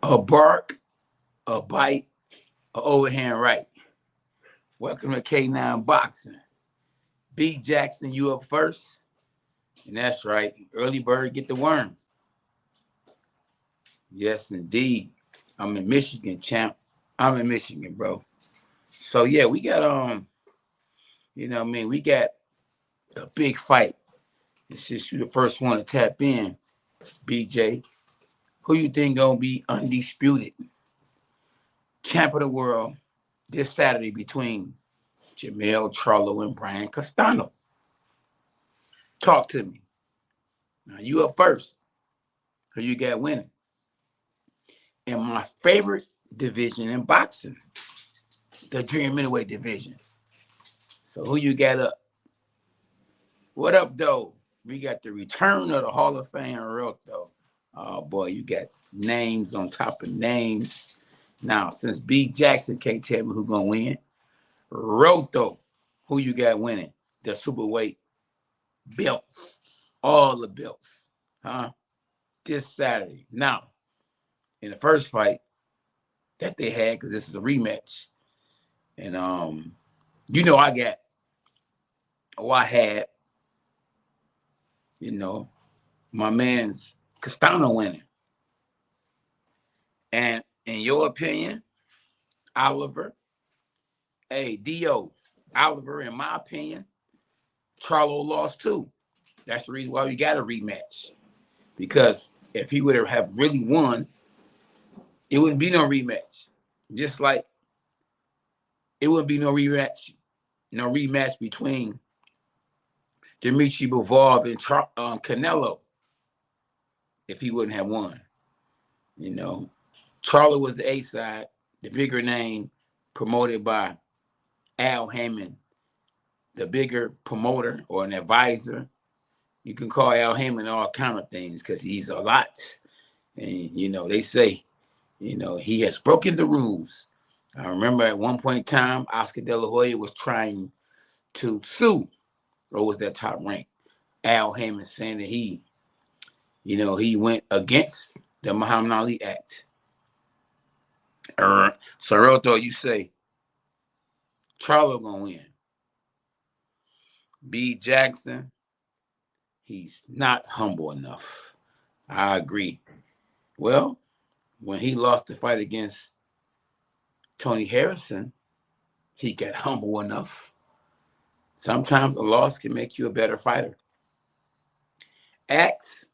A bark, a bite, a overhand right. Welcome to K9 Boxing. B Jackson, you up first. And that's right. Early bird get the worm. Yes, indeed. I'm in Michigan, champ. I'm in Michigan, bro. So yeah, we got we got a big fight. It's just you the first one to tap in, BJ. Who you think gonna be undisputed champ of the world this Saturday between Jermell Charlo and Brian Castano? Talk to me. Now you up first. Who you got winning? And my favorite division in boxing, the junior middleweight division. So who you got up? What up, though? We got the return of the Hall of Fame Roto. Oh boy, you got names on top of names. Now, since B Jackson can't tell me who's gonna win, Roto, who you got winning? The superweight belts, all the belts, huh? This Saturday. Now, in the first fight that they had, because this is a rematch, and I had, my man's Castano winning. And in your opinion, Oliver, Oliver, in my opinion, Charlo lost too. That's the reason why we got a rematch. Because if he would have really won, it wouldn't be no rematch. Just like it wouldn't be no rematch between Dimitri Bivol and Canelo if he wouldn't have won. Charlo was the A side, the bigger name, promoted by Al Haymon, the bigger promoter or an advisor. You can call Al Haymon all kind of things because he's a lot. And, they say, he has broken the rules. I remember at one point in time, Oscar De La Hoya was trying to sue, or was that Top Rank? Al Haymon saying that he went against the Muhammad Ali Act. Soroto, you say Charlo gonna win. B Jackson, he's not humble enough. I agree. Well, when he lost the fight against Tony Harrison, he got humble enough. Sometimes a loss can make you a better fighter. Axe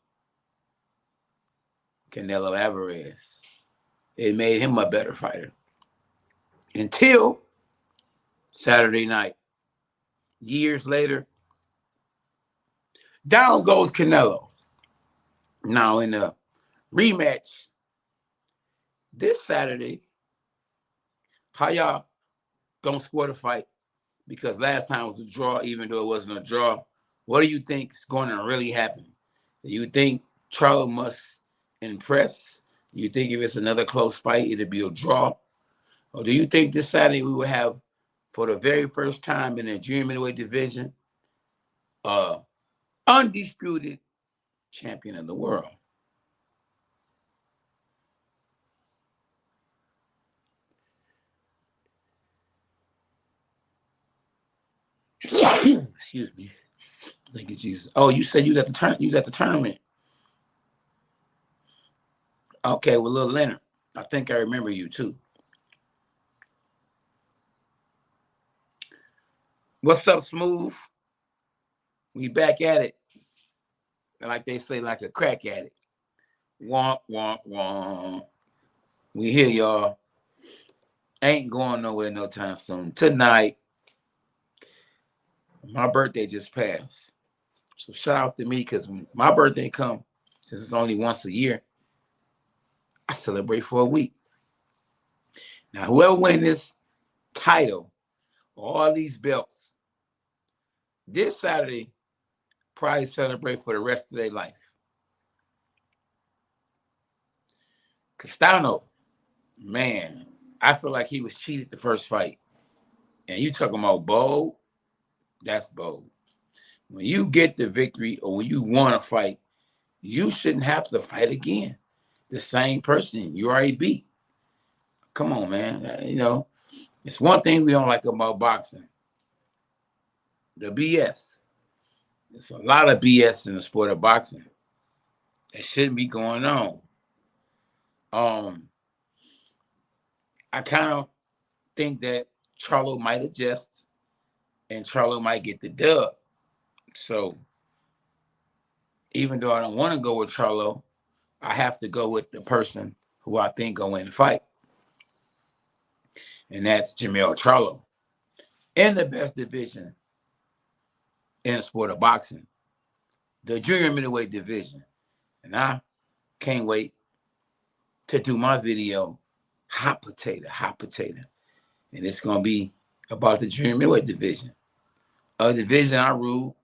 Canelo Alvarez. It made him a better fighter. Until Saturday night. Years later, down goes Canelo. Now in the rematch this Saturday, how y'all gonna score the fight? Because last time was a draw, even though it wasn't a draw. What do you think is going to really happen? Do you think Charlo must impress? Do you think if it's another close fight, it'll be a draw? Or do you think this Saturday we will have, for the very first time in the junior middleweight division, undisputed champion of the world? Excuse me. Thank you, Jesus. Oh, you said you was at the tournament. Okay, with Lil Leonard. I think I remember you too. What's up, Smooth? We back at it. Like they say, like a crack addict. Womp, womp, womp. We here, y'all. Ain't going nowhere no time soon. Tonight, my birthday just passed. So shout out to me, because when my birthday come, since it's only once a year, I celebrate for a week. Now, whoever wins this title, all these belts, this Saturday, probably celebrate for the rest of their life. Castano, man, I feel like he was cheated the first fight. And you talking about bold? That's bold. When you get the victory or when you want to fight, you shouldn't have to fight again. the same person you already beat. Come on, man. You know, it's one thing we don't like about boxing. The BS. There's a lot of BS in the sport of boxing. That shouldn't be going on. I kind of think that Charlo might adjust and Charlo might get the dub. So even though I don't want to go with Charlo, I have to go with the person who I think gonna win the fight. And that's Jermell Charlo. In the best division in the sport of boxing, the junior middleweight division. And I can't wait to do my video, hot potato. And it's gonna be about the junior middleweight division. A division I ruled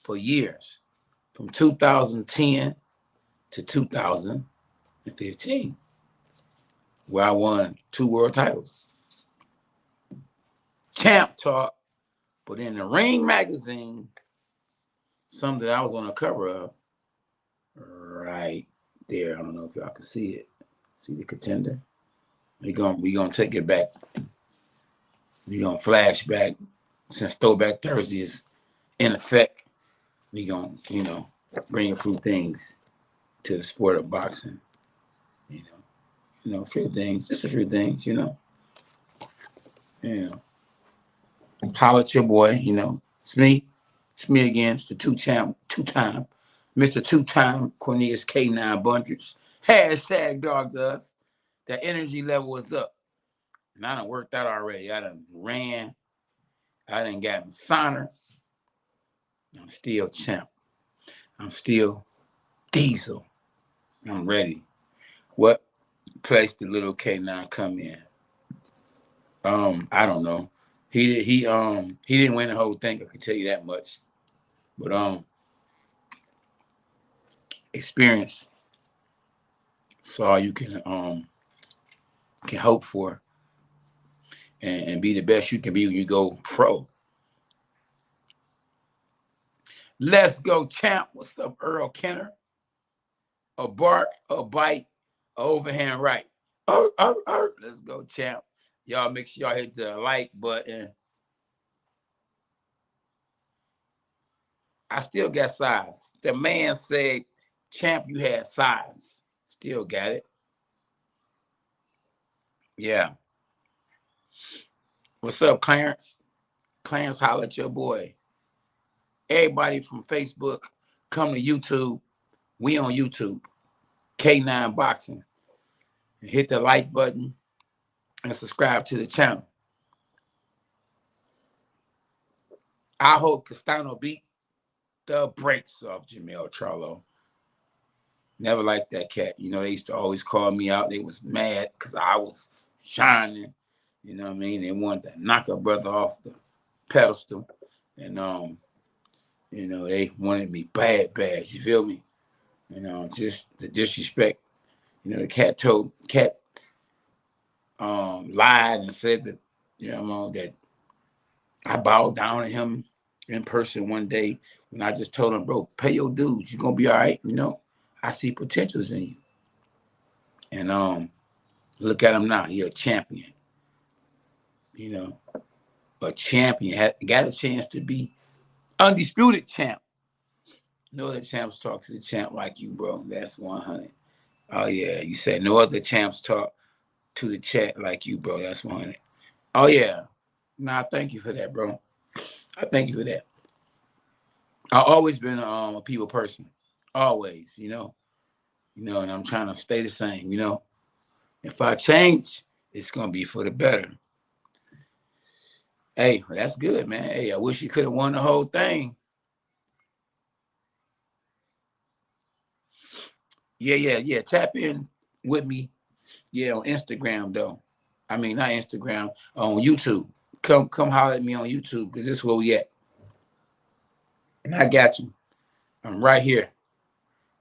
for years, from 2010 to 2015, where I won 2 world titles. Champ Talk, but in the Ring magazine, something that I was on the cover of, right there. I don't know if y'all can see it. See the contender? We gonna take it back. We gonna flash back since Throwback Thursday is in effect. We gonna, bring a few things to the sport of boxing. A few things, just a few things, Holler at your boy, It's me again. It's the two-time Mr. Two-time Cornelius K9 Bundridge. Hashtag Dogs Us. That energy level is up. And I done worked out already. I done ran. I done gotten sauna. I'm still champ. I'm still diesel. I'm ready. What place did little K9 come in? I don't know. He didn't win the whole thing, I can tell you that much. But experience. So all you can hope for and be the best you can be when you go pro. Let's go, champ. What's up, Earl Kenner? A bark, a bite, a overhand right. Let's go, champ. Y'all make sure y'all hit the like button. I still got size. The man said, champ, you had size. Still got it. Yeah. What's up, Clarence? Clarence, holla at your boy. Everybody from Facebook, come to YouTube. We on YouTube. K9 Boxing. And hit the like button and subscribe to the channel. I hope Castano beat the brakes off Jermell Charlo. Never liked that cat. They used to always call me out. They was mad because I was shining. You know what I mean? They wanted to knock a brother off the pedestal. And, they wanted me bad. You feel me? Just the disrespect. The cat lied and said that, that I bowed down to him in person one day when I just told him, bro, pay your dues. You're going to be all right. I see potentials in you. And look at him now. You're a champion. A champion. Got a chance to be undisputed champ. No other champs talk to the champ like you, bro. That's 100. Oh, yeah. You said no other champs talk to the chat like you, bro. That's 100. Oh, yeah. Nah, thank you for that, bro. I thank you for that. I've always been a people person. Always, and I'm trying to stay the same, If I change, it's going to be for the better. Hey, well, that's good, man. Hey, I wish you could have won the whole thing. Yeah. Tap in with me. Yeah, on Instagram, though. I mean, not Instagram, on YouTube. Come holler at me on YouTube, because this is where we at. And I got you. I'm right here.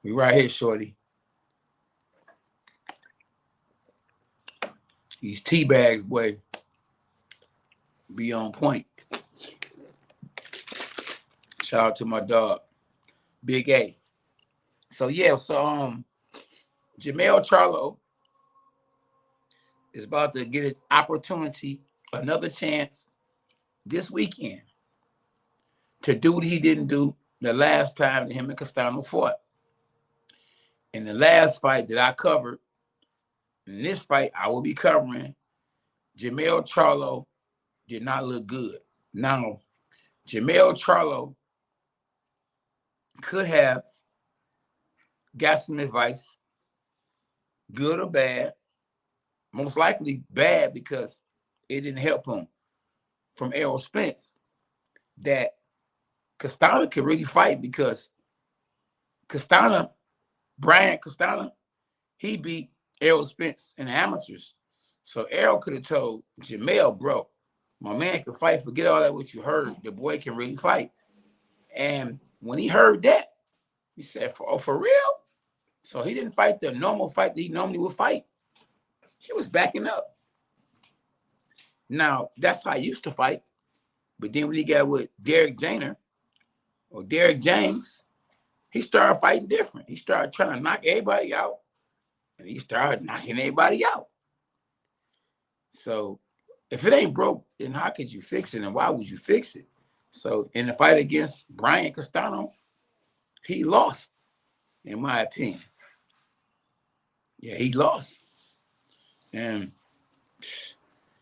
We right here, shorty. These tea bags, boy, be on point. Shout out to my dog, Big A. So yeah, Jermell Charlo is about to get an opportunity, another chance this weekend to do what he didn't do the last time that him and Castano fought. In the last fight that I covered, in this fight I will be covering, Jermell Charlo did not look good. Now, Jermell Charlo could have got some advice, good or bad, most likely bad because it didn't help him, from Errol Spence, that Castano could really fight because Castano, Brian Castano, he beat Errol Spence in the amateurs. So Errol could have told Jermell, bro, my man can fight. Forget all that what you heard. The boy can really fight. And when he heard that, he said, for real? So he didn't fight the normal fight that he normally would fight. He was backing up. Now, that's how he used to fight. But then when he got with Derek Janer or Derek James, he started fighting different. He started trying to knock everybody out, and he started knocking everybody out. So if it ain't broke, then how could you fix it, and why would you fix it? So in the fight against Brian Castano, he lost, in my opinion. Yeah, he lost. And,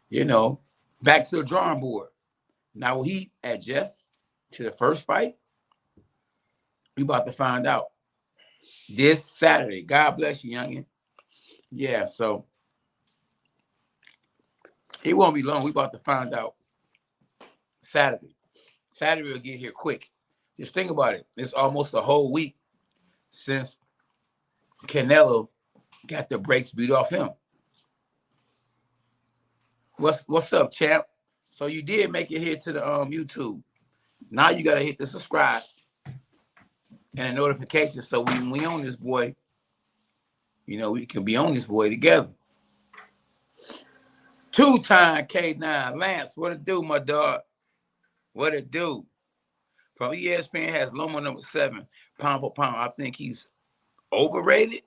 you know, back to the drawing board. Now, will he adjust to the first fight? We about to find out this Saturday. God bless you, youngin. Yeah, so it won't be long. We about to find out Saturday. Saturday will get here quick. Just think about it. It's almost a whole week since Canelo got the brakes beat off him. What's up, champ? So you did make it here to the YouTube. Now you gotta hit the subscribe and a notification so when we on this boy, you know, we can be on this boy together. Two-time K9 Lance, what it do, my dog? What it do? From ESPN has Loma number 7, pound for pound. I think he's overrated.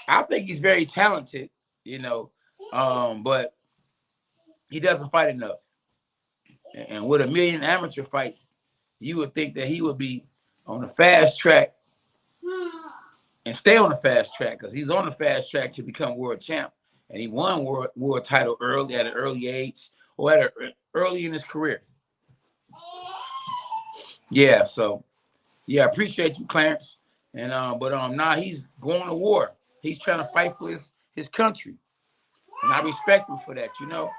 I think he's very talented, you know, but he doesn't fight enough. And with 1 million amateur fights, you would think that he would be on the fast track and stay on the fast track because he's on the fast track to become world champ. And he won world title early at an early age or early in his career. Yeah, so yeah, I appreciate you, Clarence. And but now he's going to war. He's trying to fight for his country. And I respect him for that, you know.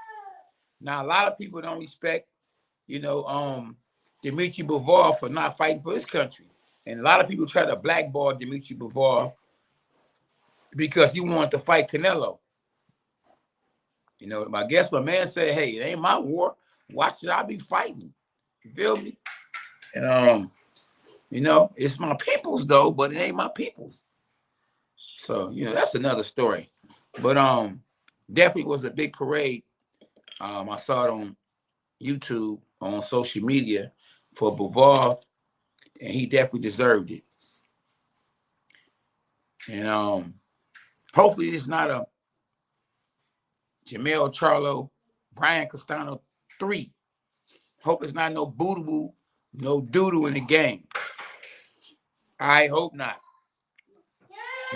Now a lot of people don't respect, you know, Dimitri Bivol for not fighting for his country. And a lot of people try to blackball Dimitri Bivol because he wanted to fight Canelo. You know, I guess my man said, hey, it ain't my war. Why should I be fighting? You feel me? And you know, it's my people's though, but it ain't my people's. So, you know, that's another story. But definitely was a big parade. I saw it on YouTube, on social media for Bivol, and he definitely deserved it. And hopefully it's not a Jermell Charlo, Brian Castano 3. Hope it's not no boo-doo, no doo-doo in the game. I hope not.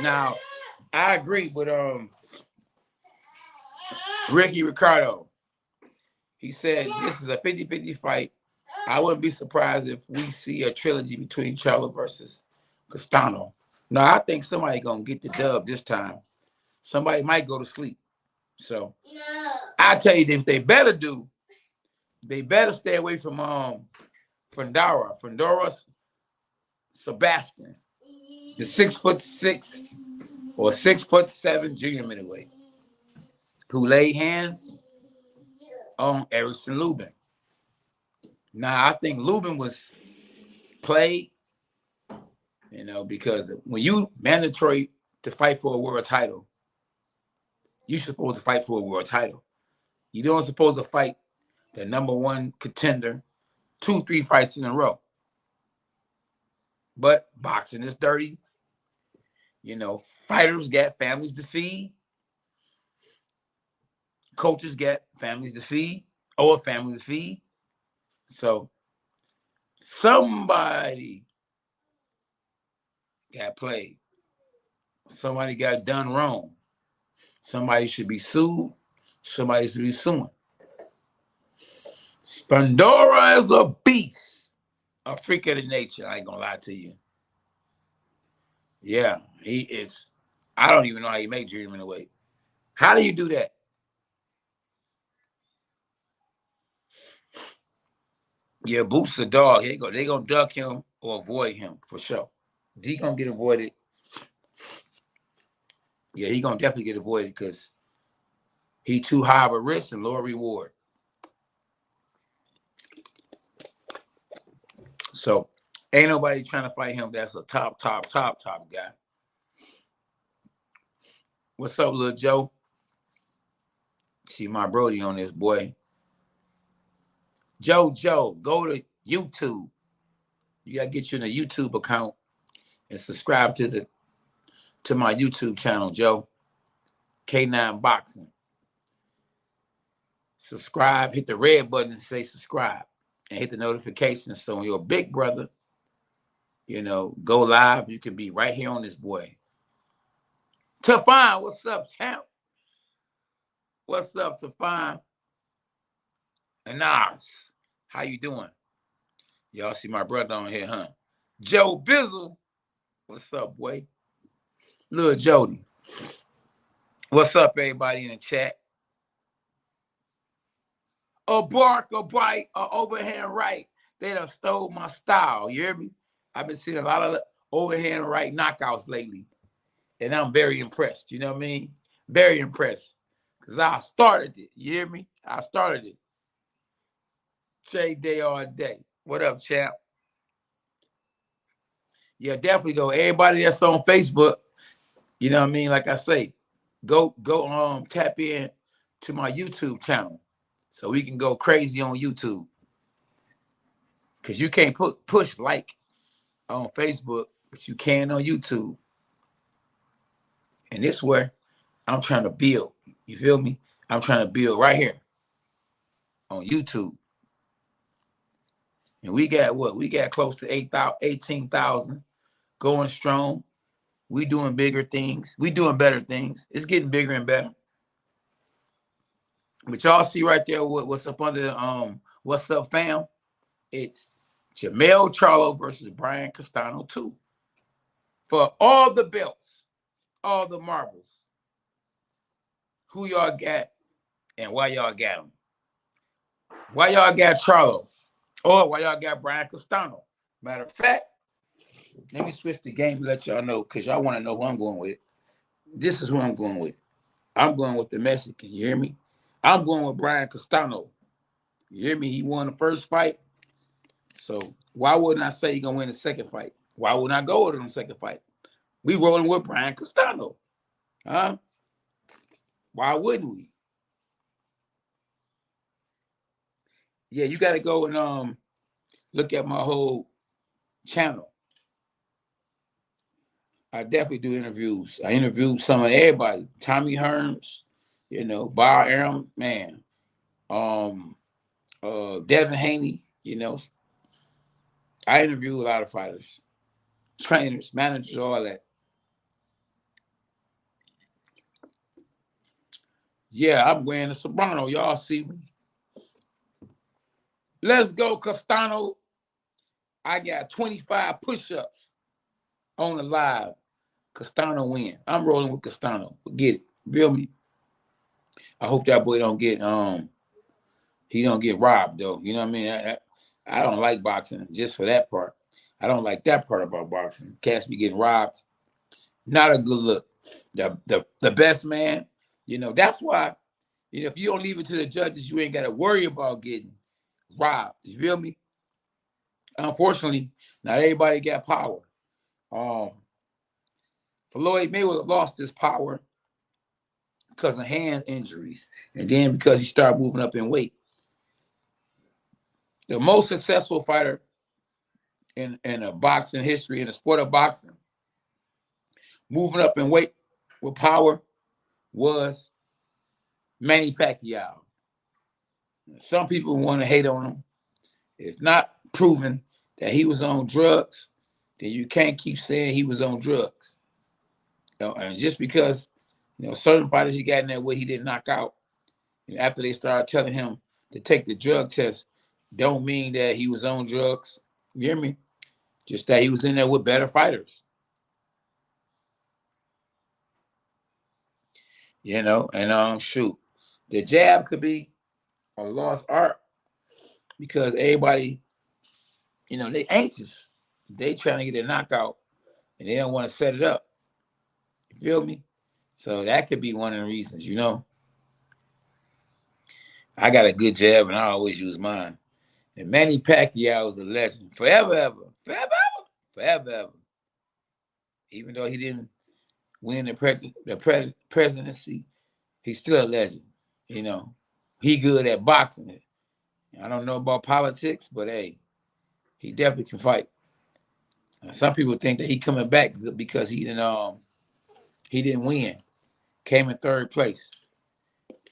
Now, I agree with Ricky Ricardo. He said this is a 50-50 fight. I wouldn't be surprised if we see a trilogy between Charlo versus Castano. Now, I think somebody going to get the dub this time. Somebody might go to sleep. So, I tell you, if they better do, they better stay away from Fundora Sebastian, the 6'6" or 6'7" junior middleweight, who laid hands on Lubin. Now, I think Lubin was played, you know, because when you mandatory to fight for a world title, you're supposed to fight for a world title. You don't supposed to fight the #1 contender 2-3 fights in a row. But boxing is dirty. You know, fighters got families to feed. Coaches got families to feed or a family to feed. So somebody got played. Somebody got done wrong. Somebody should be sued. Somebody should be suing. Fundora is a beast. A freak of the nature. I ain't gonna lie to you. Yeah, he is. I don't even know how you make Dream in a way. How do you do that? Yeah, Boots the dog. Here you go. They gonna duck him or avoid him for sure. He gonna get avoided. Yeah, he gonna definitely get avoided because he too high of a risk and lower reward. So ain't nobody trying to fight him. That's a top guy. What's up, little Joe? See my Brody on this, boy. Joe, go to YouTube. You gotta get you in a YouTube account and subscribe to my YouTube channel, Joe. K9 Boxing. Subscribe, hit the red button and say subscribe. And hit the notification so when your big brother, you know, go live, you can be right here on this boy. Tafan, what's up, champ? What's up, Tafan? And Nas, how you doing? Y'all see my brother on here, huh? Joe Bizzle, what's up, boy? Little Jody, what's up, everybody in the chat? A bark, a bite, a overhand right. They done stole my style. You hear me? I've been seeing a lot of overhand right knockouts lately. And I'm very impressed. You know what I mean? Very impressed. Because I started it. You hear me? I started it. Trade day all day. What up, champ? Yeah, definitely go. Everybody that's on Facebook, you know what I mean? Like I say, go tap in to my YouTube channel so we can go crazy on YouTube. Because you can't push like on Facebook, but you can on YouTube. And this is where I'm trying to build. You feel me? I'm trying to build right here on YouTube. And we got what? We got close to 18,000 going strong. We doing bigger things. We doing better things. It's getting bigger and better. But y'all see right there what's up under what's up, fam? It's Jermell Charlo versus Brian Castano 2. For all the belts, all the marbles. Who y'all got and why y'all got them? Why y'all got Charlo? Or why y'all got Brian Castano? Matter of fact, let me switch the game and let y'all know because y'all want to know who I'm going with. This is who I'm going with. I'm going with the Mexican. You hear me? I'm going with Brian Castano. You hear me? He won the first fight. So why wouldn't I say he's going to win the second fight? Why wouldn't I go with him the second fight? We rolling with Brian Castano. Huh? Why wouldn't we? Yeah, you got to go and look at my whole channel. I definitely do interviews. I interviewed some of everybody. Tommy Hearns, you know, Bar Aram, man. Devin Haney, you know. I interview a lot of fighters, trainers, managers, all that. Yeah, I'm wearing a Sobrano. Y'all see me. Let's go, Castano. I got 25 push-ups on the live. Castano win. I'm rolling with Castano. Forget it. Feel me? I hope that boy don't get he don't get robbed though. You know what I mean? I don't like boxing just for that part. I don't like that part about boxing. Cats be getting robbed. Not a good look. The best man, you know, that's why, you know, if you don't leave it to the judges, you ain't got to worry about getting robbed. You feel me? Unfortunately, not everybody got power. Floyd Mayweather lost his power because of hand injuries, and then because he started moving up in weight. The most successful fighter in a boxing history, in the sport of boxing, moving up in weight with power was Manny Pacquiao. Some people want to hate on him. It's not proven that he was on drugs, then you can't keep saying he was on drugs. And just because, certain fighters he got in that way he didn't knock out, and after they started telling him to take the drug test, don't mean that he was on drugs. You hear me? Just that he was in there with better fighters. And shoot, the jab could be a lost art because everybody, they anxious. They trying to get a knockout and they don't want to set it up. You feel me? So that could be one of the reasons, I got a good jab and I always use mine. And Manny Pacquiao is a legend. Forever, ever. Forever, ever. Forever, ever. Even though he didn't win the presidency, he's still a legend. He good at boxing. I don't know about politics, but hey, he definitely can fight. Some people think that he coming back because he didn't win. Came in third place.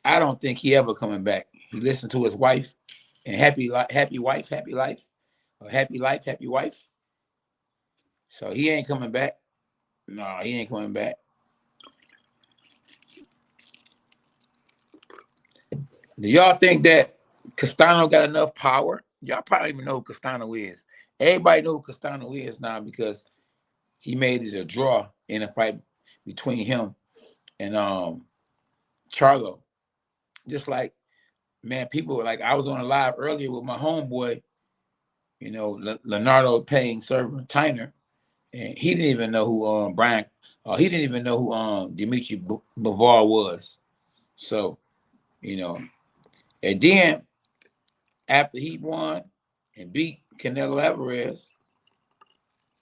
I don't think he ever coming back. He listened to his wife and happy wife, or happy life, happy wife. So he ain't coming back. No, he ain't coming back. Do y'all think that Castano got enough power? Y'all probably even know who Castano is. Everybody know who Castano is now because he made it a draw in a fight between him and Charlo. Just like, man, people were like, I was on a live earlier with my homeboy, Leonardo Payne server, Tyner, and he didn't even know who he didn't even know who Dimitri Bivol was. So, and then after he won and beat Canelo Alvarez,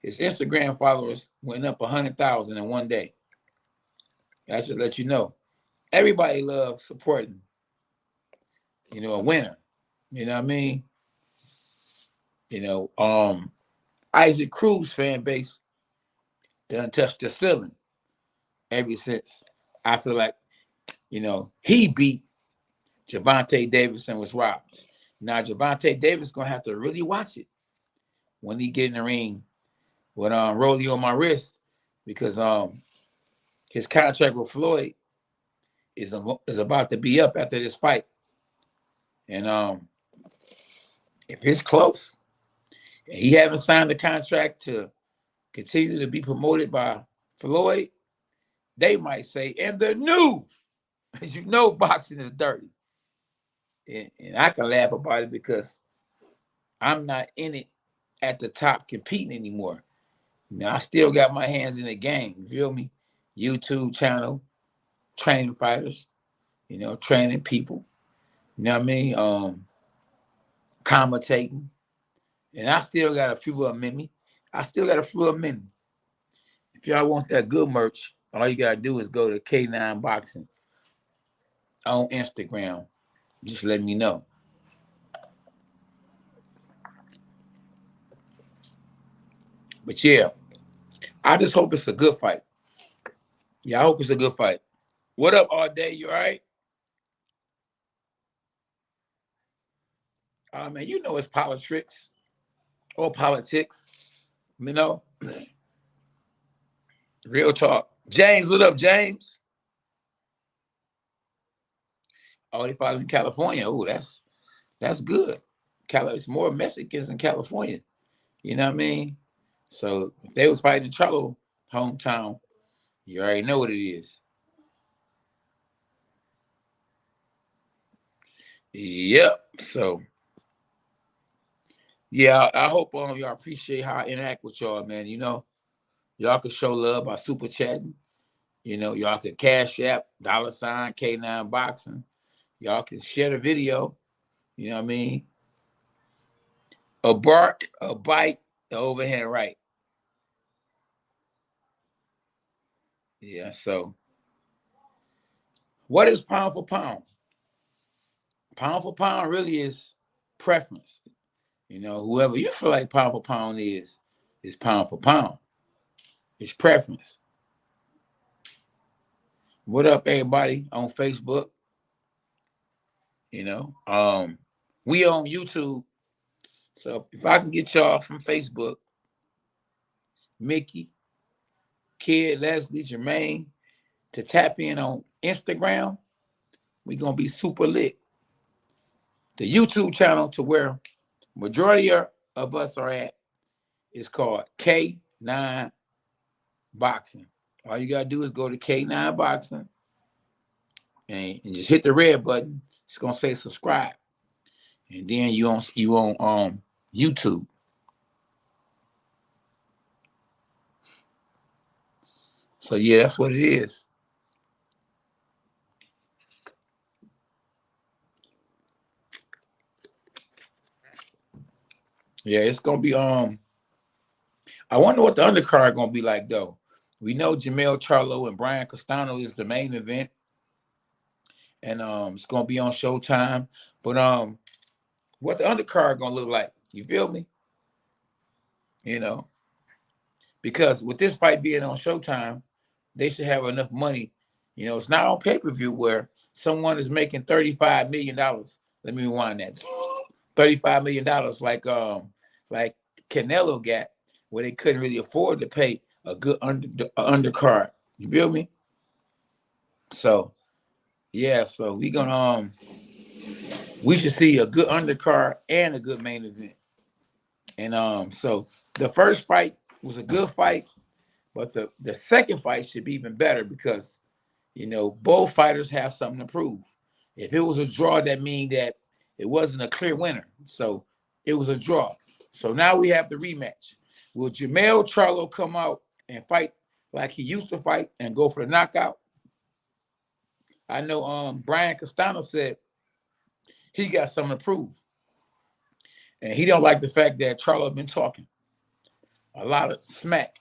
his Instagram followers went up 100,000 in one day. I should let you know. Everybody loves supporting, a winner. You know what I mean? Isaac Cruz fan base done touched the ceiling ever since I feel like, he beat Gervonta Davis and was robbed. Now Gervonta Davis gonna have to really watch it when he get in the ring with Rolly on my wrist because his contract with Floyd is about to be up after this fight. And if it's close and he haven't signed the contract to continue to be promoted by Floyd, they might say, and the new, as boxing is dirty. And I can laugh about it because I'm not in it at the top competing anymore. I still got my hands in the game. You feel me? YouTube channel, training fighters, training people. You know what I mean? Commentating. And I still got a few of them in me. If y'all want that good merch, all you got to do is go to K9 Boxing on Instagram. Just let me know. But yeah, I just hope it's a good fight. Yeah, I hope it's a good fight. What up, all day? You all right? Man, it's politics or politics. Real talk. James, what up, James? Oh, they probably in California. Oh, that's good. It's more Mexicans in California. You know what I mean? So if they was fighting in Charlo hometown, you already know what it is. Yep. So yeah, I hope y'all appreciate how I interact with y'all, man. Y'all can show love by super chatting. Y'all can cash app, $ K9 Boxing. Y'all can share the video. You know what I mean? A bark, a bite, the overhand right. Yeah, so what is pound for pound? Pound for pound really is preference. Whoever you feel like pound for pound is pound for pound. It's preference. What up, everybody on Facebook? You know, we on YouTube. So if I can get y'all from Facebook, Mickey, Kid, Leslie, Jermaine, to tap in on Instagram, we gonna be super lit. The YouTube channel to where majority of us are at is called K9 Boxing. All you gotta do is go to K9 Boxing and just hit the red button. It's gonna say subscribe, and then you on YouTube. So yeah, that's what it is. Yeah, it's gonna be I wonder what the undercard gonna be like though. We know Jermell Charlo and Brian Castano is the main event, and it's gonna be on Showtime. But what the undercard gonna look like? You feel me? You know, because with this fight being on Showtime, they should have enough money. You know, it's not on pay-per-view where someone is making $35 million. Let me rewind that. $35 million like Canelo got, where they couldn't really afford to pay a good undercard. You feel me? So yeah, so we should see a good undercard and a good main event. And so the first fight was a good fight, but the second fight should be even better because both fighters have something to prove. If it was a draw, that means that it wasn't a clear winner. So it was a draw. So now we have the rematch. Will Jermell Charlo come out and fight like he used to fight and go for the knockout? I know Brian Castano said he got something to prove. And he don't like the fact that Charlo been talking a lot of smack.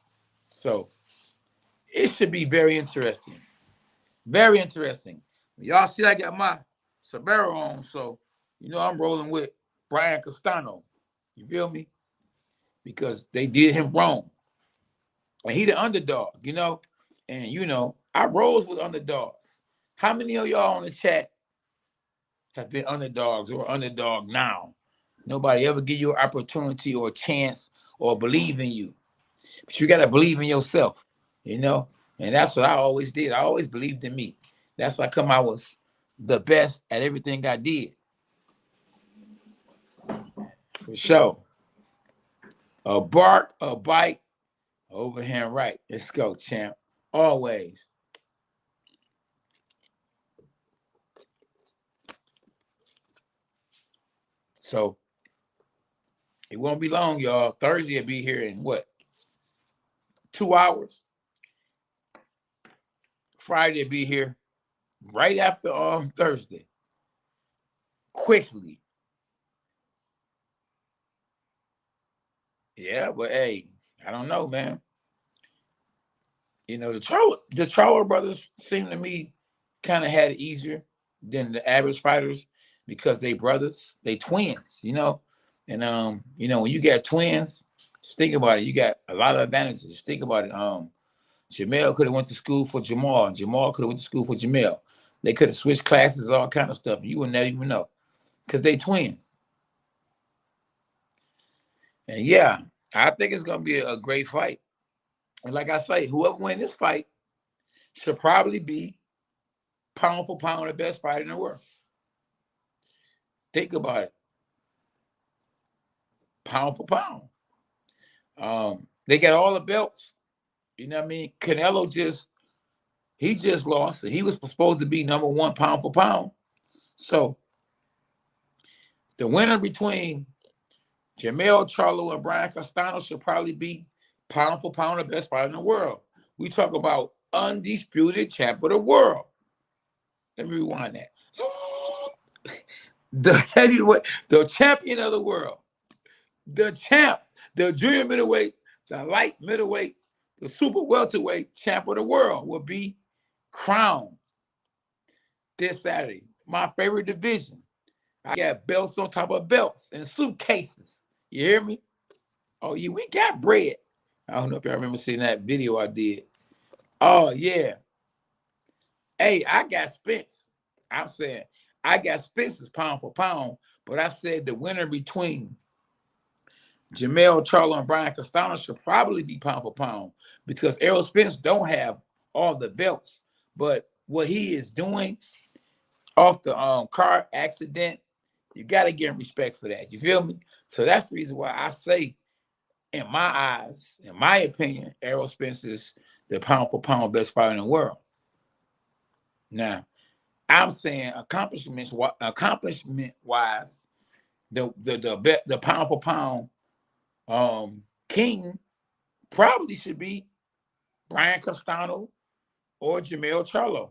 So it should be very interesting. Very interesting. Y'all see I got my Sabero on, so I'm rolling with Brian Castano. You feel me? Because they did him wrong. And he the underdog, And I rose with underdogs. How many of y'all on the chat have been underdogs or underdog now? Nobody ever give you an opportunity or a chance or believe in you. But you gotta believe in yourself, And that's what I always did. I always believed in me. That's why I was the best at everything I did. For sure. A bark, a bite, overhand right. Let's go, champ. Always. So it won't be long, y'all. Thursday will be here in what? 2 hours. Friday will be here right after Thursday. Quickly. Yeah, but hey, I don't know, man. The Charlo brothers seem to me kind of had it easier than the average fighters because they brothers, they twins, And when you got twins, just think about it. You got a lot of advantages. Just think about it. Jermell could have went to school for Jamal. Jamal could have went to school for Jermell. They could have switched classes, all kind of stuff. You would never even know because they twins. And yeah, I think it's gonna be a great fight. And like I say, whoever wins this fight should probably be pound for pound the best fighter in the world. Think about it. Pound for pound. They got all the belts. You know what I mean? Canelo he just lost. He was supposed to be number one pound for pound. So the winner between Jermell Charlo and Brian Castano should probably be pound for pound the best fighter in the world. We talk about undisputed champ of the world. Let me rewind that. The heavyweight, the champion of the world, the champ, the junior middleweight, the light middleweight, the super welterweight champ of the world will be crowned this Saturday. My favorite division. I got belts on top of belts and suitcases. You hear me? Oh, yeah, we got bread. I don't know if y'all remember seeing that video I did. Oh, yeah. Hey, I got Spence. I'm saying I got Spence's pound for pound, but I said the winner between Jermell Charlo and Brian Castano should probably be pound for pound because Errol Spence don't have all the belts, but what he is doing off the car accident, you got to give him respect for that. You feel me? So that's the reason why I say, in my eyes, in my opinion, Errol Spence is the pound for pound best fighter in the world. Now, I'm saying accomplishment wise, the pound for pound king probably should be Brian Castano or Jermell Charlo.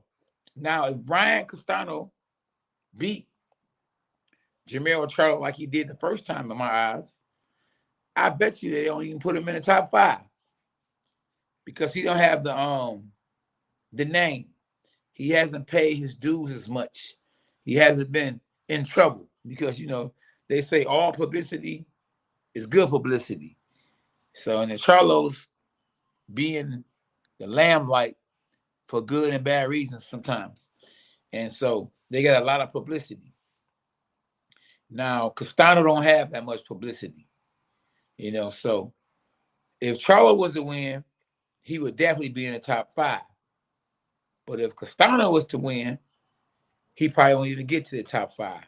Now, if Brian Castano beat Jermell Charlo like he did the first time in my eyes, I bet you they don't even put him in the top 5 because he don't have the name. He hasn't paid his dues as much. He hasn't been in trouble because, you know, they say all publicity is good publicity. So, and the Charlos being the limelight for good and bad reasons sometimes. And so they got a lot of publicity. Now, Castano don't have that much publicity, you know. So if Charlo was to win, he would definitely be in the top 5. But if Castano was to win, he probably won't even get to the top 5.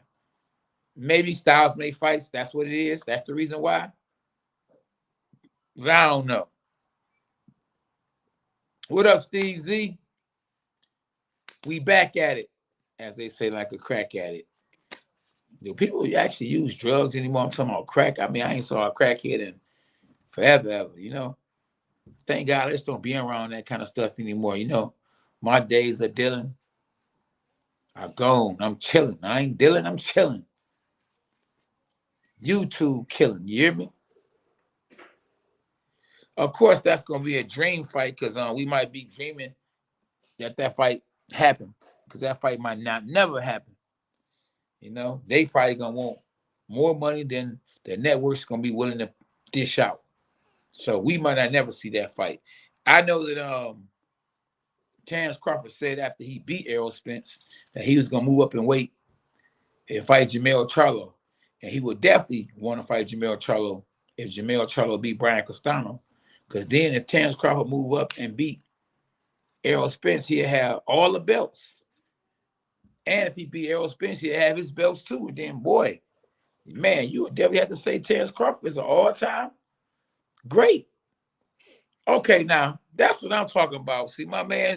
Maybe styles make fights. That's what it is. That's the reason why. But I don't know. What up, Steve Z? We back at it, as they say, like a crack addict. Do people actually use drugs anymore? I'm talking about crack. I mean, I ain't saw a crackhead in forever, ever, you know? Thank God I just don't be around that kind of stuff anymore, you know? My days of dealing are gone. I'm chilling. I ain't dealing, I'm chilling. YouTube killing, you hear me? Of course, that's going to be a dream fight because we might be dreaming that fight happened because that fight might not never happen. You know, they probably going to want more money than the network's going to be willing to dish out. So we might not never see that fight. I know that Terrence Crawford said after he beat Errol Spence that he was going to move up in weight and fight Jermell Charlo. And he would definitely want to fight Jermell Charlo if Jermell Charlo beat Brian Castano. Because then if Terrence Crawford move up and beat Errol Spence, he'll have all the belts. And if he beat Errol Spence, he'll have his belts too. And then, boy, man, you would definitely have to say Terrence Crawford is an all-time great. Okay, now, that's what I'm talking about. See, my man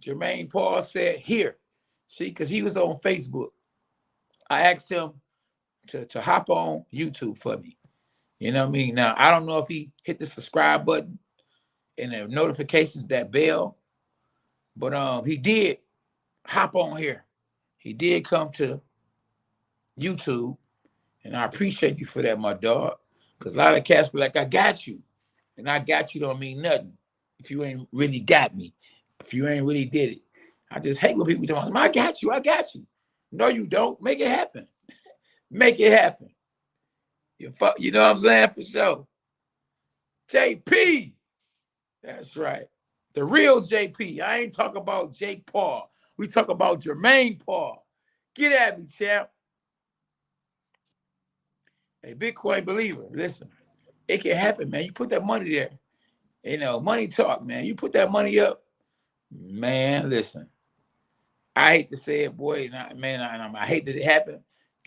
Jermaine Paul said here. See, because he was on Facebook. I asked him to hop on YouTube for me. You know what I mean? Now, I don't know if he hit the subscribe button and the notifications, that bell, but he did hop on here. He did come to YouTube, and I appreciate you for that, my dog. Because a lot of cats be like, I got you. And I got you don't mean nothing if you ain't really got me, if you ain't really did it. I just hate when people tell me, I got you, I got you. No, you don't. Make it happen. Make it happen. You know what I'm saying? For sure. JP. That's right. The real JP. I ain't talking about Jake Paul. We talk about Jermaine Paul. Get at me, champ. Hey, Bitcoin believer, listen. It can happen, man. You put that money there. You know, money talk, man. You put that money up, man, listen. I hate to say it, boy. I hate that it happened.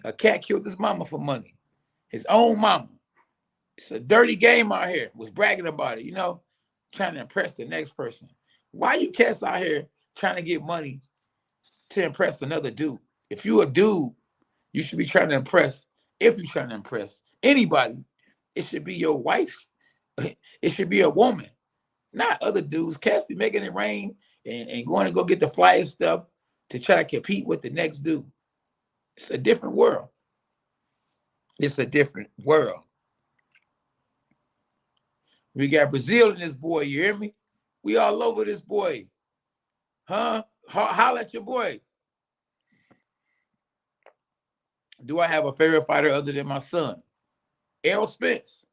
A cat killed his mama for money. His own mama. It's a dirty game out here. Was bragging about it, you know, trying to impress the next person. Why you cats out here trying to get money to impress another dude? If you a dude, you should be trying to impress. If you're trying to impress anybody, it should be your wife. It should be a woman, not other dudes. Cats be making it rain and going to go get the flyest stuff to try to compete with the next dude. It's a different world. It's a different world. We got Brazil in this boy, you hear me? We all over this boy. Huh? Holla at your boy. Do I have a favorite fighter other than my son? Errol Spence.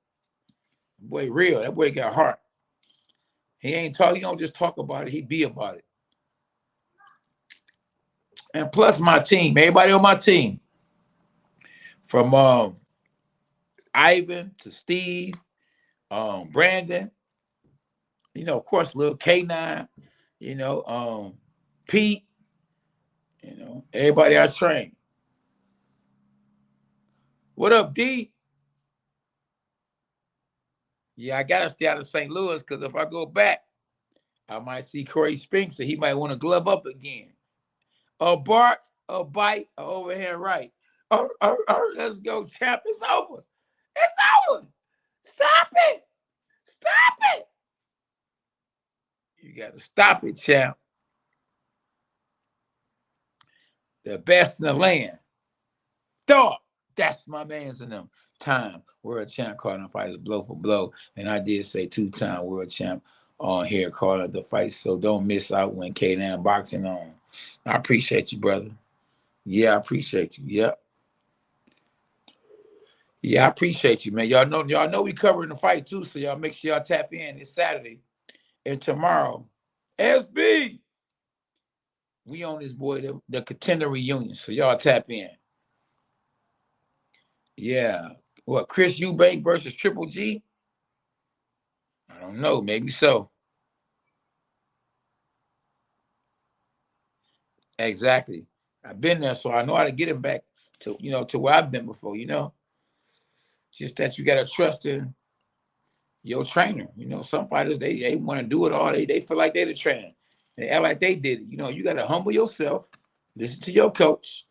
Boy, real. That boy got heart. He ain't talk. He don't just talk about it. He be about it. And plus my team, everybody on my team, from Ivan to Steve, Brandon, you know, of course, little K9, you know, Pete, you know, everybody I train. What up, D? Yeah, I gotta stay out of St. Louis because if I go back, I might see Corey Spinks and he might want to glove up again. A bark, a bite, a overhand right. Let's go, champ. It's over. It's over. Stop it. Stop it. You got to stop it, champ. The best in the land. Dog. That's my man's in them. Time world champ calling fighters blow for blow. And I did say 2-time world champ on here calling the fight. So don't miss out when K9 boxing on. I appreciate you, brother. Yeah, I appreciate you. Yep. Yeah, I appreciate you, man. Y'all know we covering the fight too, so y'all make sure y'all tap in. It's Saturday and tomorrow. SB, we on this boy, the contender reunion, so y'all tap in. Yeah. What, Chris Eubank versus Triple G? I don't know, maybe so. Exactly. I've been there, so I know how to get him back to, you know, to where I've been before, you know. Just that you gotta trust in your trainer. You know, some fighters they want to do it all. They feel like they're the trainer. They act like they did it. You know, you gotta humble yourself, listen to your coach,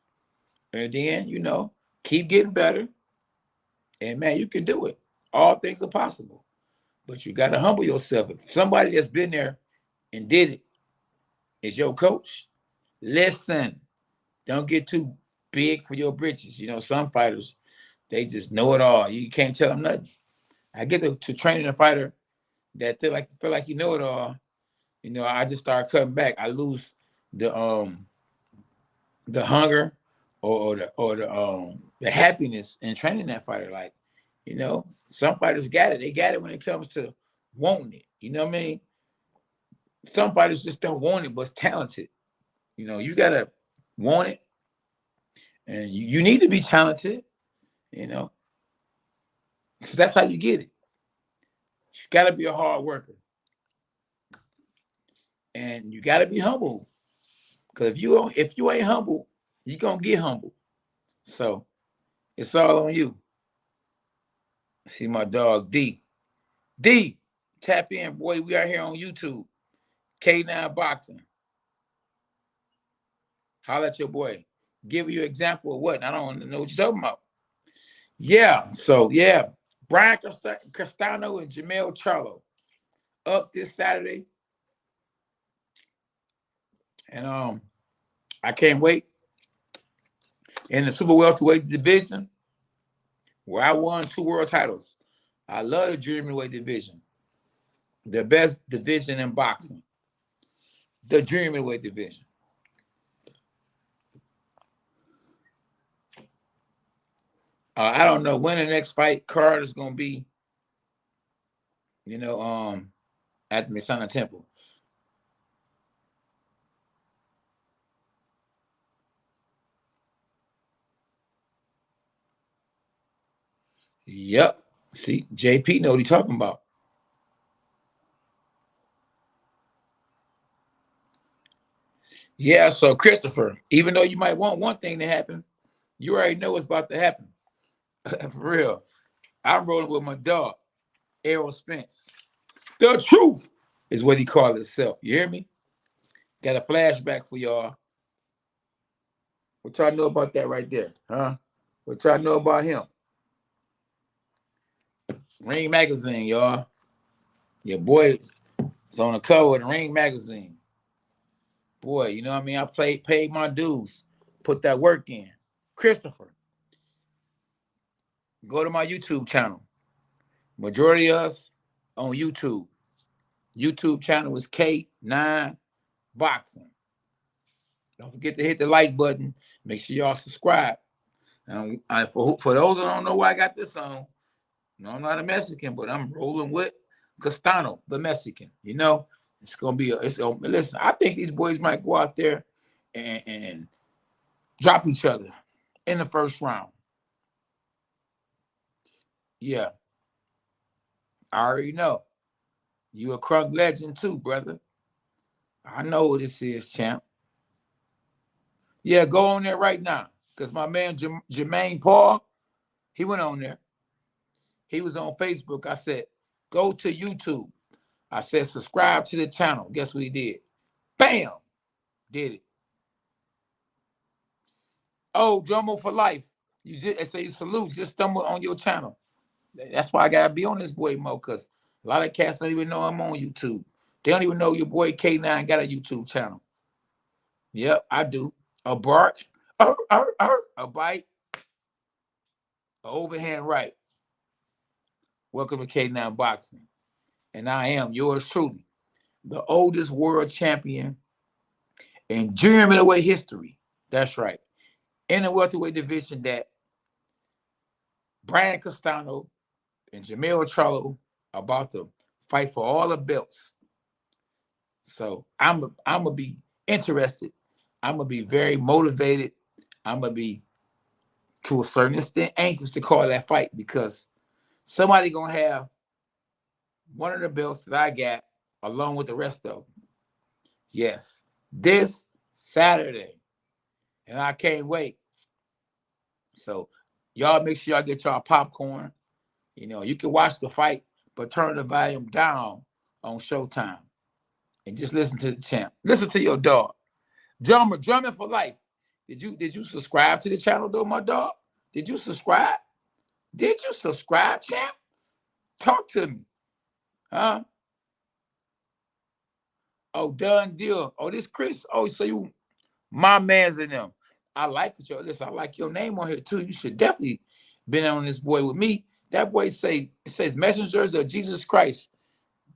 and then, you know, keep getting better. And man, you can do it. All things are possible. But you gotta humble yourself. If somebody that's been there and did it is your coach, listen. Don't get too big for your britches. You know, some fighters, they just know it all. You can't tell them nothing. I get to training a fighter that feel like you know it all. You know, I just start cutting back. I lose the hunger or the happiness in training that fighter. Like, you know, some fighters got it. They got it when it comes to wanting it. You know what I mean? Some fighters just don't want it, but it's talented. You know, you gotta want it, and you need to be talented. You know, because that's how you get it. You gotta be a hard worker, and you gotta be humble. Because if you ain't humble, you gonna get humble. So it's all on you. See my dog D. D, tap in, boy. We are here on YouTube. K9 Boxing. Holla at your boy. Give you an example of what? I don't know what you're talking about. Yeah. So yeah, Brian Castano and Jermell Charlo up this Saturday, and I can't wait. In the super welterweight division, where I won 2 world titles. I love the junior weight division, the best division in boxing. The junior weight division. I don't know when the next fight card is gonna be. You know, at the Masana Temple. Yep. See, JP know what he's talking about. Yeah, so Christopher, even though you might want one thing to happen, you already know what's about to happen. For real. I'm rolling with my dog, Errol Spence. The truth is what he called himself. You hear me? Got a flashback for y'all. What y'all know about that right there? Huh? What y'all know about him? Ring Magazine, y'all. Your boy is on the cover of the Ring Magazine. Boy, you know what I mean? I paid my dues, put that work in. Christopher, go to my YouTube channel. Majority of us on YouTube. YouTube channel is K9 Boxing. Don't forget to hit the like button. Make sure y'all subscribe. For those that don't know why I got this on, no, I'm not a Mexican, but I'm rolling with Castano, the Mexican. You know, it's gonna be listen. I think these boys might go out there and drop each other in the first round. Yeah. I already know. You a Crunk legend too, brother. I know what this is, champ. Yeah, go on there right now. Because my man Jermaine Paul, he went on there. He was on Facebook. I said, go to YouTube. I said, subscribe to the channel. Guess what he did? Bam! Did it. Oh, Jomo for life. You just say salute. Just stumble on your channel. That's why I gotta be on this boy mo, because a lot of cats don't even know I'm on YouTube. They don't even know your boy K9 got a YouTube channel. Yep, I do. A bark, a bite, a overhand right. Welcome to K9 Boxing. And I am yours truly, the oldest world champion in junior middleweight history. That's right. In the welterweight division that Brian Castano and Jermell Charlo are about to fight for all the belts. So I'm gonna be interested. I'm gonna be very motivated. I'm gonna be, to a certain extent, anxious to call that fight, because somebody gonna have one of the belts that I got along with the rest of them. Yes, this Saturday, and I can't wait. So y'all make sure y'all get y'all popcorn. You know, you can watch the fight, but turn the volume down on Showtime and just listen to the champ. Listen to your dog. Drumming for life. Did you subscribe to the channel though, my dog? Did you subscribe? Did you subscribe, champ? Talk to me. Huh? Oh, done deal. Oh, this Chris. Oh, so you my man's in them. I like it, yo. Listen, I like your name on here too. You should definitely been on this boy with me. That boy says messengers of Jesus Christ.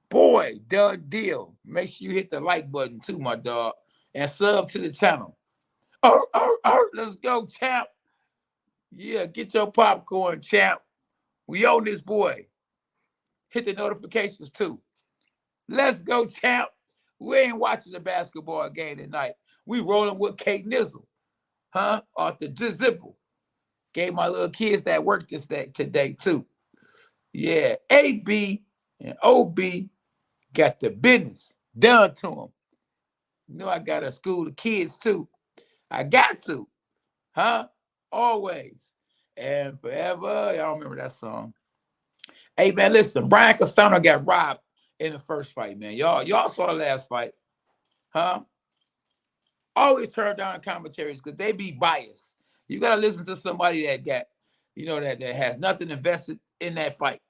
Boy, done deal. Make sure you hit the like button too, my dog. And sub to the channel. Let's go, champ. Yeah, get your popcorn, champ. We own this boy. Hit the notifications too. Let's go, champ. We ain't watching the basketball game tonight. We rolling with Kate Nizzle. Huh? Off the Zipple. Gave my little kids that work today too. Yeah, AB and OB got the business done to them. You know I got to school the kids too. I got to. Huh? Always. And forever. Y'all remember that song. Hey, man, listen. Brian Castano got robbed in the first fight, man. Y'all saw the last fight. Huh? Always turn down the commentaries because they be biased. You got to listen to somebody that got, that has nothing invested in that fight.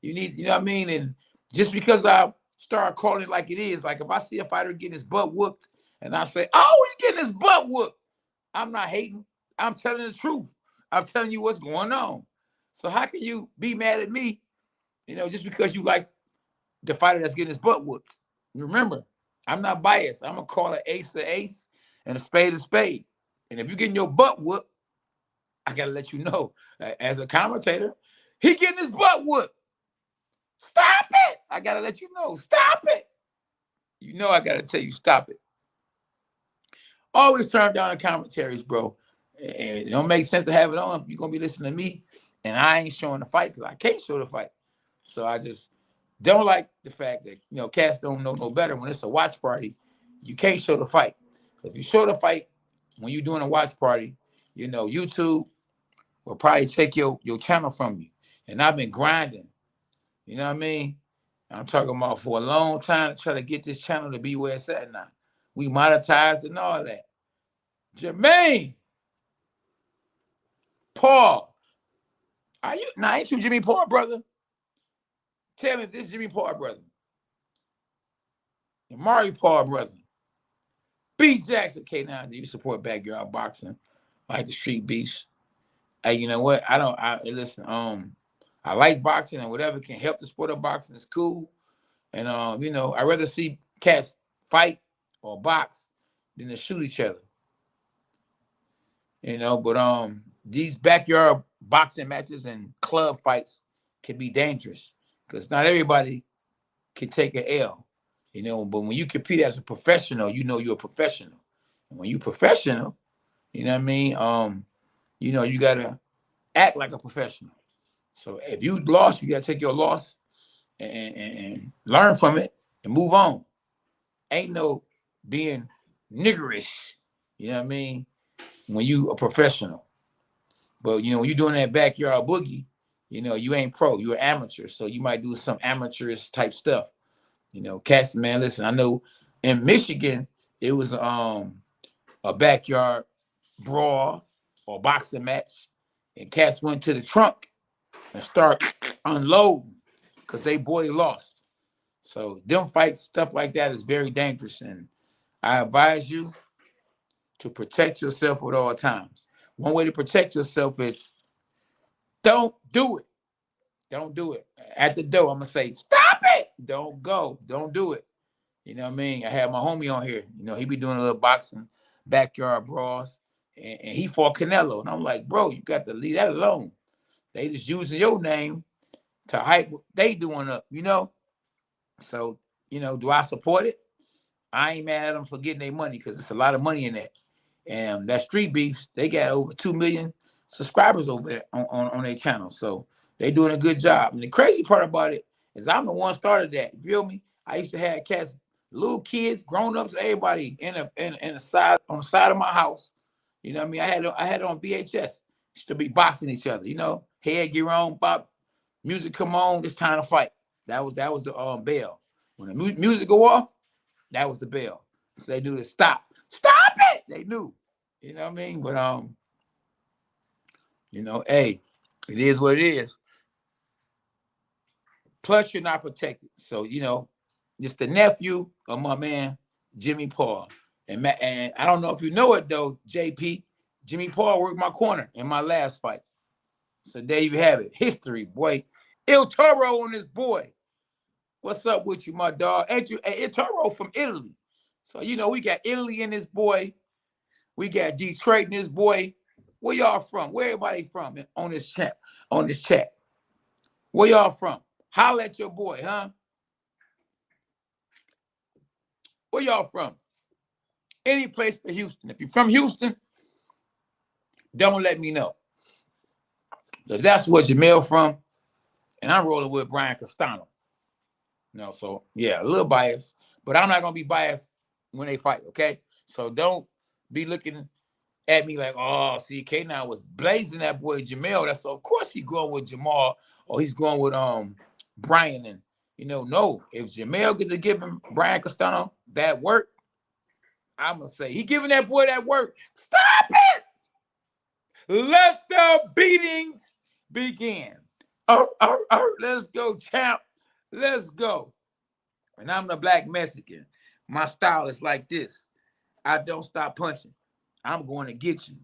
You need, you know what I mean? And just because I start calling it like it is, like if I see a fighter getting his butt whooped and I say, oh, he's getting his butt whooped, I'm not hating. I'm telling the truth. I'm telling you what's going on. So how can you be mad at me, just because you like the fighter that's getting his butt whooped? Remember, I'm not biased. I'm going to call an ace and a spade. And if you're getting your butt whooped, I got to let you know, as a commentator, he getting his butt whooped. Stop it. I got to let you know. Stop it. I got to tell you, stop it. Always turn down the commentaries, bro. And it don't make sense to have it on. You're going to be listening to me, and I ain't showing the fight because I can't show the fight. So I just don't like the fact that, cats don't know no better. When it's a watch party, you can't show the fight. If you show the fight when you're doing a watch party, YouTube will probably take your channel from you. And I've been grinding. You know what I mean? I'm talking about for a long time to try to get this channel to be where it's at now. We monetized and all that. Jermaine Paul. Ain't you Jimmy Paul, brother? Tell me if this is Jimmy Paul, brother. And Mari Paul, brother. B. Jackson, K9, do you support backyard boxing like the street beefs? Hey, you know what? Listen, I like boxing, and whatever can help the sport of boxing is cool. And I'd rather see cats fight or box than to shoot each other. But these backyard boxing matches and club fights can be dangerous because not everybody can take an L. But when you compete as a professional, you're a professional. And when you're professional, You know what I mean? You know, you gotta act like a professional. So if you lost, you gotta take your loss and learn from it and move on. Ain't no being niggerish. You know what I mean? When you a professional. But you know, when you're doing that backyard boogie, you know, you ain't pro, you're amateur. So you might do some amateurish type stuff. You know, cats, man, listen, I know in Michigan, it was a backyard brawl or boxing match, and cats went to the trunk and start unloading because they boy lost. So them fights, stuff like that is very dangerous. And I advise you to protect yourself at all times. One way to protect yourself is don't do it. Don't do it. At the door, I'm going to say, stop it. Don't go. Don't do it. You know what I mean? I had my homie on here. You know, he be doing a little boxing, backyard brawls, and he fought Canelo. And I'm like, bro, you got to leave that alone. They just using your name to hype what they doing up, you know? So, you know, do I support it? I ain't mad at them for getting their money because it's a lot of money in that. And that Street Beefs, they got over 2 million subscribers over there on their channel. So they doing a good job. And the crazy part about it is I'm the one started that. You feel me? I used to have cats, little kids, grown-ups, everybody in the side on the side of my house. You know what I mean? I had it on VHS. Used to be boxing each other, you know. Head get on, pop, music come on, it's time to fight. That was the bell. When the music go off, that was the bell. So they knew to stop. Stop it! They knew. You know what I mean? But you know, hey, it is what it is. Plus, you're not protected. So, you know, just the nephew of my man, Jimmy Paul. And I don't know if you know it though, JP. Jimmy Paul worked my corner in my last fight. So there you have it. History, boy. Il Toro on this boy. What's up with you, my dog? Il Toro from Italy. So, you know, we got Italy in this boy. We got Detroit in this boy. Where y'all from? Where everybody from on this chat? On this chat. Where y'all from? Holla at your boy, huh? Where y'all from? Any place but Houston. If you're from Houston, don't let me know. Because that's where Jermell from. And I'm rolling with Brian Castano. You know, so yeah, a little biased. But I'm not gonna be biased when they fight, okay? So don't be looking at me like, oh, see, K9 was blazing that boy Jermell. That's so of course he's going with Jamal or he's going with Brian. And you know, no, if Jermell get to give him Brian Castano that work, I'm gonna say he giving that boy that work. Stop it! Let the beatings begin. Let's go, champ. Let's go. And I'm the Black Mexican. My style is like this. I don't stop punching. I'm going to get you.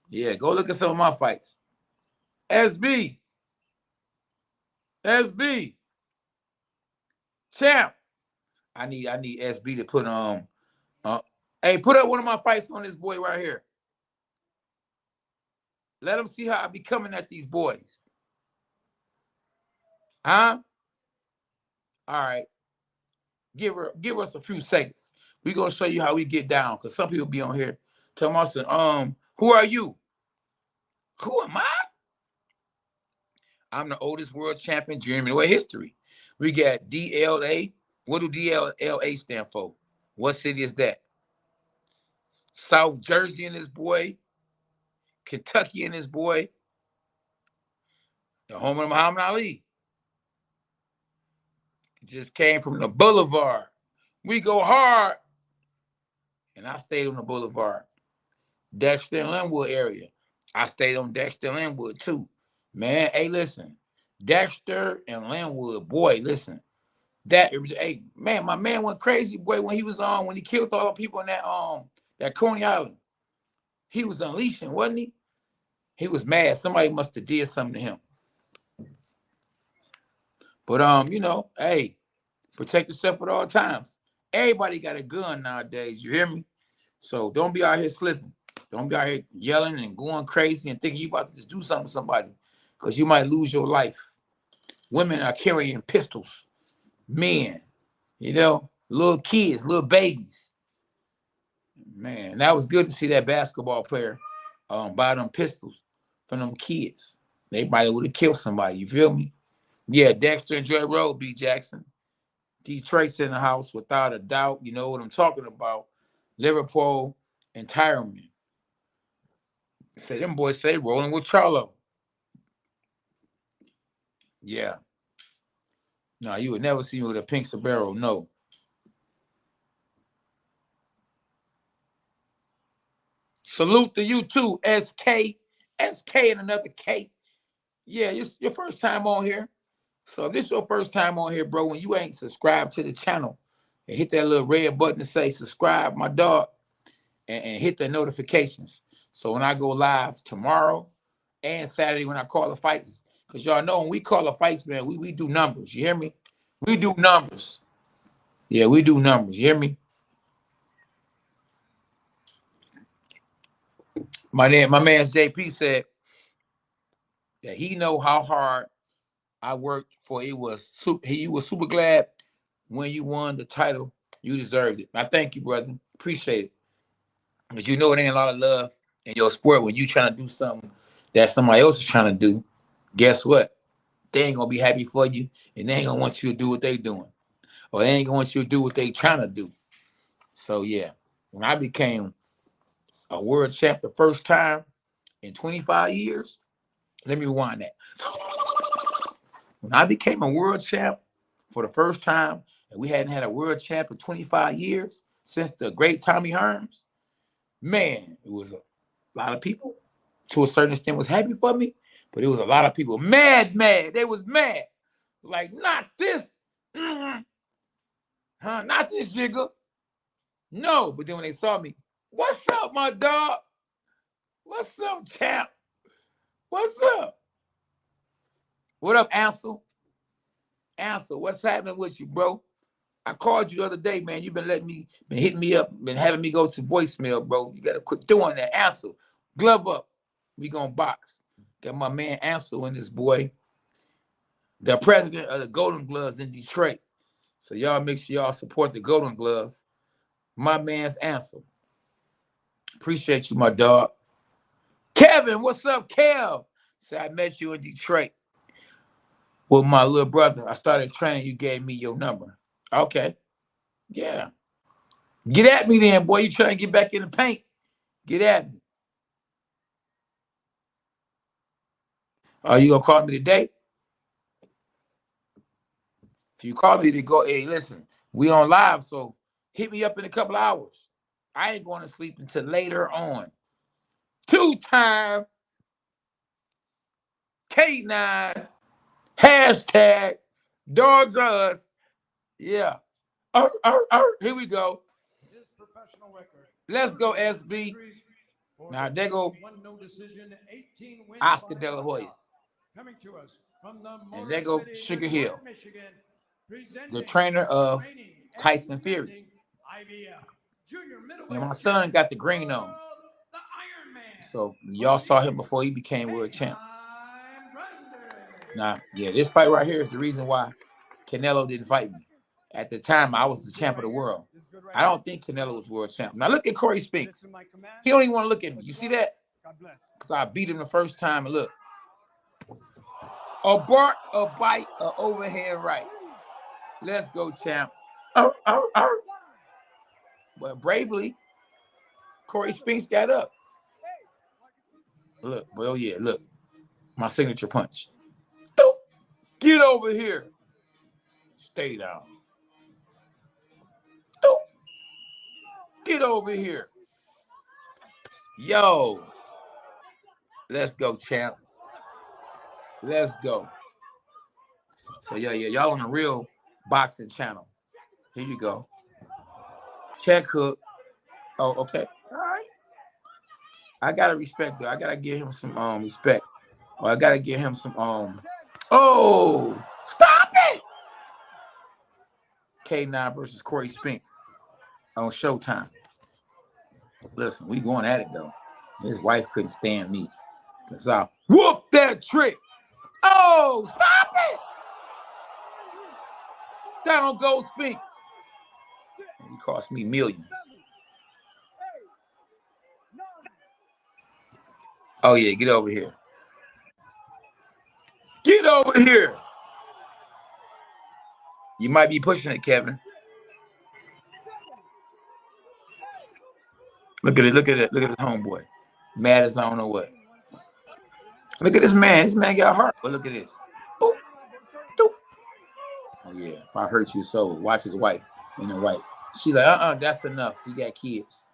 Yeah, go look at some of my fights. SB. SB. Champ. I need SB to put hey, put up one of my fights on this boy right here. Let him see how I be coming at these boys. Huh? All right. Give us a few seconds. We're gonna show you how we get down because some people be on here telling us, who are you? Who am I? I'm the oldest world champion in middleweight history. We got DLA. What do DLA stand for? What city is that? South Jersey in this boy. Kentucky in this boy. The home of Muhammad Ali. Just came from the boulevard. We go hard. And I stayed on the boulevard. Dexter and Linwood area. I stayed on Dexter and Linwood too. Man, hey, listen. Dexter and Linwood, boy, listen. Hey, man, my man went crazy, boy, when he was on, when he killed all the people in that Coney Island. He was unleashing, wasn't he? He was mad. Somebody must have did something to him. But you know, hey, protect yourself at all times. Everybody got a gun nowadays, you hear me? So don't be out here slipping. Don't be out here yelling and going crazy and thinking you about to just do something to somebody because you might lose your life. Women are carrying pistols. Men, you know, little kids, little babies. Man, that was good to see that basketball player buy them pistols from them kids. They probably would have killed somebody. You feel me? Yeah, Dexter and Joy Road, B. Jackson. Detroit's in the house without a doubt. You know what I'm talking about. Liverpool and Tyron. Say them boys say rolling with Charlo. Yeah. No, you would never see me with a pink sombrero. No. Salute to you too, SK. SK and another K. Yeah, it's your first time on here. So if this is your first time on here, bro, when you ain't subscribed to the channel, and hit that little red button to say subscribe, my dog, and hit the notifications. So when I go live tomorrow and Saturday when I call the fights, because y'all know when we call the fights, man, we do numbers. You hear me? We do numbers. Yeah, we do numbers. You hear me? My man's JP said that he know how hard I worked for. He was super glad when you won the title. You deserved it. I thank you, brother. Appreciate it. But you know it ain't a lot of love in your sport when you trying to do something that somebody else is trying to do. Guess what? They ain't gonna be happy for you, and they ain't gonna want you to do what they doing, or they ain't gonna want you to do what they trying to do. So yeah, when I became a world champ the first time in 25 years, let me rewind that. When I became a world champ for the first time, and we hadn't had a world champ in 25 years since the great Tommy Hearns, man, it was a lot of people to a certain extent was happy for me, but it was a lot of people mad. They was mad. Like, not this, not this jigger. No, but then when they saw me, what's up, my dog? What's up, champ? What's up? What up, Ansel? Ansel, what's happening with you, bro? I called you the other day, man. You've been hitting me up, been having me go to voicemail, bro. You gotta quit doing that. Ansel, glove up. We gonna box. Got my man Ansel and this boy, the president of the Golden Gloves in Detroit. So y'all make sure y'all support the Golden Gloves. My man's Ansel. Appreciate you, my dog. Kevin, what's up, Kev? So I met you in Detroit with my little brother. I started training. You gave me your number. Okay. Yeah. Get at me then, boy. You trying to get back in the paint. Get at me. Are you gonna call me today? If you call me to go, hey, listen, we on live, so hit me up in a couple hours. I ain't going to sleep until later on. Two-time K9 hashtag dogs are us. Yeah. Here we go. Let's go, SB. Now there go Oscar De La Hoya. And there go Sugar Hill, the trainer of Tyson Fury. And my son got the green on. So y'all saw him before he became world champ. Now, yeah, this fight right here is the reason why Canelo didn't fight me. At the time, I was the champ of the world. I don't think Canelo was world champ. Now look at Corey Spinks. He don't even want to look at me. You see that? Because I beat him the first time, and look. A bark, a bite, a overhand right. Let's go, champ. But bravely, Corey Spinks got up. Look, well, yeah, look. My signature punch. Get over here. Stay down. Get over here. Yo. Let's go, champ. Let's go. So, yeah, y'all on the real boxing channel. Here you go. Check hook. Oh, okay. All right. I gotta respect though. I gotta give him some respect. Or I gotta give him some Oh, stop it! K9 versus Corey Spinks on Showtime. Listen, we going at it though. His wife couldn't stand me. Cause I whoop that trick. Oh, stop it! Down goes Spinks. He cost me millions. Oh, yeah, get over here. Get over here. You might be pushing it, Kevin. Look at it. Look at it. Look at this homeboy. Mad as I don't know what. Look at this man. This man got hurt. But look at this. Boop. Doop. Oh, yeah. If I hurt you, so watch his wife in the white. She like, that's enough. He got kids.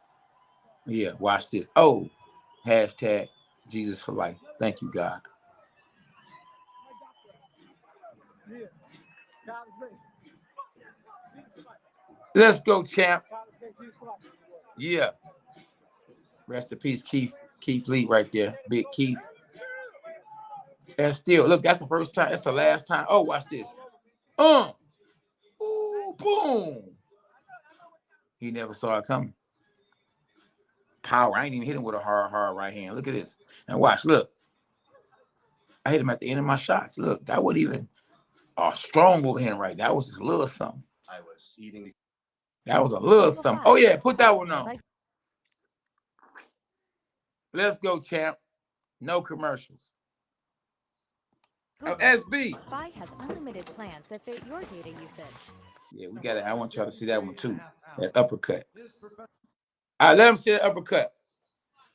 Yeah, watch this. Oh, hashtag Jesus for life. Thank you, God. Let's go, champ. Yeah. Rest in peace, Keith. Keith Lee right there. Big Keith. And still, look, that's the first time. That's the last time. Oh, watch this. Ooh, boom. He never saw it coming. Power. I ain't even hit him with a hard right hand. Look at this. And watch, look. I hit him at the end of my shots. Look, that wasn't even a strong overhand right. That was just a little something. I was eating. That was a little something. Oh, yeah, put that one on. Let's go, champ. No commercials. SB. Fi has unlimited plans that fit your data usage. Yeah, we got it. I want y'all to see that one too. That uppercut. All right, let him see that uppercut.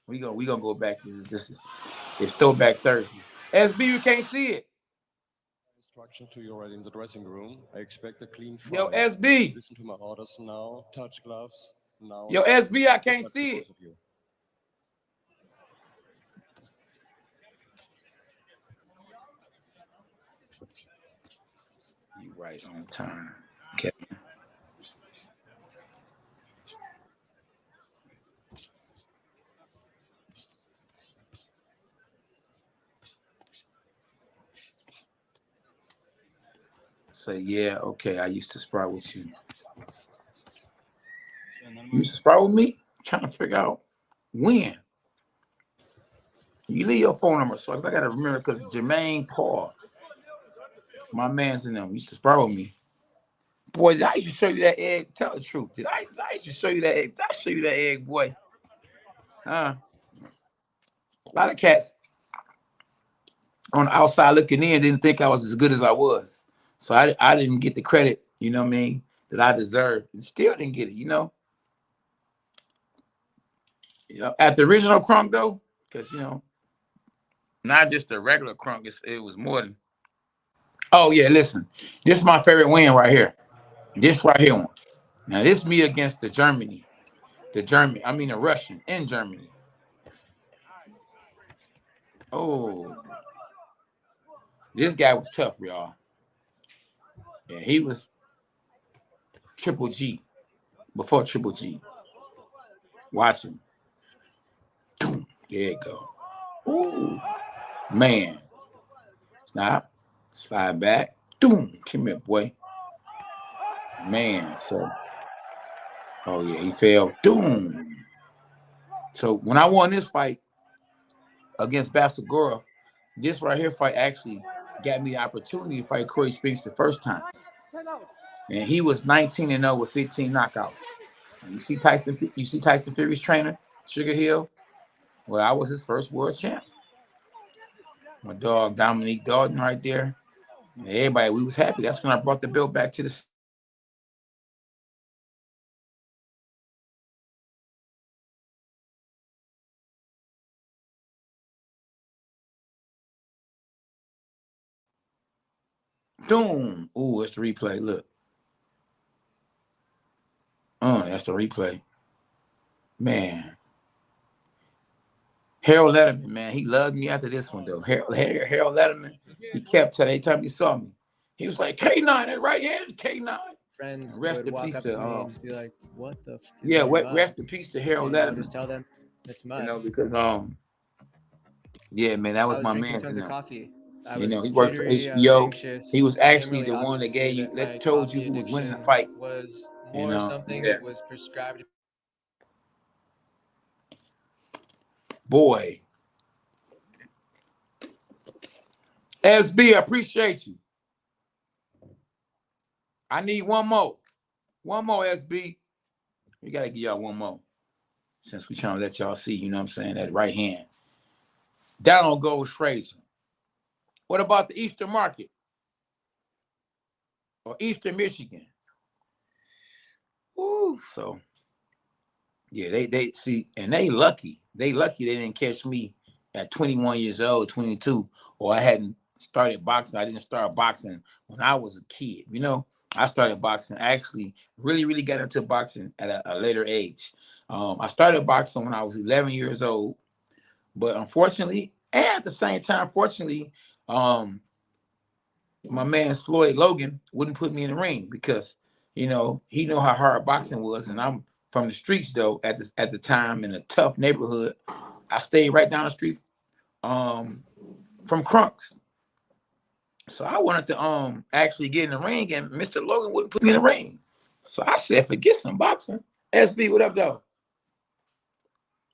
We gonna go back to this. It's Throwback Thursday. SB, you can't see it. Instruction to you already in the dressing room. I expect a clean fight. Yo, SB. Listen to my orders now. Touch gloves now. Yo, SB, I can't see it. You right on time, Kevin. Say, yeah, okay, I used to spar with you. You used to spar with me? I'm trying to figure out when. You leave your phone number, so I got to remember because Jermaine Paul, my man's in them, used to spar with me. Boy, did I used to show you that egg? Tell the truth. Did I used to show you that egg? Did I show you that egg, boy? Huh? A lot of cats on the outside looking in didn't think I was as good as I was. So I didn't get the credit, you know what I mean, that I deserved. And still didn't get it, you know. At the original Crunk, though, because, you know, not just the regular Crunk, it was more than. Oh, yeah, listen. This is my favorite win right here. This right here one. Now, this me against the Russian in Germany. Oh. This guy was tough, y'all. Yeah, he was Triple G before Triple G. Watch him. There you go. Ooh. Man. Snap. Slide back. Doom. Come here, boy. Man, so. Oh, yeah, he fell. Doom. So when I won this fight against Basagorov, this right here fight actually got me the opportunity to fight Corey Spinks the first time. And he was 19-0 with 15 knockouts. And you see Tyson Fury's trainer, Sugar Hill? Well, I was his first world champ. My dog, Dominique Dalton, right there. And everybody, we was happy. That's when I brought the belt back to the. Boom. Ooh, it's the replay. Look. That's the replay. Man. Harold Letterman, man, he loved me after this one, though. Harold Letterman, he kept telling every time he saw me. He was like, K9, that right hand, K9. Friends rest would in walk peace up to to me and just be like, "What the?" Yeah, rest in peace to Harold Letterman. Letterman. Just tell them it's mud. You know, because yeah, man, that was my drinking man. tons of coffee. You know, he worked for HBO. He was actually the one that gave you, that told you who was winning the fight. Was more more something that was prescribed. Boy. SB, I appreciate you. I need one more. One more, SB. We got to give y'all one more. Since we trying to let y'all see, you know what I'm saying, that right hand. Donald Goes Frazier. What about the Eastern Market or Eastern Michigan? Ooh, so yeah, they see, and they lucky. They lucky they didn't catch me at 21 years old, 22, or I hadn't started boxing. I didn't start boxing when I was a kid. You know, I started boxing, actually really got into boxing at a later age. I started boxing when I was 11 years old, but unfortunately, and at the same time, fortunately, my man Floyd Logan wouldn't put me in the ring because, you know, he know how hard boxing was, and I'm from the streets though at the time in a tough neighborhood. I stayed right down the street from Crunks. So I wanted to actually get in the ring, and Mr. Logan wouldn't put me in the ring. So I said, forget some boxing. SB, what up though?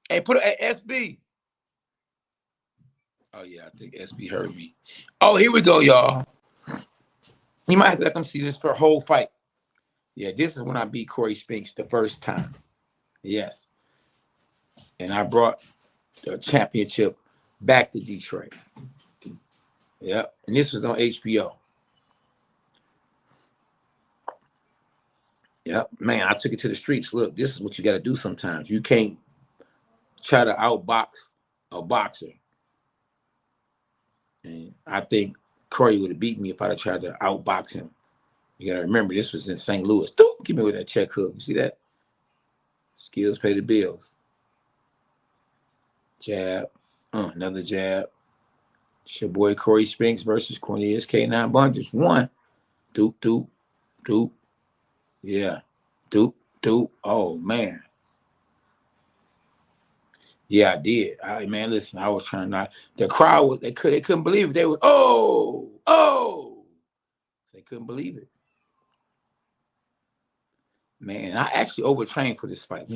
Hey, put a SB. Oh yeah, I think SB heard me. Oh, here we go, y'all. You might have to let them see this for a whole fight. Yeah, this is when I beat Corey Spinks the first time. Yes. And I brought the championship back to Detroit. Yep. And this was on HBO. Yep. Man, I took it to the streets. Look, this is what you got to do sometimes. You can't try to outbox a boxer. And I think Corey would have beat me if I'd have tried to outbox him. You got to remember, this was in St. Louis. Give me with that check hook. You see that? Skills pay the bills. Jab. Another jab. It's your boy Corey Spinks versus Cornelius K9 Bunches. One. Doop. Yeah. Doop. Oh, man. Yeah, I did. Man, listen, I was trying not. The crowd was, they couldn't believe it. They were, oh. They couldn't believe it. Man, I actually overtrained for this fight.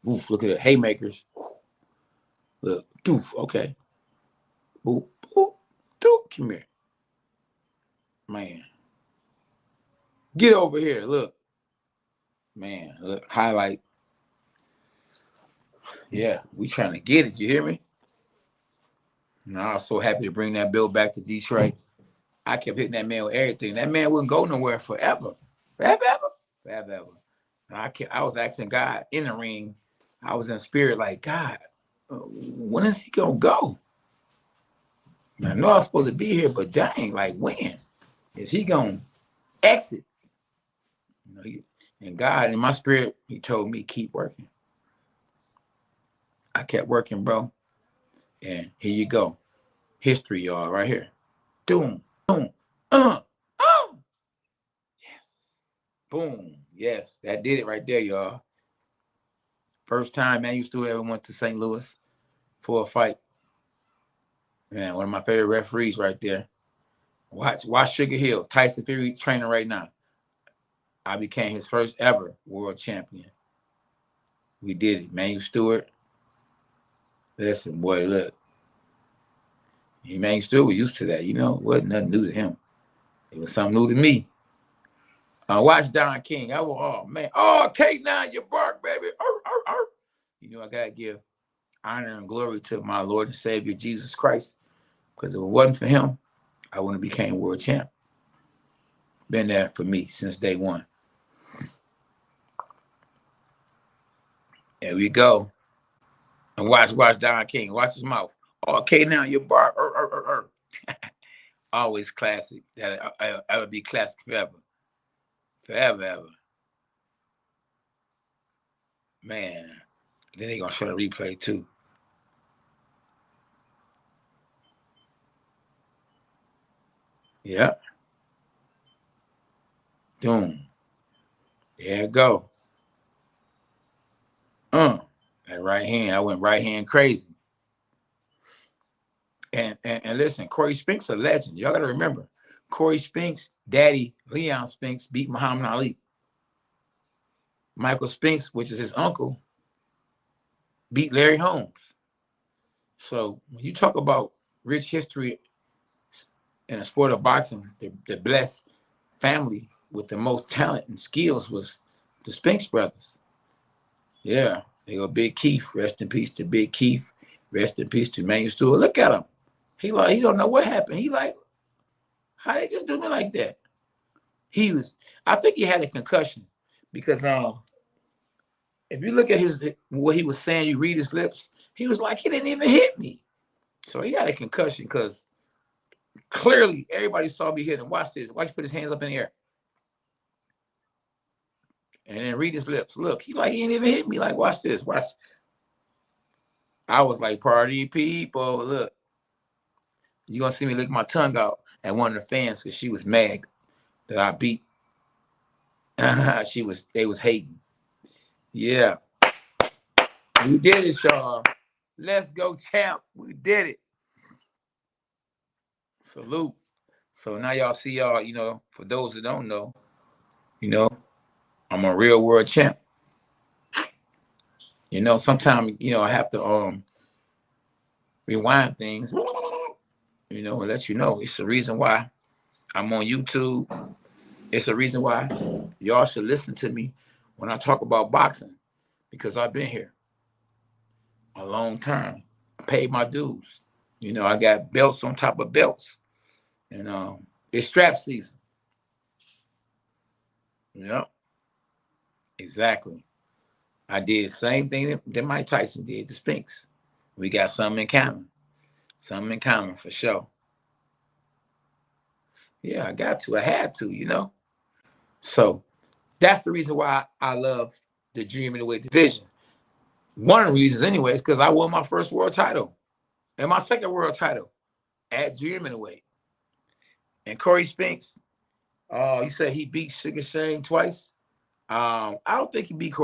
Oof, look at the haymakers. Look, doof, okay. Boop, doop, come here. Man. Get over here, look. Man, look, highlight. Yeah, we trying to get it, you hear me? And I was so happy to bring that bill back to Detroit. I kept hitting that man with everything. That man wouldn't go nowhere forever. Forever. And I was asking God in the ring. I was in spirit like, God, when is he going to go? I know I was supposed to be here, but dang, like when? Is he going to exit? You know, and God, in my spirit, he told me, keep working. I kept working, bro. And here you go. History, y'all, right here. Boom. Yes. Boom. Yes, that did it right there, y'all. First time man, you still ever went to St. Louis for a fight. Man, one of my favorite referees right there. Watch Sugar Hill, Tyson Fury training right now. I became his first ever world champion. We did it. Manuel Stewart. Listen, boy, look. Manuel Stewart was used to that. You know, it wasn't nothing new to him. It was something new to me. Watch Don King. Oh, man. Oh, K9, you bark, baby. You know, I got to give honor and glory to my Lord and Savior, Jesus Christ. Because if it wasn't for him, I wouldn't have became world champ. Been there for me since day one. There we go. And watch Don King. Watch his mouth. Oh, K9, you bark. Always classic. That would be classic forever. Forever. Man. Then they gonna show the replay too. Yeah. Boom. There you go. That right hand. I went right hand crazy. And listen, Corey Spinks a legend. Y'all gotta remember, Corey Spinks' daddy, Leon Spinks, beat Muhammad Ali. Michael Spinks, which is his uncle, beat Larry Holmes. So when you talk about rich history in the sport of boxing, the blessed family with the most talent and skills was the Spinks brothers. Yeah, they go Big Keith. Rest in peace to Big Keith. Rest in peace to Manuel Stewart. Look at him. He don't know what happened. He like, how they just do me like that? I think he had a concussion because if you look at what he was saying, you read his lips, he was like, he didn't even hit me. So he had a concussion because clearly everybody saw me hit him. Watch this. Watch, put his hands up in the air. And then read his lips. Look, he didn't even hit me. Like, watch this. Watch. I was like, party people. Look, you're going to see me lick my tongue out at one of the fans because she was mad that I beat. They was hating. Yeah. We did it, y'all. Let's go, champ. We did it. Salute. So now y'all see y'all, for those that don't know, I'm a real world champ. Sometimes, I have to rewind things, and let you know. It's the reason why I'm on YouTube. It's the reason why y'all should listen to me when I talk about boxing, because I've been here a long time. I paid my dues. I got belts on top of belts. And it's strap season. Yep. Exactly. I did the same thing that Mike Tyson did to Spence. We got something in common. Something in common for sure. Yeah, I got to. I had to, So that's the reason why I love the junior middleweight division. One of the reasons, anyway, is because I won my first world title and my second world title at junior middleweight. And Corey Spinks, you said he beat Sugar Shane twice. I don't think he beat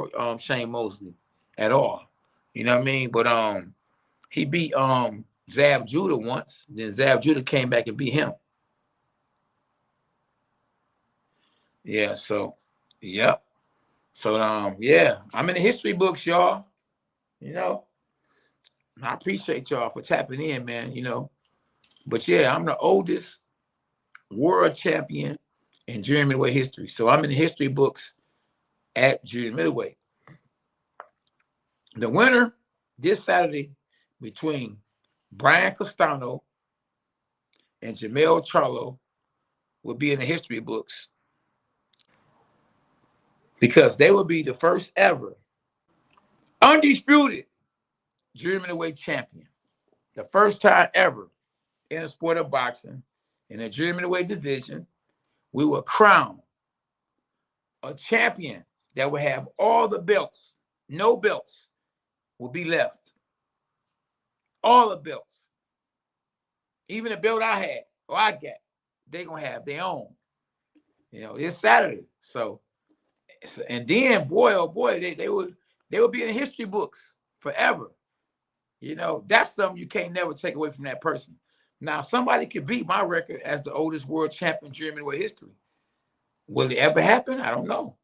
Shane Mosley at all. You know what I mean? But he beat Zab Judah once. Then Zab Judah came back and beat him. Yeah, so yep. So yeah, I'm in the history books, y'all. I appreciate y'all for tapping in, man, But yeah, I'm the oldest world champion in junior middleweight history. So I'm in the history books at junior middleweight. The winner this Saturday between Brian Castano and Jermell Charlo will be in the history books because they will be the first ever undisputed junior middleweight champion. The first time ever in the sport of boxing, in the junior middleweight division, we will crown a champion that will have all the belts. No belts will be left. All the belts. Even the belt I had or I got, they're going to have their own. It's Saturday. So, and then, boy, oh boy, they will be in the history books forever. That's something you can't never take away from that person. Now, somebody could beat my record as the oldest world champion in junior middleweight history. Will it ever happen? I don't know.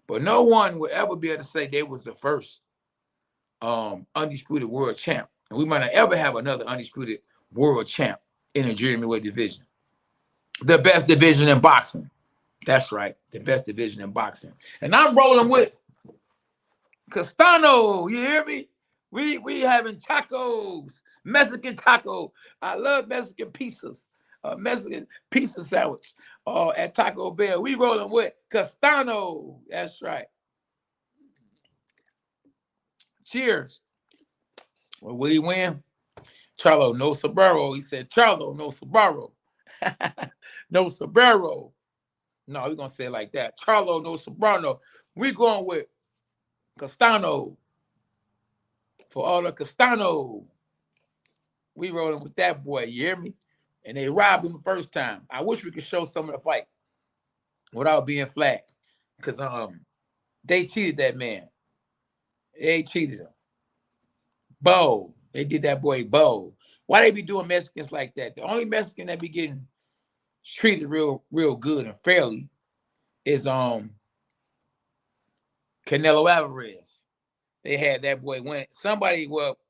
But no one will ever be able to say they was the first undisputed world champ. And we might not ever have another undisputed world champ in the junior middleweight division. The best division in boxing. That's right. The best division in boxing. And I'm rolling with Castano. You hear me? We having tacos. Mexican taco. I love Mexican pizzas. Mexican pizza sandwich at Taco Bell. We rolling with Castano. That's right. Cheers. Well, will he win? Charlo, no sombrero. He said, Charlo, no sombrero. No sombrero. No, we're going to say it like that. Charlo, no sombrero. We going with Castano. For all the Castano. We rolling with that boy, you hear me? And they robbed him the first time. I wish we could show some of the fight without being flagged. Because they cheated that man. They cheated him. Bo. They did that boy Bo. Why they be doing Mexicans like that? The only Mexican that be getting treated real good and fairly is Canelo Alvarez. They had that boy win.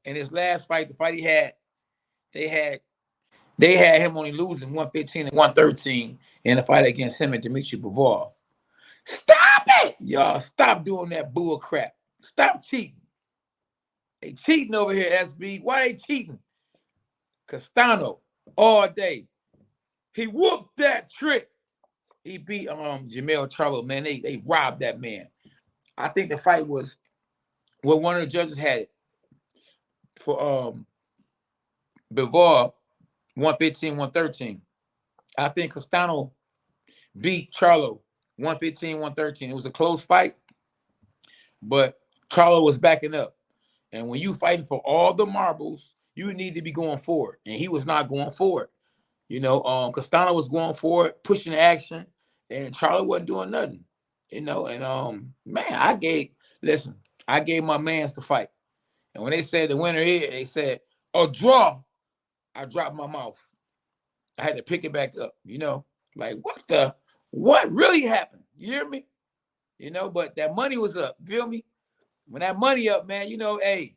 In his last fight, the fight he had, they had him only losing 115 and 113 in the fight against him and Dmitry Bivol. Stop it! Y'all, stop doing that bull crap. Stop cheating. They cheating over here, SB. Why they cheating? Castano all day. He whooped that trick. He beat Jermell Charlo, man. They robbed that man. I think the fight was well, one of the judges had it for Bivol 115, 113. I think Castano beat Charlo 115, 113. It was a close fight, but Charlo was backing up. And when you fighting for all the marbles, you need to be going forward. And he was not going forward. You know, Castano was going forward, pushing the action, and Charlo wasn't doing nothing. You know, and man, I gave my mans to fight. And when they said the winner here, they said, a draw. I dropped my mouth. I had to pick it back up, you know. Like, what really happened? You hear me? You know, but that money was up. Feel me? When that money up, man, you know, hey,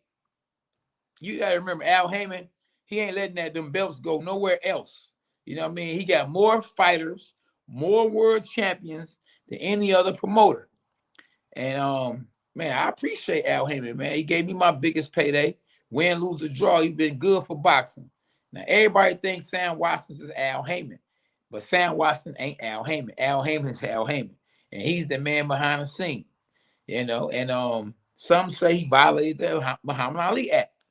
you gotta remember Al Heyman, he ain't letting them belts go nowhere else. You know what I mean? He got more fighters, more world champions than any other promoter. And man, I appreciate Al Heyman, man. He gave me my biggest payday. Win, lose, or draw. He's been good for boxing. Now, everybody thinks Sam Watson's is Al Heyman, but Sam Watson ain't Al Heyman. Al Heyman is Al Heyman, and he's the man behind the scene. You know, and some say he violated the Muhammad Ali Act,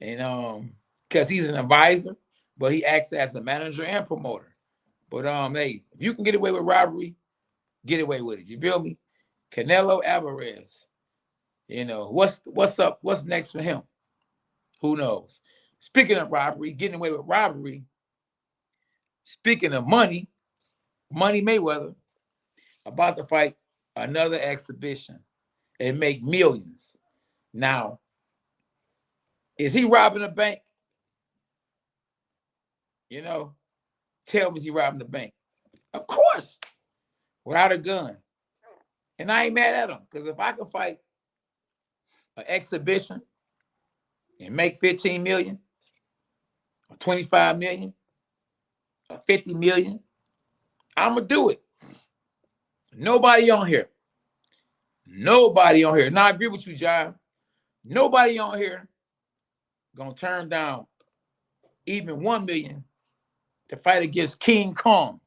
and because he's an advisor, but he acts as the manager and promoter. But hey, if you can get away with robbery, get away with it. You feel me? Canelo Alvarez, you know, what's up? What's next for him? Who knows? Speaking of robbery, getting away with robbery, speaking of money Mayweather about to fight another exhibition and make millions. Now, is he robbing a bank? You know, tell me, is he robbing the bank? Of course, without a gun. And I ain't mad at him, because if I could fight an exhibition and make 15 million or 25 million or 50 million, I'm going to do it. Nobody on here. Now, I agree with you, John. Nobody on here going to turn down even 1 million to fight against King Kong.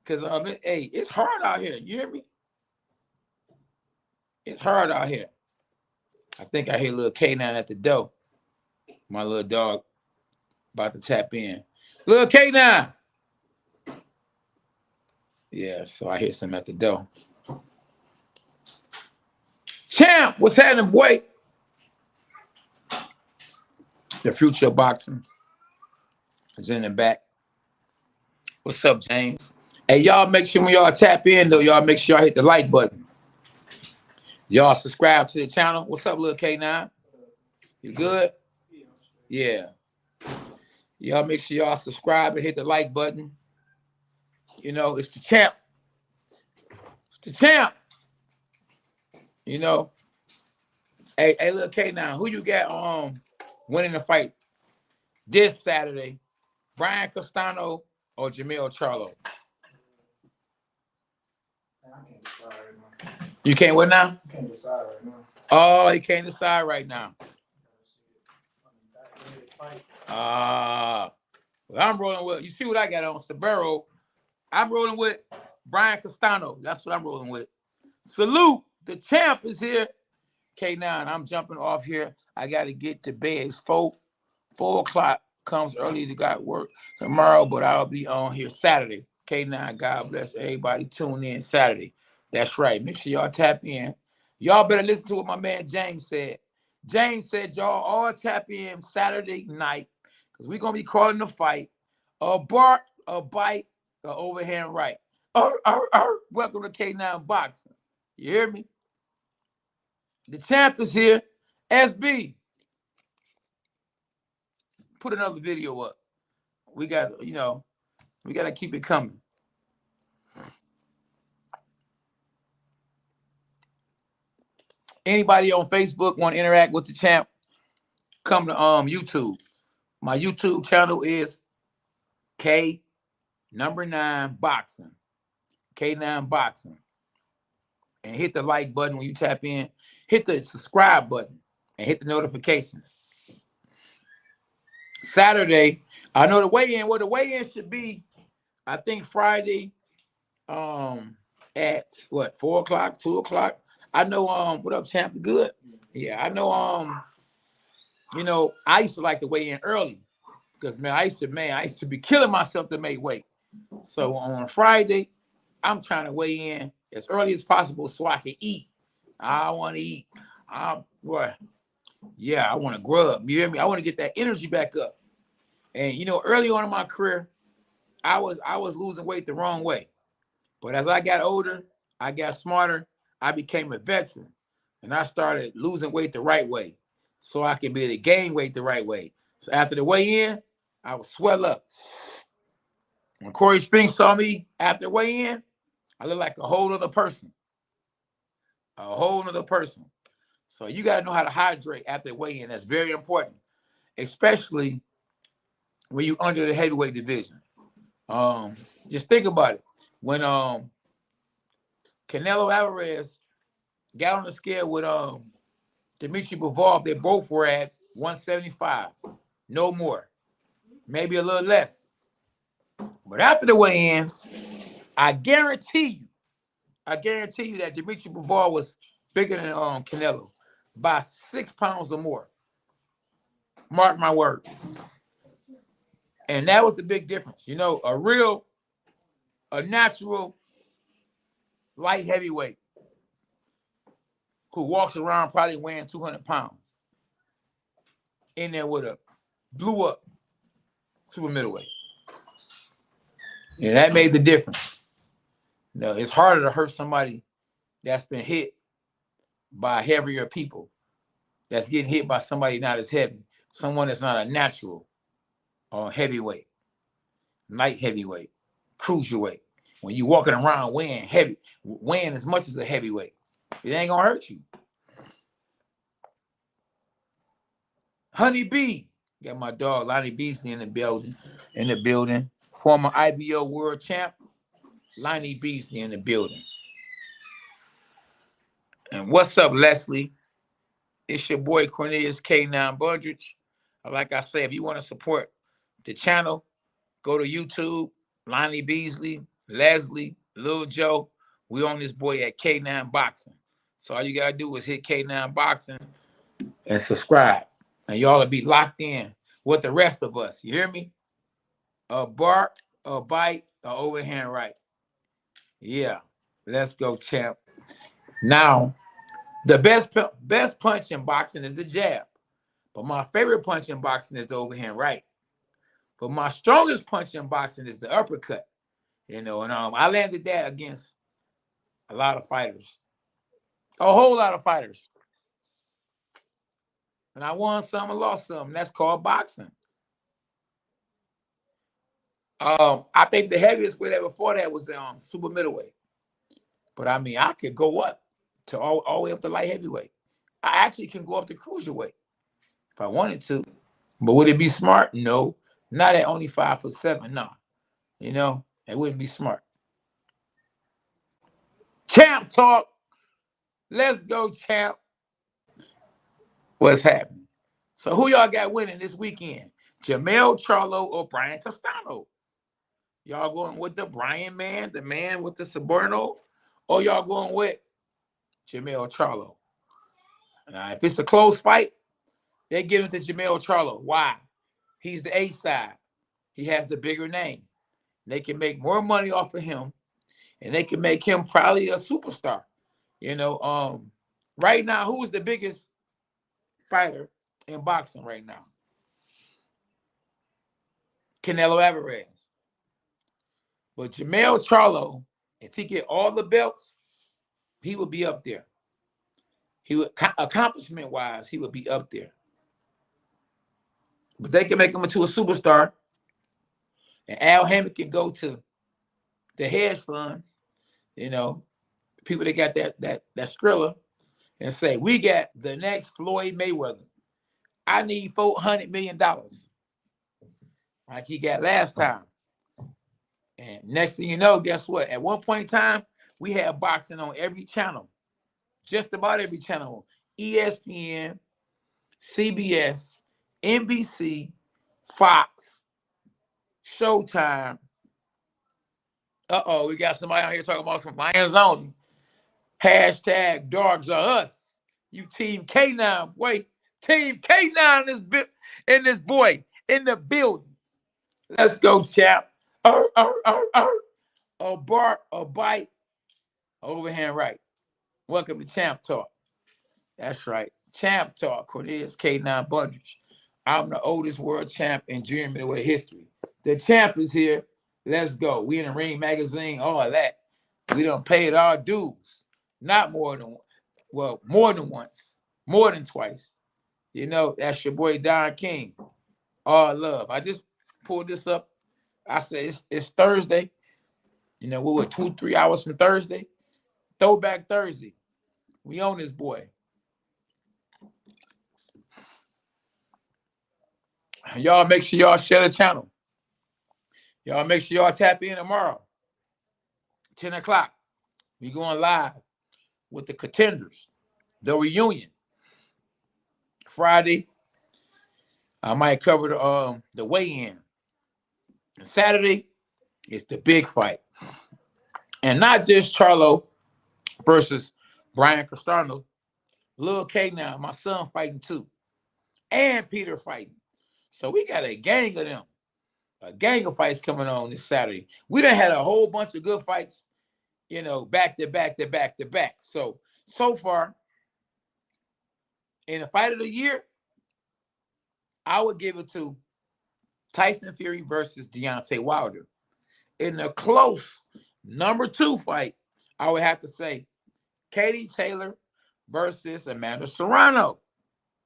Because, hey, it's hard out here. You hear me? It's hard out here. I think I hear little K9 at the door. My little dog about to tap in. Little K9. Yeah, so I hear some at the door. Champ, what's happening, boy? The future of boxing is in the back. What's up, James? Hey, y'all make sure when y'all tap in, though, y'all make sure y'all hit the like button. Y'all subscribe to the channel. What's up, little K9? You good? Yeah. Y'all make sure y'all subscribe and hit the like button. You know, it's the champ. It's the champ. You know. Hey, little K9, who you got winning the fight this Saturday? Brian Castano or Jermell Charlo? I can't decide right now. You can't what now? I can't decide right now. Oh, he can't decide right now. Well, I'm rolling with, you see what I got on Sabero. I'm rolling with Brian Castano. That's what I'm rolling with. Salute. The champ is here. K9, I'm jumping off here. I got to get to bed. It's 4 o'clock. Comes early to got work tomorrow, but I'll be on here Saturday. K9, God bless everybody. Tune in Saturday. That's right. Make sure y'all tap in. Y'all better listen to what my man James said. James said y'all all tap in Saturday night because we're going to be calling the fight. A bark, a bite, a overhand right. Welcome to K9 Boxing. You hear me? The champ is here. SB. Put another video up. We got, we got to keep it coming. Anybody on Facebook want to interact with the champ, come to YouTube. My YouTube channel is K9 Boxing. K9 Boxing. And hit the like button when you tap in. Hit the subscribe button. and hit the notifications. Saturday, I know the weigh-in. Well, the weigh-in should be, I think, Friday at what, 4 o'clock, 2 o'clock. I know what up, champ? Good? Yeah, I know I used to like to weigh in early because I used to be killing myself to make weight. So on Friday, I'm trying to weigh in as early as possible so I can eat. I want to eat. I want to grub. You hear me? I want to get that energy back up. And early on in my career, I was losing weight the wrong way. But as I got older, I got smarter. I became a veteran, and I started losing weight the right way, so I can be able to gain weight the right way. So after the weigh-in, I would swell up. When Corey Spinks saw me after weigh-in, I look like a whole other person. A whole other person. So you got to know how to hydrate after weigh-in. That's very important, especially when you're under the heavyweight division. Just think about it. When Canelo Alvarez got on the scale with Dimitri Bivol, they both were at 175. No more. Maybe a little less. But after the weigh-in, I guarantee you that Dimitri Bivol was bigger than Canelo by 6 pounds or more. Mark my word. And that was the big difference. A natural light heavyweight who walks around probably weighing 200 pounds in there with a blew up super middleweight. And that made the difference. It's harder to hurt somebody that's been hit by heavier people, that's getting hit by somebody not as heavy, someone that's not a natural heavyweight, light heavyweight, cruiserweight. When you walking around weighing as much as a heavyweight, it ain't gonna hurt you. Honey B, got my dog Lonnie Beasley in the building. Former IBO world champ, Lonnie Beasley in the building. And what's up, Leslie? It's your boy Cornelius K9 Bundrich. Like I say, if you want to support the channel, go to YouTube, Lonnie Beasley, Leslie, Lil Joe. We on this boy at K9 Boxing. So all you gotta do is hit K9 Boxing and subscribe. And y'all will be locked in with the rest of us. You hear me? A bark, a bite, a overhand right. Yeah. Let's go, champ. Now, the best punch in boxing is the jab. But my favorite punch in boxing is the overhand right. But my strongest punch in boxing is the uppercut. And I landed that against a lot of fighters. A whole lot of fighters. And I won some and lost some. That's called boxing. I think the heaviest weight before that was super middleweight. But I could go up to all the way up to light heavyweight. I actually can go up to cruiserweight if I wanted to. But would it be smart? No. Not at only 5'7". No. It wouldn't be smart. Champ talk. Let's go, champ. What's happening? So who y'all got winning this weekend? Jermell Charlo or Brian Castano? Y'all going with the Brian man, the man with the Suborno, or y'all going with Jermell Charlo? Now, if it's a close fight, they give it to Jermell Charlo. Why? He's the A side. He has the bigger name. They can make more money off of him, and they can make him probably a superstar. Right now, who is the biggest fighter in boxing right now? Canelo Alvarez. But Jermell Charlo, if he get all the belts, he would be up there. He would, accomplishment-wise, he would be up there. But they can make him into a superstar. And Al Hammond can go to the hedge funds, people that got that Skrilla, and say, we got the next Floyd Mayweather. I need $400 million. Like he got last time. And next thing you know, guess what? At one point in time, we had boxing on every channel. Just about every channel. ESPN, CBS, NBC, Fox, Showtime. We got somebody out here talking about some Lions only. Hashtag dogs are us. You Team K9, boy. Team K9 in this boy in the building. Let's go, champ. A bark, a bite, overhand right. Welcome to Champ Talk. That's right. Champ Talk. Cornelius K9 Bundridge. I'm the oldest world champ in junior middleweight history. The champ is here. Let's go. We in the Ring magazine, all that. We done paid our dues. Not more than, more than once. More than twice. You know, that's your boy Don King. All love. I just pulled this up. I said it's Thursday. You know, we were 2-3 hours from Thursday. Throwback Thursday. We own this boy. Y'all make sure y'all share the channel. Y'all make sure y'all tap in tomorrow. 10 o'clock. We going live with the contenders. The reunion. Friday, I might cover the weigh-in. And Saturday is the big fight. And not just Charlo versus Brian Castano. Lil K now, my son fighting too. And Peter fighting. So we got a gang of them. A gang of fights coming on this Saturday. We done had a whole bunch of good fights, you know, back to back to back to back. So far, in the fight of the year, I would give it to Tyson Fury versus Deontay Wilder. In the close number 2 fight, I would have to say Katie Taylor versus Amanda Serrano.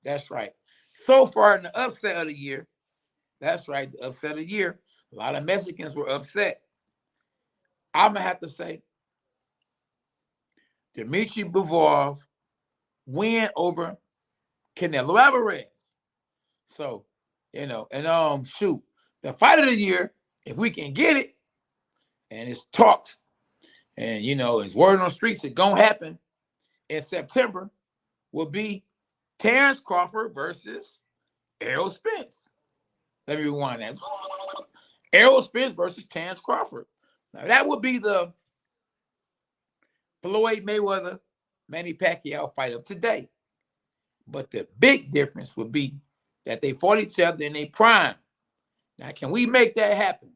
That's right. So far in the upset of the year, that's right, the upset of the year, a lot of Mexicans were upset. I'm going to have to say Dmitry Bivol win over Canelo Alvarez. So, you know, and shoot, the fight of the year, if we can get it, and it's talks, and you know, it's word on the streets, it's gonna happen in September, will be Terrence Crawford versus Errol Spence. Let me rewind that. Errol Spence versus Terrence Crawford. Now that would be the Floyd Mayweather, Manny Pacquiao fight of today. But the big difference would be that they fought each other in their prime. Now, can we make that happen?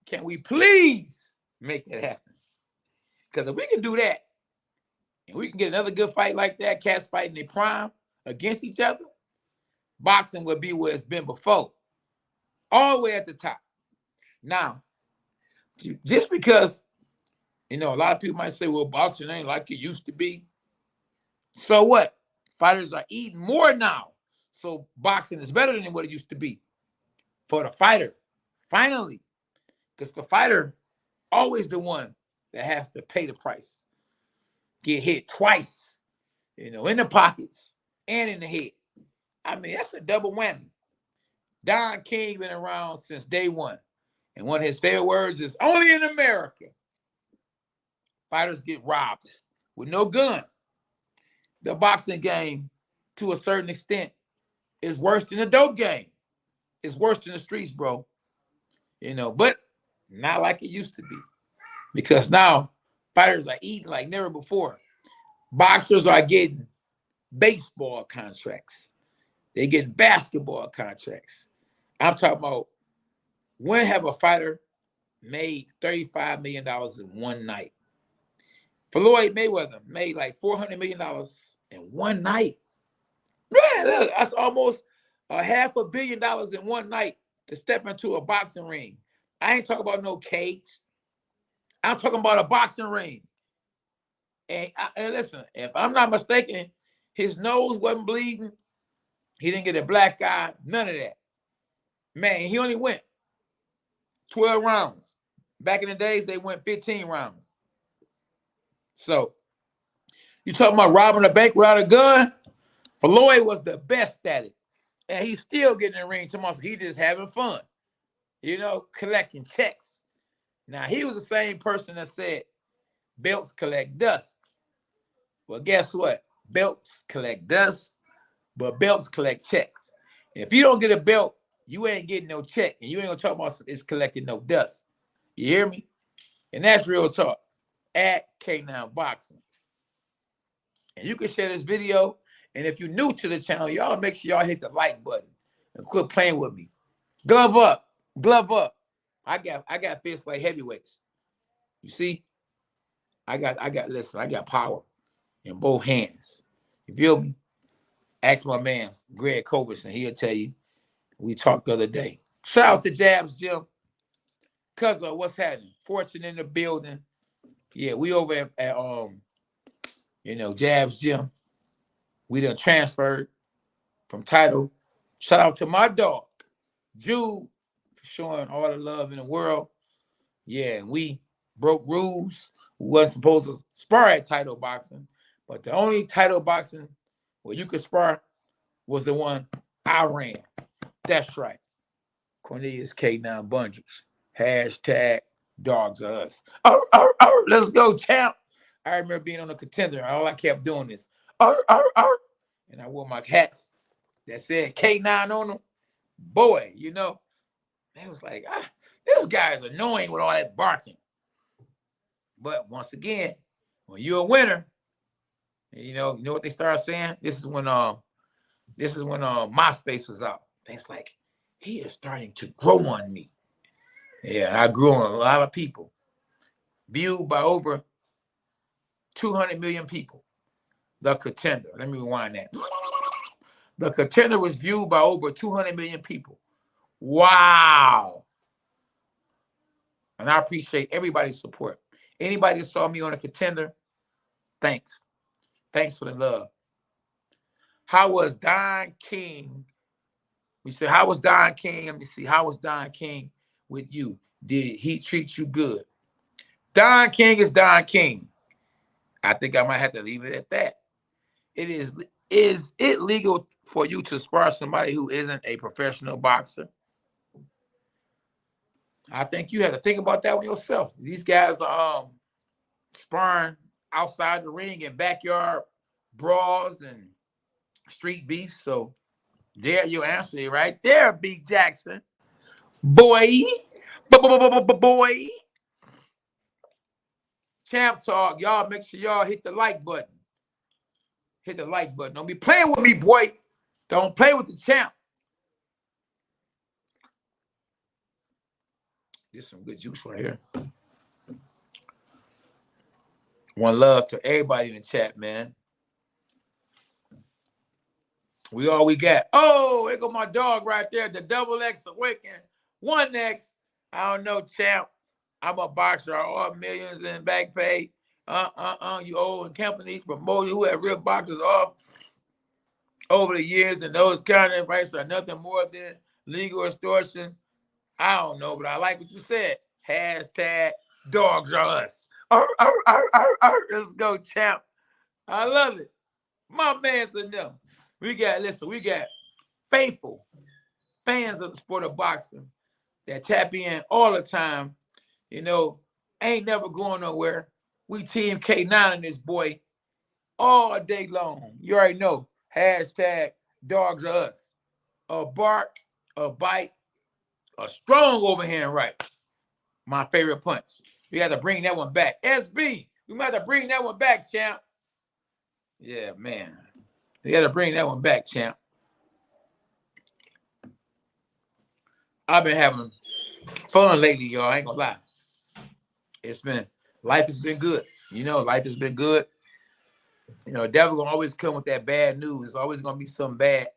Can we please make that happen? Because if we can do that, and we can get another good fight like that, cats fighting their prime against each other, boxing would be where it's been before. All the way at the top. Now, just because, you know, a lot of people might say, well, boxing ain't like it used to be. So what? Fighters are eating more now. So boxing is better than what it used to be for the fighter, finally. Because the fighter always the one that has to pay the price. Get hit twice, you know, in the pockets and in the head. I mean, that's a double whammy. Don King been around since day one. And one of his favorite words is, only in America, fighters get robbed with no gun. The boxing game, to a certain extent, is worse than the dope game. It's worse than the streets, bro. You know, but not like it used to be. Because now fighters are eating like never before. Boxers are getting baseball contracts. They're getting basketball contracts. I'm talking about, when have a fighter made $35 million in one night? Floyd Mayweather made like $400 million in one night. Man, look, that's almost $500 million in one night to step into a boxing ring. I ain't talking about no cage. I'm talking about a boxing ring. And listen, if I'm not mistaken, his nose wasn't bleeding. He didn't get a black eye, none of that. Man, he only went 12 rounds. Back in the days, they went 15 rounds. So, you talking about robbing a bank without a gun? Floyd was the best at it. And he's still getting in the ring tomorrow. So he just having fun, you know, collecting checks. Now, he was the same person that said belts collect dust. Well, guess what? Belts collect dust, but belts collect checks. And if you don't get a belt, you ain't getting no check, and you ain't gonna talk about it's collecting no dust. You hear me? And that's real talk. At K9 Boxing. And you can share this video. And if you're new to the channel, y'all make sure y'all hit the like button and quit playing with me. Glove up, glove up. I got fists like heavyweights. You see? I got power in both hands. You feel me? Ask my man, Greg Coverson. He'll tell you. We talked the other day. Shout out to Jabs Jim. Cuz of what's happening. Fortune in the building. Yeah, we over at Jabs Gym. We done transferred from title. Shout out to my dog, Jude, for showing all the love in the world. Yeah, we broke rules. We wasn't supposed to spar at title boxing, but the only title boxing where you could spar was the one I ran. That's right. Cornelius K9 Bundles. Hashtag dogs are us. Let's go, champ. I remember being on a contender. All I kept doing is, and I wore my hats that said K9 on them. Boy, they was like, this guy is annoying with all that barking. But once again, when you're a winner, you know what they started saying? This is when MySpace was out. It's like, he is starting to grow on me. Yeah, I grew on a lot of people. Viewed by over 200 million people. The Contender. Let me rewind that. The Contender was viewed by over 200 million people. Wow. And I appreciate everybody's support. Anybody that saw me on a Contender, thanks. Thanks for the love. How was Don King? We said, how was Don King? Let me see. How was Don King with you? Did he treat you good? Don King is Don King. I think I might have to leave it at that. Is it legal for you to spar somebody who isn't a professional boxer? I think you have to think about that one yourself. These guys are sparring outside the ring in backyard brawls and street beef. So there you answer it right there, Big Jackson. Boy. Boy. Champ Talk. Y'all make sure y'all hit the like button. Hit the like button. Don't be playing with me, boy. Don't play with the champ. There's some good juice right here. One love to everybody in the chat, man. We all we got. Oh, there go my dog right there. The double X awaken. 1X. I don't know, champ. I'm a boxer. I owe millions in back pay. You owe companies promoting who have real boxers off over the years, and those kind of rights are nothing more than legal extortion. I don't know, but I like what you said. Hashtag dogs are us. Let's go, champ. I love it. My man's in them. We got faithful fans of the sport of boxing that tap in all the time. Ain't never going nowhere. We team K9 in this boy all day long. You already know. Hashtag dogs are us. A bark, a bite, a strong overhand right. My favorite punch. We got to bring that one back. SB, we might have to bring that one back, champ. Yeah, man. We got to bring that one back, champ. I've been having fun lately, y'all. I ain't gonna lie. Life has been good. Life has been good. Devil gonna always come with that bad news. It's always gonna be something bad,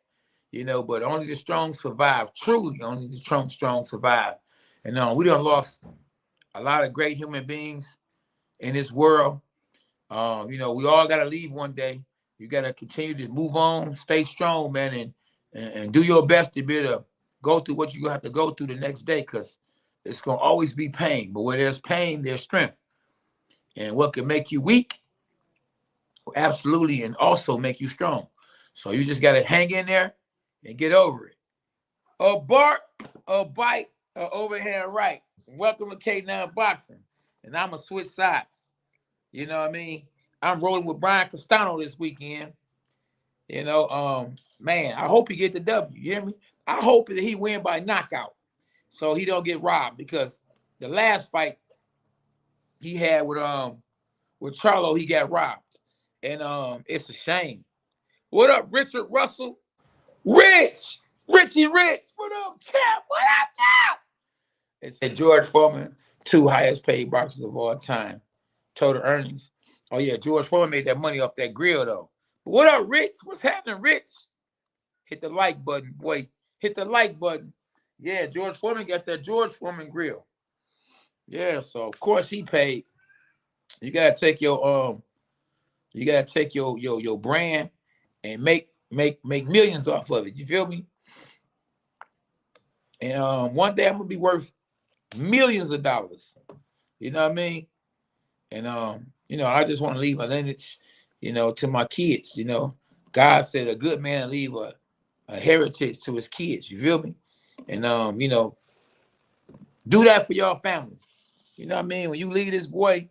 but only the strong survive. Truly, only the strong survive. And we done lost a lot of great human beings in this world. We all gotta leave one day. You gotta continue to move on, stay strong, man, and do your best to be able to go through what you're gonna have to go through the next day, because it's gonna always be pain. But where there's pain, there's strength. And what can make you weak, absolutely, and also make you strong. So you just gotta hang in there and get over it. A bark, a bite, a overhand right. Welcome to K9 Boxing. And I'm gonna switch sides. You know what I mean? I'm rolling with Brian Castano this weekend. You know, man, I hope he get the W. You hear me? I hope that he win by knockout, so he don't get robbed. Because the last fight he had with Charlo, he got robbed, and it's a shame. What up, Richard Russell? Richie Rich. What up, champ? What up, champ? It said George Foreman, 2 highest paid boxers of all time, total earnings. Oh yeah, George Foreman made that money off that grill though. But what up, Rich? What's happening, Rich? Hit the like button, boy. Hit the like button. Yeah, George Foreman got that George Foreman grill. Yeah, so of course he paid. You gotta take your your brand and make millions off of it. You feel me? And one day I'm gonna be worth millions of dollars. You know what I mean? And I just want to leave a lineage, to my kids. God said a good man leave a heritage to his kids. You feel me? And do that for your family. You know what I mean? When you leave this boy,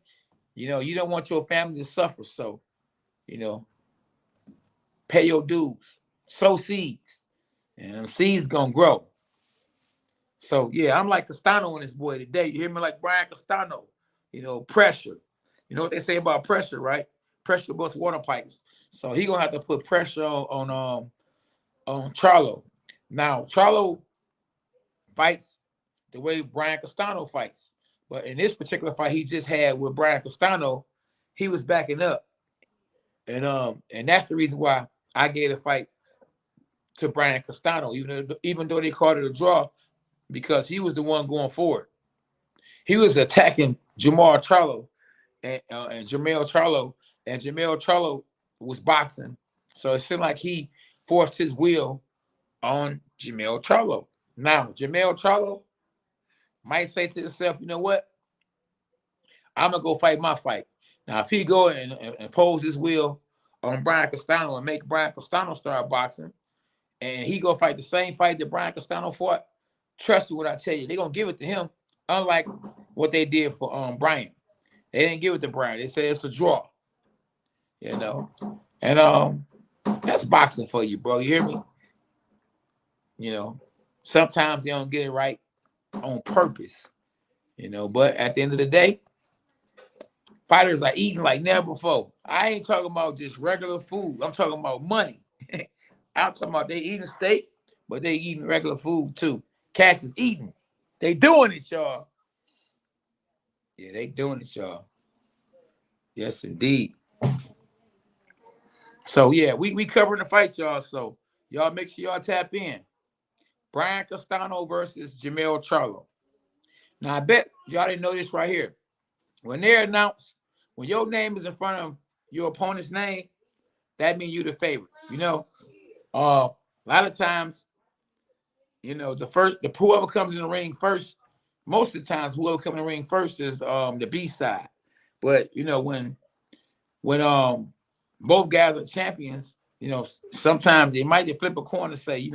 you don't want your family to suffer. So, pay your dues, sow seeds, and them seeds gonna grow. So yeah, I'm like Castano on this boy today. You hear me? Like Brian Castano. Pressure. You know what they say about pressure, right? Pressure busts water pipes. So he gonna have to put pressure on Charlo. Now Charlo fights the way Brian Castano fights, but in this particular fight he just had with Brian Castano, he was backing up, and that's the reason why I gave the fight to Brian Castano, even though they called it a draw, because he was the one going forward. He was attacking Jermell Charlo and Jermell Charlo, and Jermell Charlo was boxing. So it seemed like he forced his will on Jermell Charlo. Now, Jermell Charlo might say to himself, you know what? I'm going to go fight my fight. Now, if he go and impose his will on Brian Castano and make Brian Castano start boxing, and he go fight the same fight that Brian Castano fought, trust me what I tell you, they're going to give it to him, unlike what they did for Brian. They didn't give it to Brian. They said it's a draw. And that's boxing for you, bro. You hear me? Sometimes they don't get it right on purpose. But at the end of the day, fighters are eating like never before. I ain't talking about just regular food. I'm talking about money. I'm talking about they eating steak, but they eating regular food too. Cats is eating. They doing it, y'all. Yeah, they doing it, y'all. Yes, indeed. So yeah, we covering the fight, y'all. So y'all make sure y'all tap in. Brian Castano versus Jermell Charlo. Now I bet y'all didn't know this right here. When they're announced, when your name is in front of your opponent's name, that means you the favorite. A lot of times, the whoever comes in the ring first, most of the times whoever comes in the ring first is the B side. But when both guys are champions, sometimes they might flip a coin and say,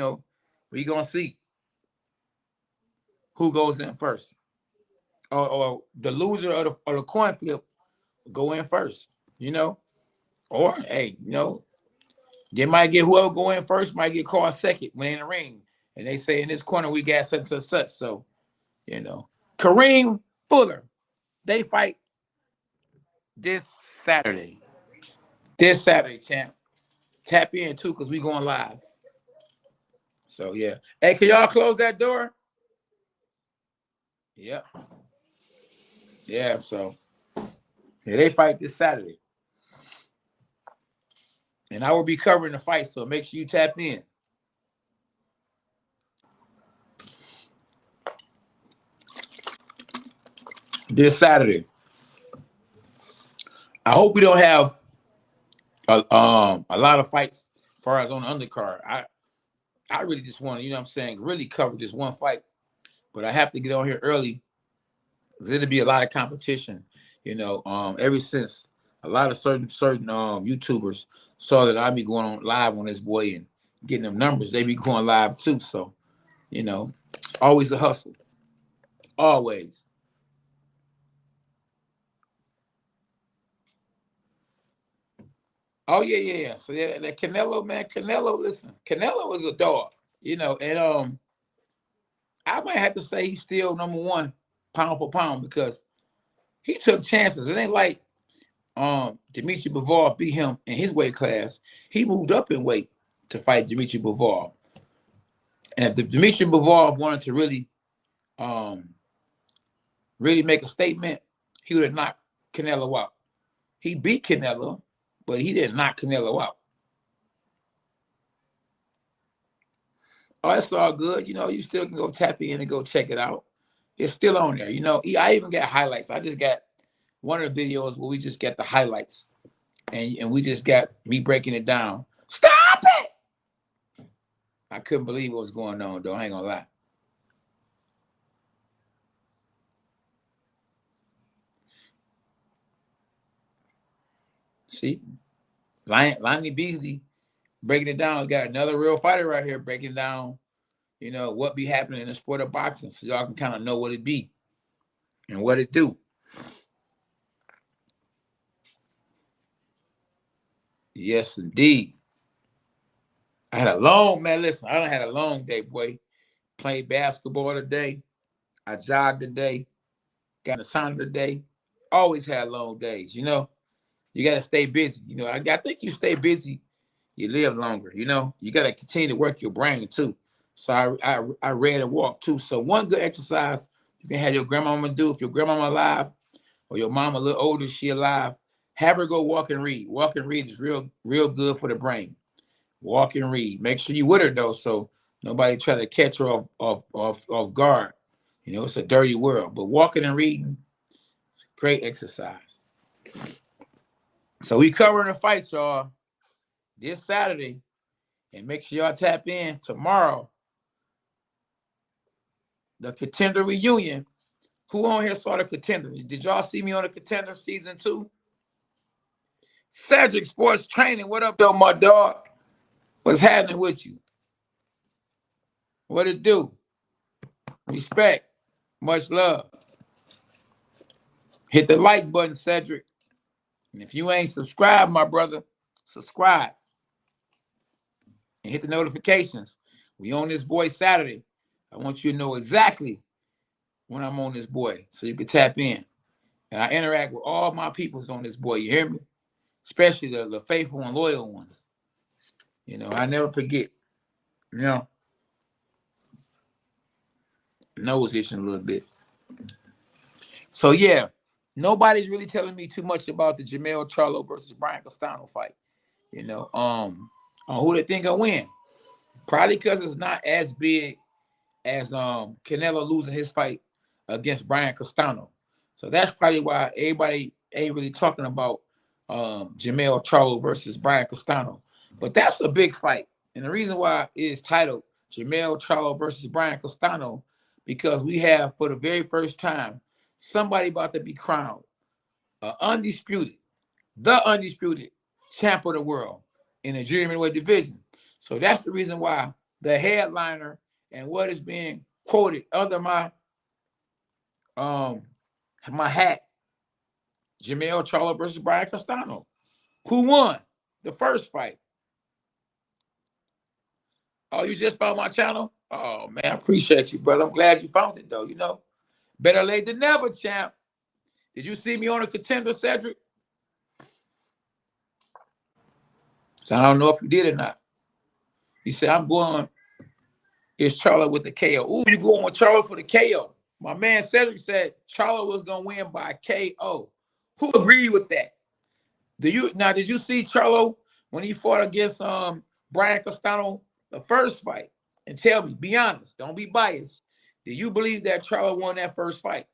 we gonna see who goes in first, or the loser of the coin flip go in first, or hey, they might get whoever go in first might get called second when they're in the ring, and they say in this corner we got such and such. So, Kareem Fuller, they fight this Saturday. This Saturday, champ. Tap in too, because we going live. So yeah. Hey, can y'all close that door? Yep. Yeah, so yeah, they fight this Saturday. And I will be covering the fight, so make sure you tap in. This Saturday. I hope we don't have a lot of fights as far as on the undercard. I really just want to, really cover this one fight. But I have to get on here early. There'll be a lot of competition, ever since a lot of certain YouTubers saw that I be going on live on this boy and getting them numbers, they be going live too. So, it's always a hustle. Always. Oh yeah. So yeah, that Canelo, man, Canelo, listen, Canelo is a dog, and I might have to say he's still number one pound for pound because he took chances. It ain't like Dimitri Bivol beat him in his weight class. He moved up in weight to fight Dimitri Bivol. And if Dimitri Bivol wanted to um really make a statement, he would have knocked Canelo out. He beat Canelo, but he didn't knock Canelo out. Oh, that's all good. You still can go tap in and go check it out. It's still on there. I even got highlights. I just got one of the videos where we just got the highlights. And we just got me breaking it down. Stop it! I couldn't believe what was going on, though. I ain't gonna lie. See? Lonnie Beasley breaking it down. We got another real fighter right here breaking down, what be happening in the sport of boxing so y'all can kind of know what it be and what it do. Yes, indeed. I had a long day, boy. Played basketball today. I jogged today. Got a sauna today. Always had long days, You got to stay busy. I think you stay busy, you live longer. You got to continue to work your brain too. So I read and walked too. So one good exercise you can have your grandmama do if your grandmama alive or your mom a little older, she alive, have her go walk and read. Walk and read is real good for the brain. Walk and read. Make sure you with her though, so nobody try to catch her off guard. It's a dirty world. But walking and reading, it's a great exercise. So we covering the fights, y'all, this Saturday. And make sure y'all tap in tomorrow. The Contender reunion. Who on here saw the Contender? Did y'all see me on the Contender season 2? Cedric Sports Training. What up, though, my dog? What's happening with you? What it do? Respect. Much love. Hit the like button, Cedric. And if you ain't subscribed, my brother, subscribe. And hit the notifications. We on this boy Saturday. I want you to know exactly when I'm on this boy so you can tap in. And I interact with all my peoples on this boy. You hear me? Especially the faithful and loyal ones. I never forget. Nose itching a little bit. So yeah, nobody's really telling me too much about the Jermell Charlo versus Brian Castano fight. On who they think will win. Probably because it's not as big as Canelo losing his fight against Brian Castano. So that's probably why everybody ain't really talking about Jermell Charlo versus Brian Castano. But that's a big fight. And the reason why it is titled Jermell Charlo versus Brian Castano, because we have, for the very first time, somebody about to be crowned the undisputed champ of the world in the junior middleweight division. So that's the reason why the headliner and what is being quoted under my hat, Jermell Charlo versus Brian Castano. Who won the first fight? Oh, you just found my channel? Oh, man, I appreciate you, brother. I'm glad you found it, though. Better late than never, champ. Did you see me on a Contender, Cedric? So I don't know if you did or not. He said, I'm going, it's Charlo with the KO. Ooh, you going with Charlo for the KO. My man Cedric said Charlo was going to win by KO. Who agreed with that? Did you see Charlo when he fought against Brian Castano the first fight? And tell me, be honest, don't be biased. Do you believe that Charlo won that first fight?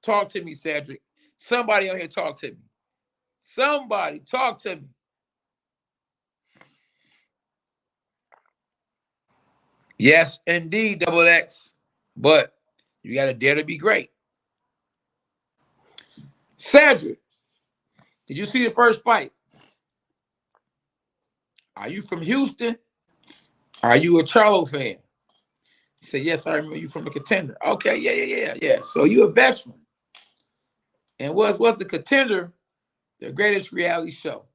Talk to me, Cedric. Somebody on here talk to me. Somebody talk to me. Yes, indeed, Double X. But you got to dare to be great. Cedric, did you see the first fight? Are you from Houston? Are you a Charlo fan? He said, yes, I remember you from the Contender. Okay, yeah. So you a veteran. And was the Contender the greatest reality show?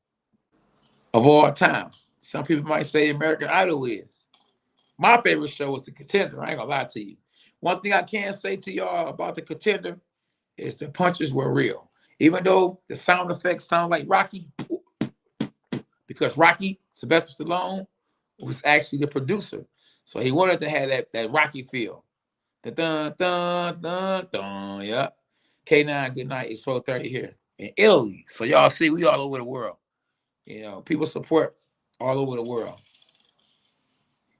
of all time. Some people might say American Idol is. My favorite show is The Contender. I ain't gonna lie to you. One thing I can say to y'all about The Contender is the punches were real. Even though the sound effects sound like Rocky, because Rocky, Sylvester Stallone, was actually the producer. So he wanted to have that Rocky feel. The dun dun dun dun, yeah. K9, good night. It's 4:30 here in Italy. So y'all see, we all over the world. You know, people support all over the world.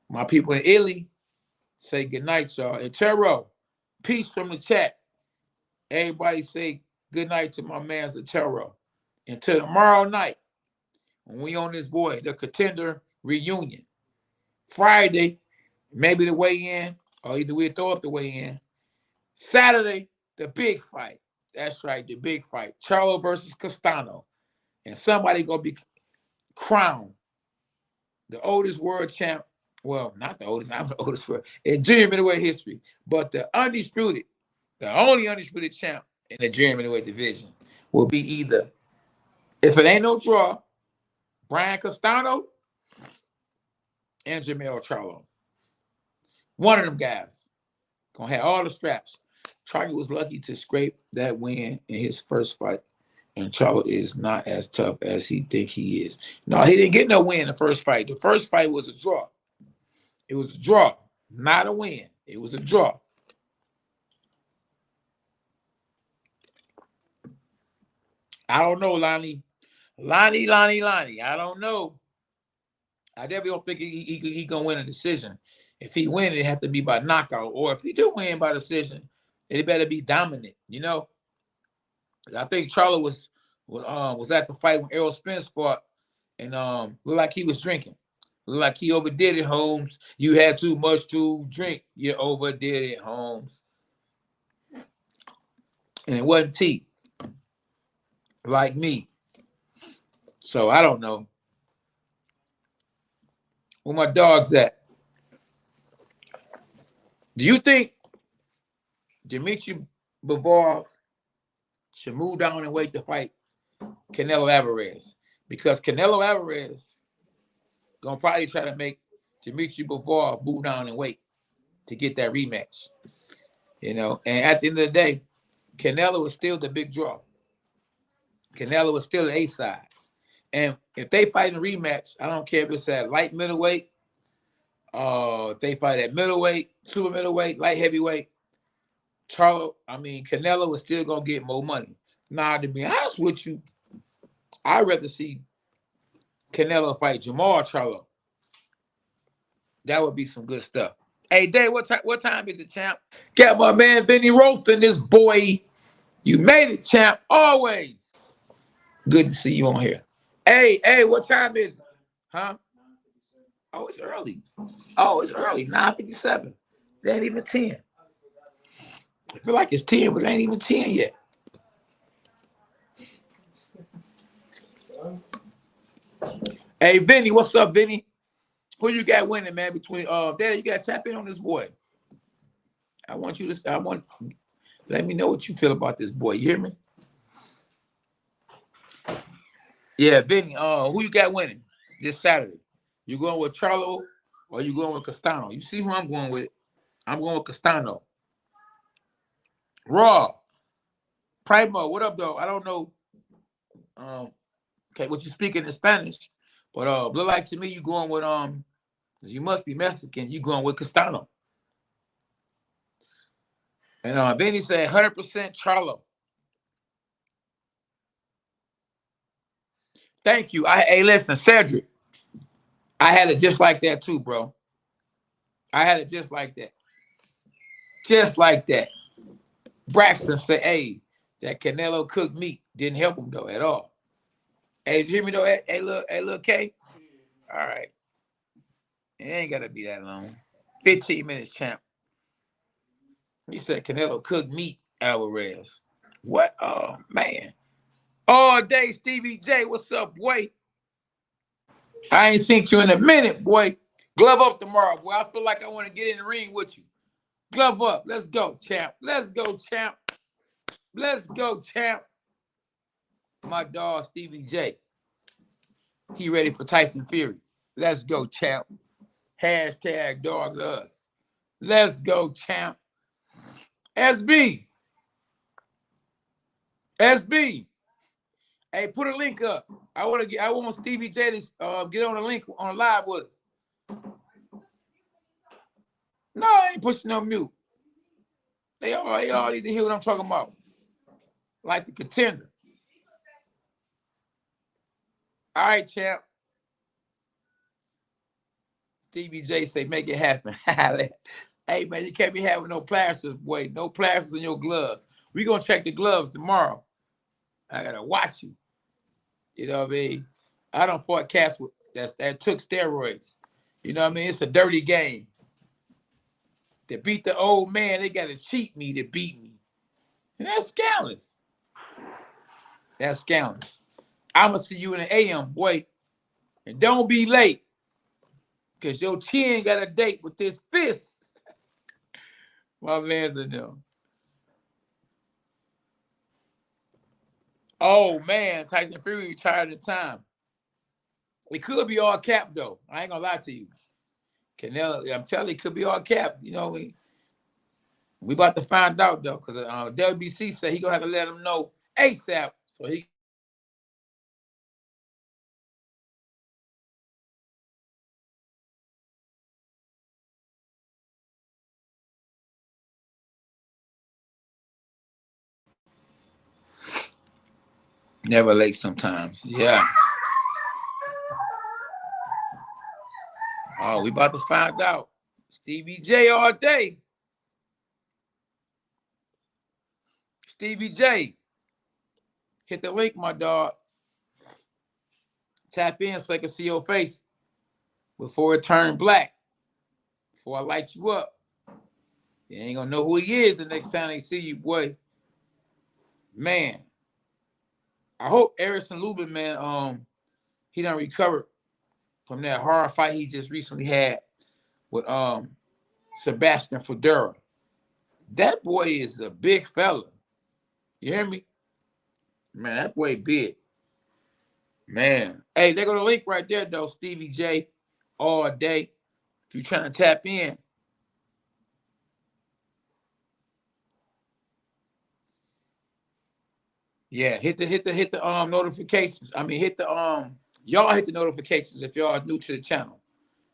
My people in Italy say good night, y'all. And Chero, peace from the chat. Everybody say good night to my man Zachero. Until tomorrow night, when we on this boy, the Contender reunion. Friday, maybe the weigh-in, or either we throw up the weigh-in. Saturday, the big fight. That's right, the big fight. Charlo versus Castano. And somebody gonna be crowned the oldest world champ. Well, not the oldest, I'm the oldest world in junior middleweight history, but the undisputed, the only undisputed champ in the junior middleweight division will be either, if it ain't no draw, Brian Castano and Jermell Charlo. One of them guys gonna have all the straps. Charlo was lucky to scrape that win in his first fight, and Charlo is not as tough as he think he is. No, he didn't get no win in the first fight. The first fight was a draw. It was a draw, not a win. It was a draw. I don't know, Lonnie. Lonnie. I don't know. I definitely don't think he gonna win a decision. If he win, it have to be by knockout. Or if he do win by decision, it better be dominant. You know, I think Charlo was at the fight when Errol Spence fought, and looked like he was drinking. Looked like he overdid it, Holmes. You had too much to drink. You overdid it, Holmes. And it wasn't tea, like me. So I don't know. Where my dog's at? Do you think Dimitri Bivol should move down and wait to fight Canelo Alvarez? Because Canelo Alvarez gonna probably try to make Dimitri Bivol move down and wait to get that rematch. You know, and at the end of the day, Canelo is still the big draw. Canelo is still the A side. And if they fight in a rematch, I don't care if it's at light middleweight, if they fight at middleweight, super middleweight, light heavyweight, Canelo is still gonna get more money. Now, to be honest with you, I'd rather see Canelo fight Jermell Charlo. That would be some good stuff. Hey, Dave, what time is it, champ? Got my man Benny Rolston, this boy. You made it, champ, always. Good to see you on here. Hey, what time is it? Huh? Oh, it's early. 9:57. It ain't even 10. I feel like it's 10, but it ain't even 10 yet. Hey, Vinny, what's up, Vinny? Who you got winning, man? Between Dad, you gotta tap in on this boy. Let me know what you feel about this boy. You hear me? Yeah, Vinny, who you got winning this Saturday? You going with Charlo or you going with Castano? You see who I'm going with? I'm going with Castano. Raw. Primo, what up, though? I don't know. Okay, what you speaking in Spanish, but look like to me you going with you must be Mexican. You going with Castano. And Vinny said 100% Charlo. Thank you. Hey, listen, Cedric. I had it just like that too, bro. I had it just like that. Just like that. Braxton said, hey, that Canelo cooked meat didn't help him though at all. Hey, did you hear me though? Hey, look, K. All right. It ain't gotta be that long. 15 minutes, champ. He said Canelo cooked meat, Alvarez. What? Oh, man. All day, Stevie J. What's up, boy? I ain't seen you in a minute, boy. Glove up tomorrow, boy. I feel like I want to get in the ring with you. Glove up. Let's go, champ. Let's go, champ. Let's go, champ. My dog, Stevie J. He ready for Tyson Fury. Let's go, champ. Hashtag dogs us. Let's go, champ. SB. SB. Hey, put a link up. I want Stevie J to get on the link on live with us. No, I ain't pushing no mute. They all need to hear what I'm talking about. Like the contender. All right, champ. Stevie J say, make it happen. Hey, man, you can't be having no plasters, boy. No plasters in your gloves. We going to check the gloves tomorrow. I got to watch you. You know what I mean? I don't fought cats that took steroids. You know what I mean? It's a dirty game. To beat the old man, they got to cheat me to beat me. And that's scandalous. That's scandalous. I'm going to see you in the AM, boy. And don't be late. Because your chin got a date with this fist. My man's in there. Oh, man. Tyson Fury retired in time. It could be all cap, though. I ain't going to lie to you. Canelo, I'm telling you, it could be all cap. You know, we about to find out, though, because WBC said he going to have to let him know ASAP. So he never late sometimes. Yeah. Oh, we about to find out. Stevie J all day. Stevie J. Hit the link, my dog. Tap in so I can see your face before it turned black. Before I light you up. You ain't gonna know who he is the next time they see you, boy. Man. I hope Erislandy Lubin, man, he done recovered from that hard fight he just recently had with Sebastian Fundora. That boy is a big fella. You hear me? Man, that boy big. Man. Hey, they got a link right there, though. Stevie J all day. If you're trying to tap in. Yeah, hit the notifications. I mean, y'all hit the notifications if y'all are new to the channel.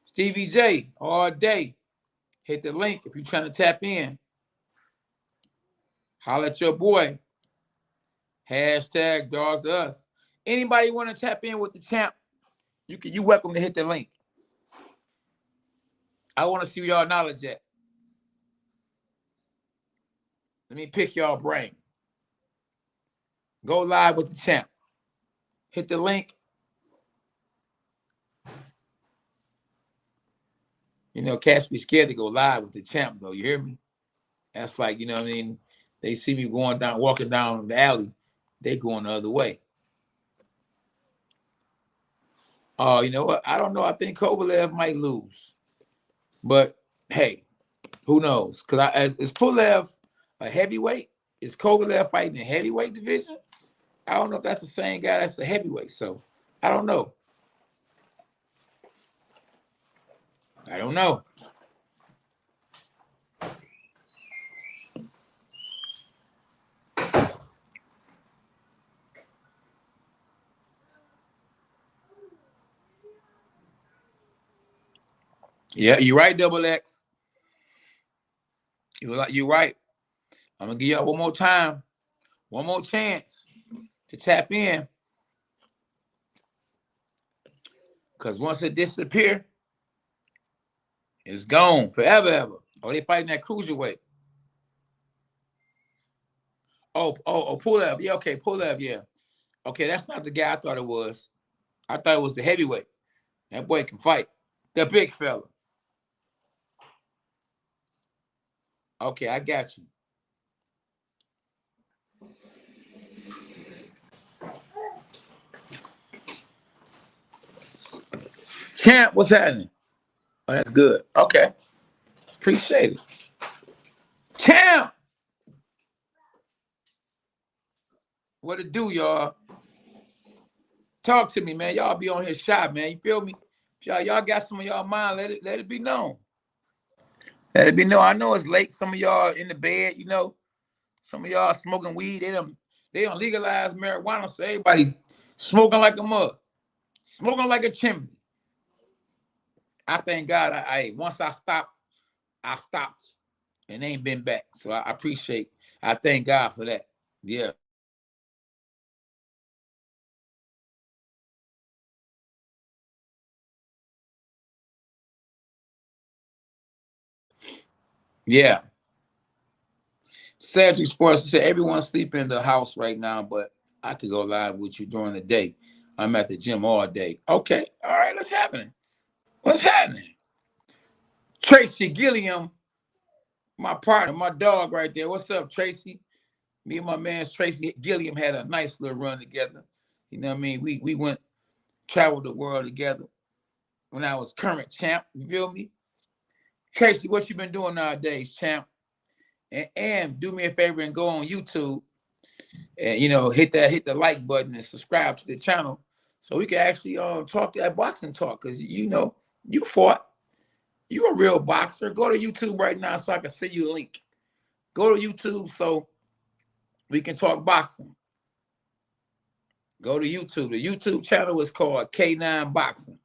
Stevie J all day. Hit the link if you're trying to tap in. Holla at your boy. Hashtag dogs us. Anybody want to tap in with the champ? You welcome to hit the link. I want to see where y'all knowledge at. Let me pick y'all brain. Go live with the champ. Hit the link. You know, cats be scared to go live with the champ, though. You hear me? That's like, you know what I mean? They see me walking down the alley. They going the other way. Oh, you know what? I don't know. I think Kovalev might lose. But, hey, who knows? Because is Pulev a heavyweight? Is Kovalev fighting in heavyweight division? I don't know if that's the same guy that's a heavyweight. So, I don't know. I don't know. Yeah, you're right, Double X. You're right. I'm going to give y'all one more time. One more chance to tap in. Because once it disappears, it's gone forever, ever. Oh, they fighting that cruiserweight. Oh, Pulev. Yeah, okay, Pulev, yeah. Okay, that's not the guy I thought it was. I thought it was the heavyweight. That boy can fight. The big fella. Okay, I got you. Champ, what's happening? Oh, that's good. Okay. Appreciate it. Champ! What it do, y'all? Talk to me, man. Y'all be on his shot, man. You feel me? If y'all got some of y'all mind, let it be known. Let it be known. I know it's late. Some of y'all in the bed, you know. Some of y'all smoking weed. They don't legalize marijuana, so everybody smoking like a mug, smoking like a chimney. I thank God. Once I stopped, and ain't been back. So I appreciate. I thank God for that. Yeah. Yeah. Cedric Sports said everyone's sleeping in the house right now, but I could go live with you during the day. I'm at the gym all day. Okay. All right. What's happening? What's happening? Tracy Gilliam, my partner, my dog right there. What's up, Tracy? Me and my man Tracy Gilliam had a nice little run together. You know what I mean? We went, traveled the world together when I was current champ. You feel me? Tracy, what you been doing nowadays, champ? And do me a favor and go on YouTube and hit the like button and subscribe to the channel so we can actually talk that boxing talk, because you fought. You a real boxer. Go to YouTube right now so I can send you a link. Go to YouTube so we can talk boxing. Go to YouTube. The YouTube channel is called K9 Boxing.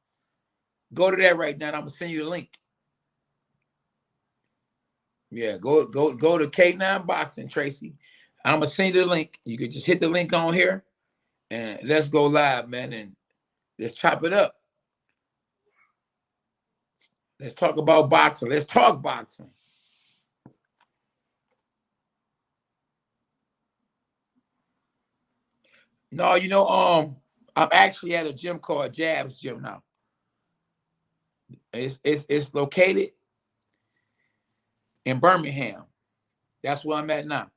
Go to that right now. And I'm gonna send you the link. Yeah, go to K9 Boxing, Tracy. I'm gonna send you the link. You can just hit the link on here and let's go live, man, and let's chop it up. Let's talk about boxing. Let's talk boxing. No, I'm actually at a gym called Jabs Gym now. It's located in Birmingham. That's where I'm at now.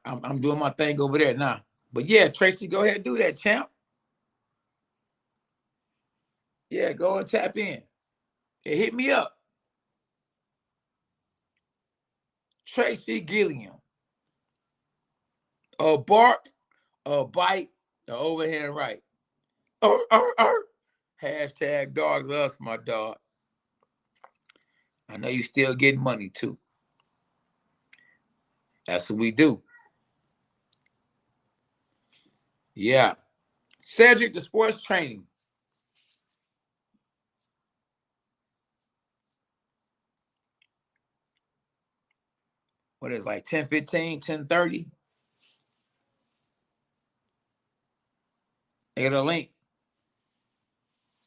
I'm doing my thing over there now. But yeah, Tracy, go ahead and do that, champ. Yeah, go and tap in. Hey, hit me up. Tracy Gilliam. A bark, a bite, the overhand right. Hashtag dogs us, my dog. I know you still getting money too. That's what we do. Yeah. Cedric, the sports training. What is it, like 10:15, 10:30? I got a link.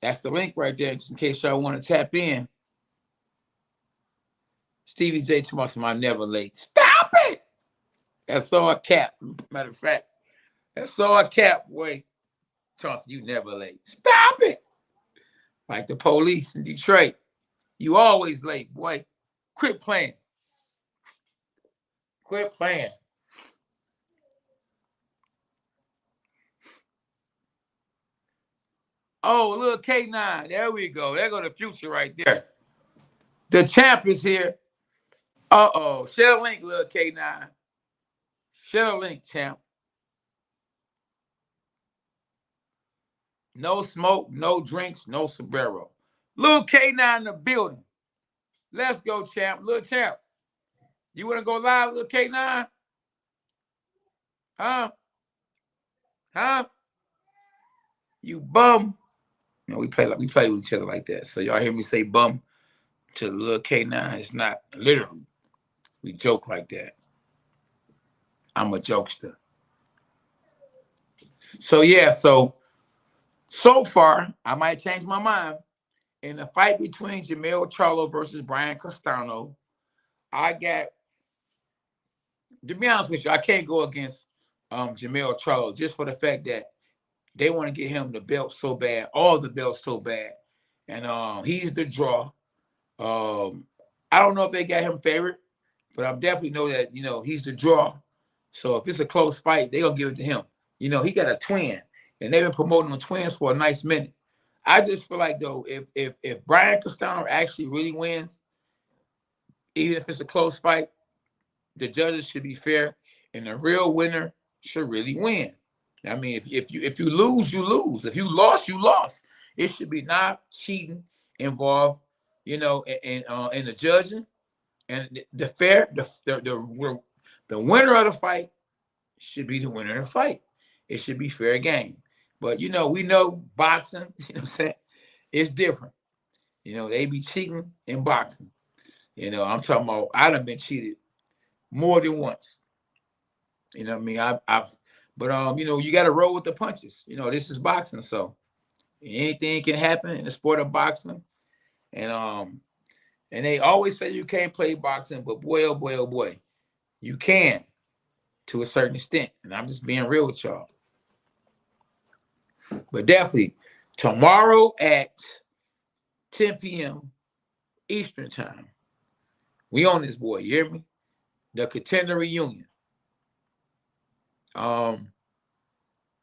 That's the link right there, just in case y'all want to tap in. Stevie J to my never late. Stop it! That's all a cap. Matter of fact, that's all a cap, boy. Chauncey, you never late. Stop it! Like the police in Detroit. You always late, boy. Quit playing. Quit playing. Oh, little K9. There we go. There go the future right there. The champ is here. Uh-oh. Share a link, little K9. Share a link, champ. No smoke, no drinks, no sombrero. Little K9 in the building. Let's go, champ. Little champ. You want to go live, little K9? Huh? Huh? You bum. We play with each other like that. So y'all hear me say bum to the little K9. It's not literally. We joke like that. I'm a jokester. So yeah, so far, I might change my mind. In the fight between Jermell Charlo versus Brian Castano, I got, to be honest with you, I can't go against Jermell Charlo just for the fact that they want to get him the belt so bad, all the belts so bad. And he's the draw. I don't know if they got him favored, but I definitely know that, he's the draw. So if it's a close fight, they're going to give it to him. He got a twin, and they've been promoting the twins for a nice minute. I just feel like, though, if Brian Castano actually really wins, even if it's a close fight, the judges should be fair, and the real winner should really win. I mean, if you lose, you lose. If you lost, you lost. It should be not cheating involved, in the judging and the winner of the fight should be the winner of the fight. It should be fair game. But we know boxing. You know what I'm saying? It's different. They be cheating in boxing. I'm talking about. I done been cheated more than once. You know what I mean? But you got to roll with the punches. This is boxing, so anything can happen in the sport of boxing. And they always say you can't play boxing, but boy, oh boy, oh boy, you can to a certain extent. And I'm just being real with y'all. But definitely tomorrow at 10 p.m. Eastern time, we on this boy. You hear me? The contender reunion.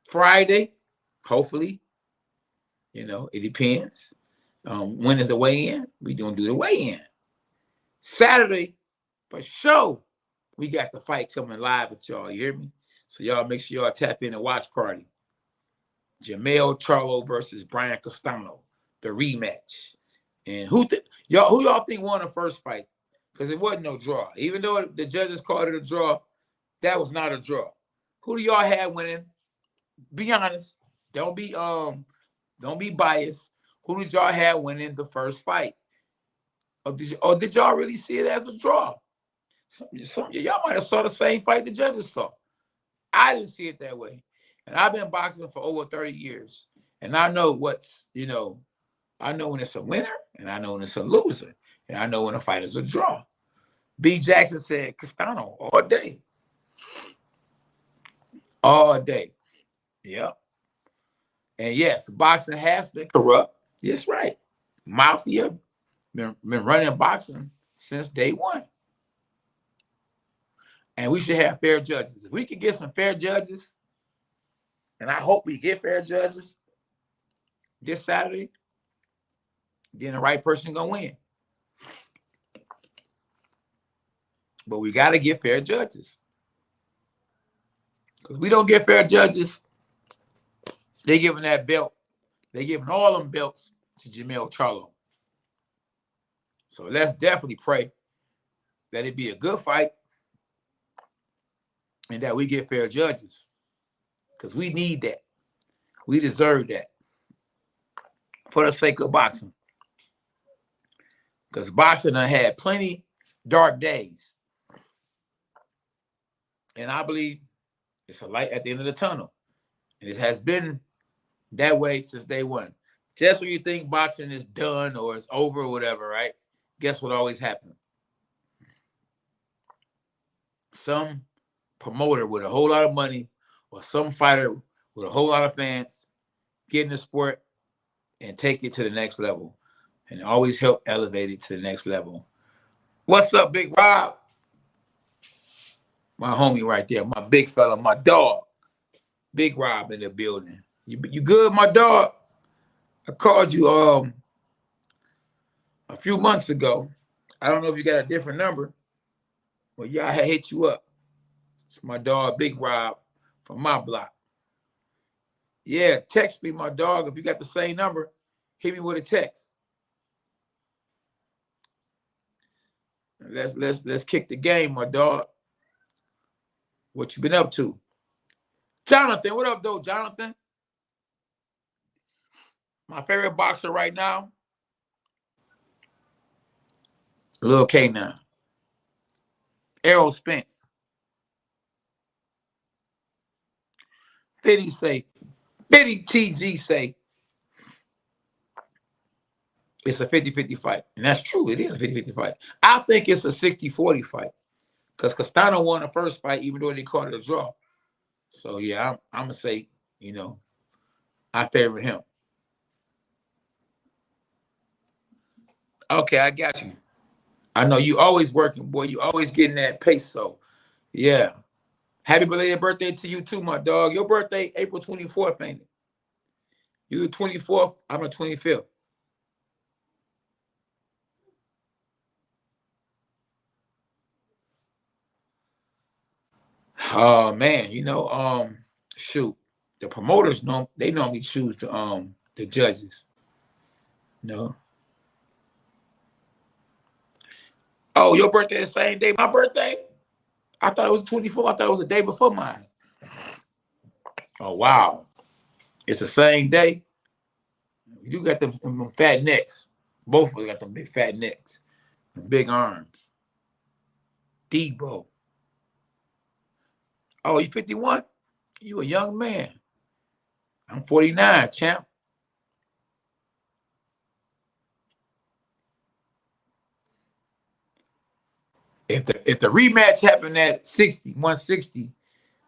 Friday, hopefully. It depends. When is the weigh-in? We gonna do the weigh-in. Saturday, for sure, we got the fight coming live with y'all. You hear me? So y'all make sure y'all tap in and watch party. Jermell Charlo versus Brian Castano, the rematch. And who y'all think won the first fight? Because it wasn't no draw. Even though the judges called it a draw, that was not a draw. Who do y'all have winning? Be honest. Don't be biased. Who did y'all have winning the first fight? Or did y'all really see it as a draw? Some of y'all might have saw the same fight the judges saw. I didn't see it that way. And I've been boxing for over 30 years. And I know I know when it's a winner and I know when it's a loser. And I know when a fight is a draw. B. Jackson said Castano all day. All day. Yep. And yes, boxing has been corrupt. Yes, right. Mafia been running boxing since day one. And we should have fair judges. If we could get some fair judges, and I hope we get fair judges this Saturday, then the right person gonna win. But we got to get fair judges. Because we don't get fair judges, they giving that belt. They giving all them belts to Jermell Charlo. So let's definitely pray that it be a good fight and that we get fair judges. Because we need that. We deserve that. For the sake of boxing. Because boxing done had plenty dark days. And I believe it's a light at the end of the tunnel. And it has been that way since day one. Just when you think boxing is done or it's over or whatever, right? Guess what always happens? Some promoter with a whole lot of money or some fighter with a whole lot of fans get in the sport and take it to the next level and always help elevate it to the next level. What's up, Big Rob? My homie right there, my big fella, my dog. Big Rob in the building. You good, my dog? I called you a few months ago. I don't know if you got a different number, but yeah, I had hit you up. It's my dog, Big Rob, from my block. Yeah, text me, my dog. If you got the same number, hit me with a text. Let's kick the game, my dog. What you been up to? Jonathan, what up, though, Jonathan? My favorite boxer right now, Lil K now. Errol Spence. 50 say, 50 TG say, it's a 50-50 fight. And that's true. It is a 50-50 fight. I think it's a 60-40 fight. Because Castano won the first fight, even though they called it a draw. So, yeah, I'm going to say, I favor him. Okay, I got you. I know you always working, boy. You always getting that pace. So, yeah. Happy belated birthday to you, too, my dog. Your birthday, April 24th, ain't it? You the 24th, I'm the 25th. Oh, man, shoot. the promoters they normally choose the judges. No. Oh, your birthday the same day my birthday? I thought it was 24. I thought it was the day before mine. Oh wow. It's the same day. You got them fat necks. Both of us got them big fat necks. Them big arms. Debo. Oh, you 51? You a young man. I'm 49, champ. If the rematch happened at 160,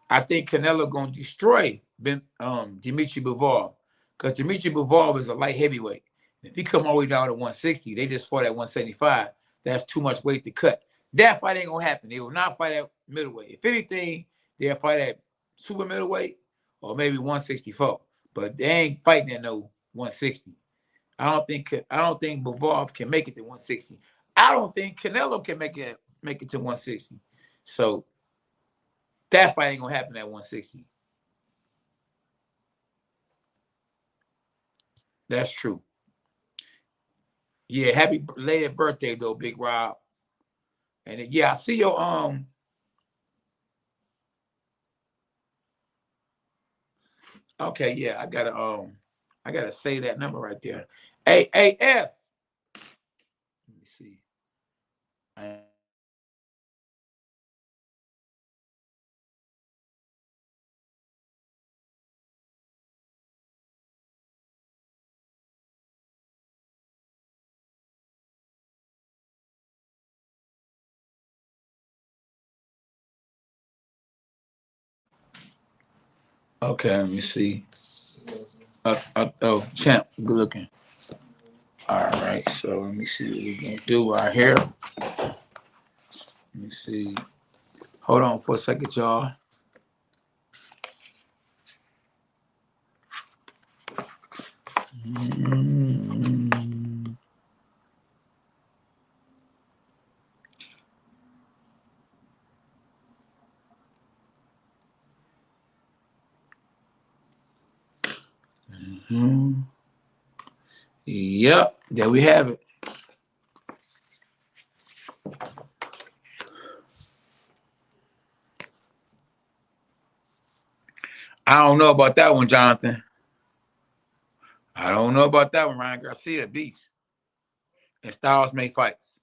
I think Canelo gonna destroy Dimitri Bivol, because Dimitri Bivol is a light heavyweight. If he come all the way down to 160, they just fought at 175. That's too much weight to cut. That fight ain't gonna happen. They will not fight at middleweight. If anything, they'll fight at super middleweight or maybe 164. But they ain't fighting at no 160. I don't think Bivol can make it to 160. I don't think Canelo can make it to 160. So that fight ain't gonna happen at 160. That's true. Yeah, happy belated birthday though, Big Rob. And yeah, I see your okay, yeah, I gotta say that number right there. AAF. Let me see. Okay, let me see. Oh, champ, good looking. All right, so let me see what we're gonna do right here. Let me see. Hold on for a second, y'all. Yep, there we have it. I don't know about that one, Jonathan. I don't know about that one, Ryan Garcia, beast. And styles make fights.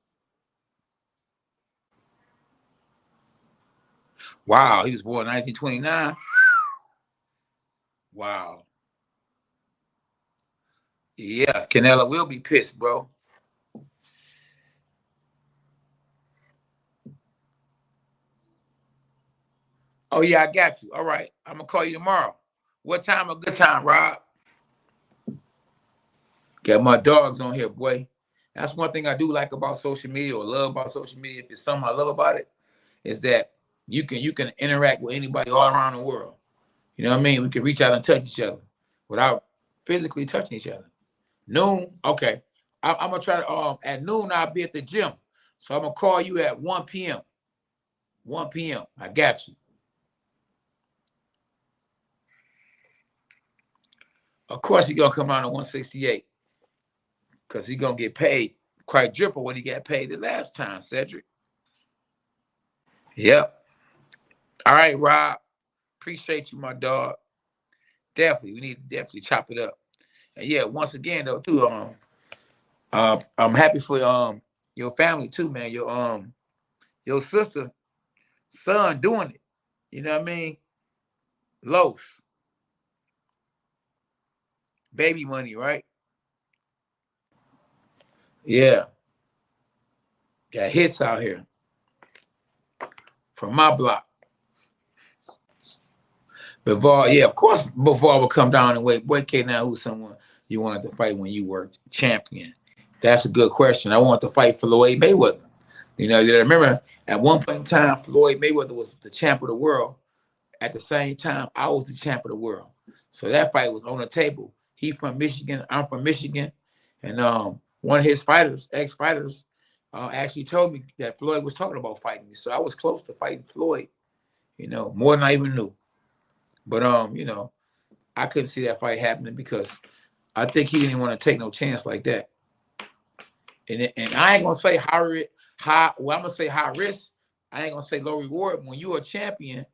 Wow, he was born in 1929. Wow. Yeah, Canelo will be pissed, bro. Oh, yeah, I got you. All right. I'm going to call you tomorrow. What time a good time, Rob? Got my dogs on here, boy. That's one thing I do like about social media, or love about social media. If it's something I love about it, is that you can interact with anybody all around the world. You know what I mean? We can reach out and touch each other without physically touching each other. Noon, okay. I'm gonna try to at noon I'll be at the gym. So I'm gonna call you at 1 p.m. 1 p.m. I got you. Of course he's gonna come around to 168. Because he's gonna get paid quadruple what he got paid the last time, Cedric. Yep. All right, Rob. Appreciate you, my dog. Definitely. We need to definitely chop it up. And yeah, once again though, too, I'm happy for your family too, man. Your sister, son doing it. You know what I mean? Los. Baby money, right? Yeah. Got hits out here from my block. Bivol, yeah, of course Bivol will come down and wait. Boy, now who's someone you wanted to fight when you were champion? That's a good question. I wanted to fight Floyd Mayweather. You know, you remember at one point in time, Floyd Mayweather was the champ of the world. At the same time, I was the champ of the world. So that fight was on the table. He from Michigan, I'm from Michigan. And one of his fighters, ex-fighters, actually told me that Floyd was talking about fighting me. So I was close to fighting Floyd, you know, more than I even knew. But you know, I couldn't see that fight happening because I think he didn't want to take no chance like that. And I ain't gonna say well, I'm gonna say high risk. I ain't gonna say low reward. When you're a champion,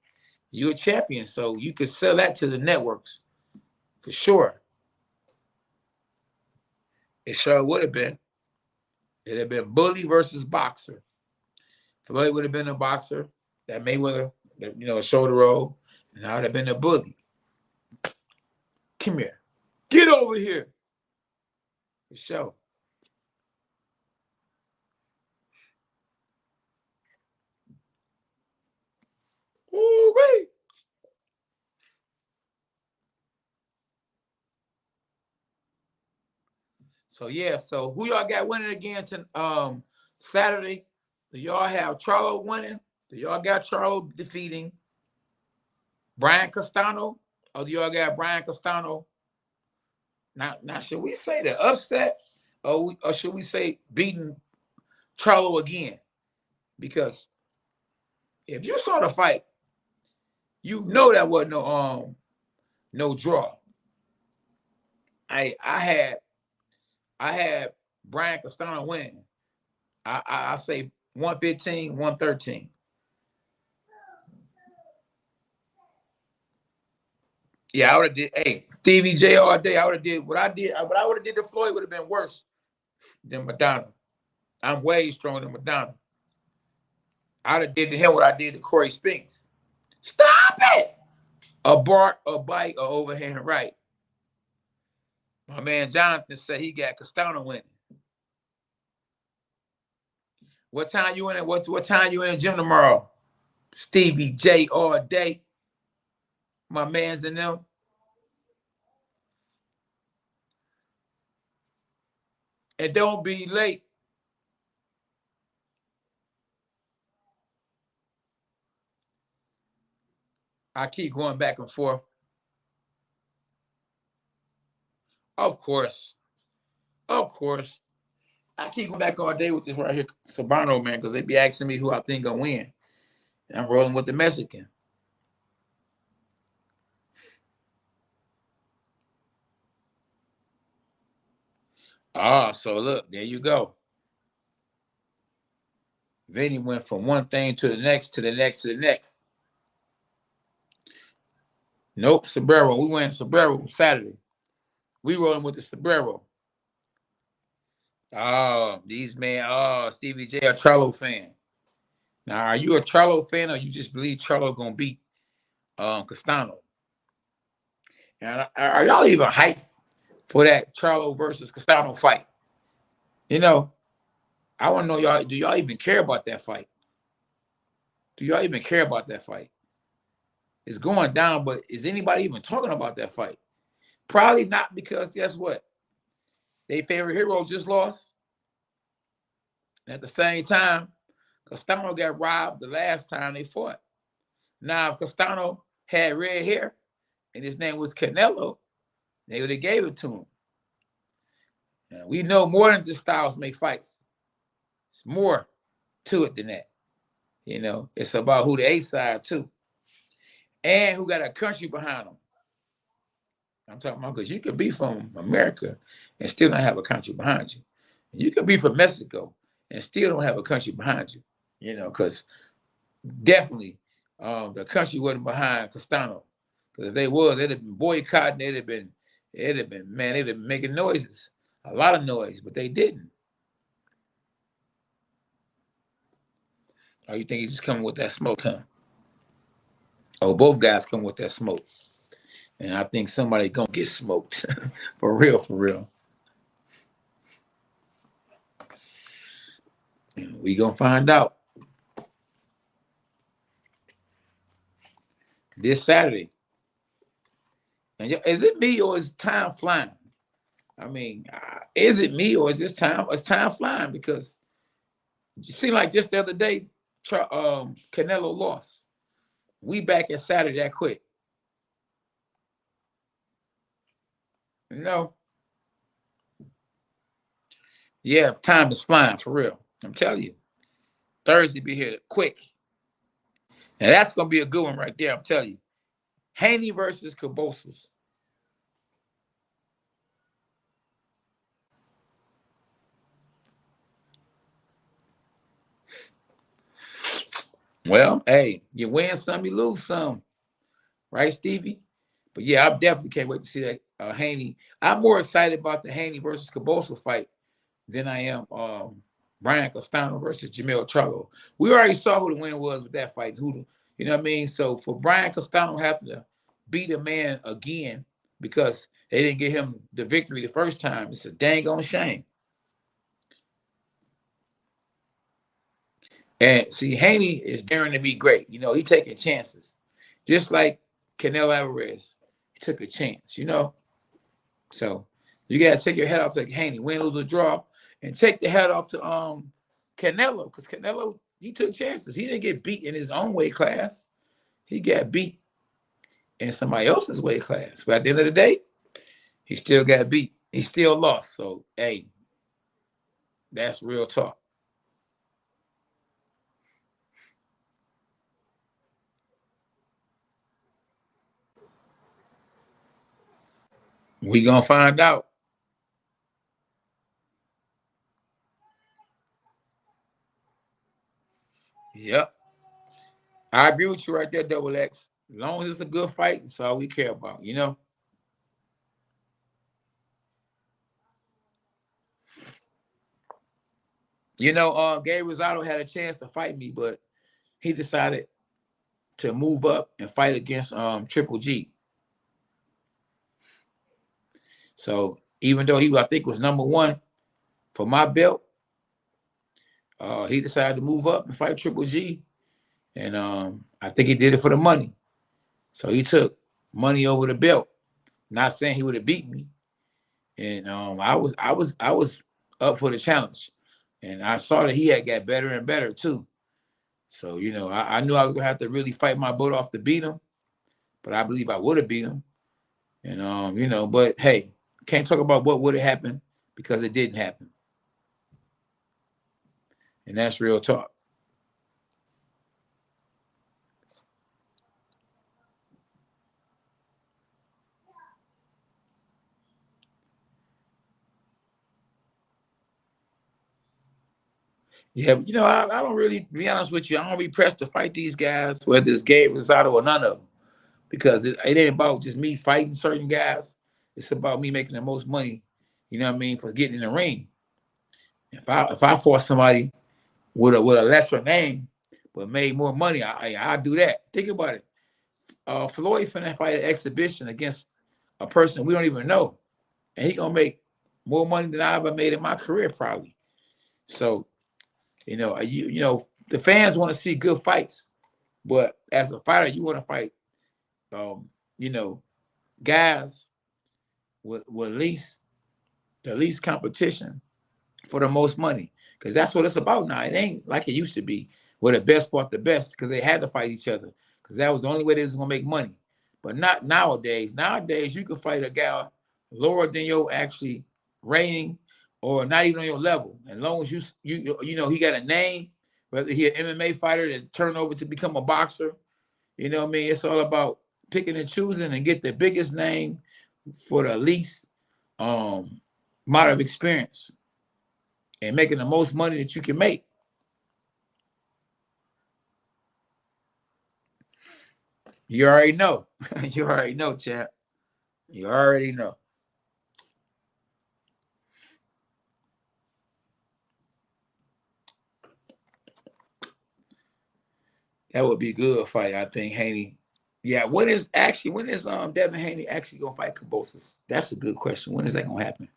so you could sell that to the networks for sure. It sure would have been. It'd have been bully versus boxer. Floyd would have been a boxer. That Mayweather, a shoulder roll, and I would have been a bully. Come here. Get over here. For sure. Ooh-wee. So yeah, so who y'all got winning again to Saturday? Do y'all have Charlo winning? Do y'all got Charlo defeating Brian Castano? Or do y'all got Brian Castano? Now should we say the upset? Or should we say beating Charlo again? Because if you saw the fight, you know that wasn't no draw. I had Brian Castano winning. I say 115, 113. Yeah, I would have did. Hey, Stevie J all day. I would have did what I did. What I would have did to Floyd would have been worse than Madonna. I'm way stronger than Madonna. I would have did to him what I did to Corey Spinks. Stop it! A bark, a bite, or overhand right. My man Jonathan said he got Castano winning. What time you in it? What time you in the gym tomorrow? Stevie J all day. My man's in them. And don't be late. I keep going back and forth. Of course. I keep going back all day with this right here, Sabano, man, because they be asking me who I think gonna win. And I'm rolling with the Mexican. So look, there you go. Vinny went from one thing to the next, to the next, to the next. Nope, Sombrero. We went Sombrero Saturday. We rolling with the Sombrero. These man, Stevie J, a Charlo fan. Now, are you a Charlo fan or you just believe Charlo gonna beat Castano? And are y'all even hyped for that Charlo versus Castano fight? I want to know y'all, do y'all even care about that fight? Do y'all even care about that fight? It's going down, but is anybody even talking about that fight? Probably not, because guess what? Their favorite hero just lost. And at the same time, Castano got robbed the last time they fought. Now, if Castano had red hair and his name was Canelo, they would have gave it to him. And we know more than just styles make fights. It's more to it than that. It's about who the A side too. And who got a country behind them. I'm talking about, because you could be from America and still not have a country behind you. And you could be from Mexico and still don't have a country behind you. Because definitely the country wasn't behind Castano. Because if they was, they'd have been boycotting, they'd have been making noises. A lot of noise, but they didn't. Or you think he's just coming with that smoke, huh? Oh, both guys come with that smoke. And I think somebody gonna get smoked. For real. And we gonna find out this Saturday. And is it me or is time flying? I mean, is it me or is this time? It's time flying, because it seemed like just the other day, Canelo lost. We back at Saturday that quick. Yeah, time is flying for real. I'm telling you. Thursday be here quick. And that's gonna be a good one right there. I'm telling you. Haney versus Cabosas. Well, hey, you win some, you lose some, right, Stevie? But yeah, I definitely can't wait to see that Haney. I'm more excited about the Haney versus Caboso fight than I am Brian Castano versus Jermell Charlo. We already saw who the winner was with that fight. You know what I mean? So for Brian Castano having to beat a man again because they didn't get him the victory the first time, it's a dang on shame. And see, Haney is daring to be great. You know, he taking chances. Just like Canelo Alvarez. He took a chance, you know? So you gotta take your head off to Haney, win, lose, or draw, and take the head off to Canelo, because Canelo, he took chances. He didn't get beat in his own weight class. He got beat in somebody else's weight class. But at the end of the day, he still got beat. He still lost. So hey, that's real talk. We gonna find out. Yep. I agree with you right there, Double X. As long as it's a good fight, that's all we care about, you know? You know, Gabe Rosado had a chance to fight me, but he decided to move up and fight against Triple G. So even though I think, was number one for my belt, he decided to move up and fight Triple G. And I think he did it for the money. So he took money over the belt. Not saying he would have beat me. And I was up for the challenge. And I saw that he had got better and better too. So, you know, I knew I was gonna have to really fight my butt off to beat him, but I believe I would have beat him. And you know, but hey, can't talk about what would have happened because it didn't happen. And that's real talk. Yeah, but, you know, I don't really, to be honest with you, I don't be pressed to fight these guys, whether it's Gabe Rosado or none of them, because it ain't about just me fighting certain guys. It's about me making the most money, you know what I mean, for getting in the ring. If I fought somebody with a lesser name but made more money, I do that. Think about it. Floyd finna fight an exhibition against a person we don't even know, and he gonna make more money than I ever made in my career probably. So you know the fans want to see good fights, but as a fighter, you want to fight, you know, guys with the least competition for the most money, because that's what it's about now. It ain't like it used to be where the best fought the best because they had to fight each other because that was the only way they was gonna make money. But not nowadays. Nowadays, you can fight a guy lower than your actually rating or not even on your level. As long as you know he got a name, whether he an MMA fighter that's turned over to become a boxer, you know what I mean? It's all about picking and choosing and get the biggest name for the least amount of experience and making the most money that you can make. You already know. You already know, champ. You already know. That would be a good fight, I think, Haney. Yeah, when is Devin Haney actually gonna fight Kambosos? That's a good question. When is that gonna happen?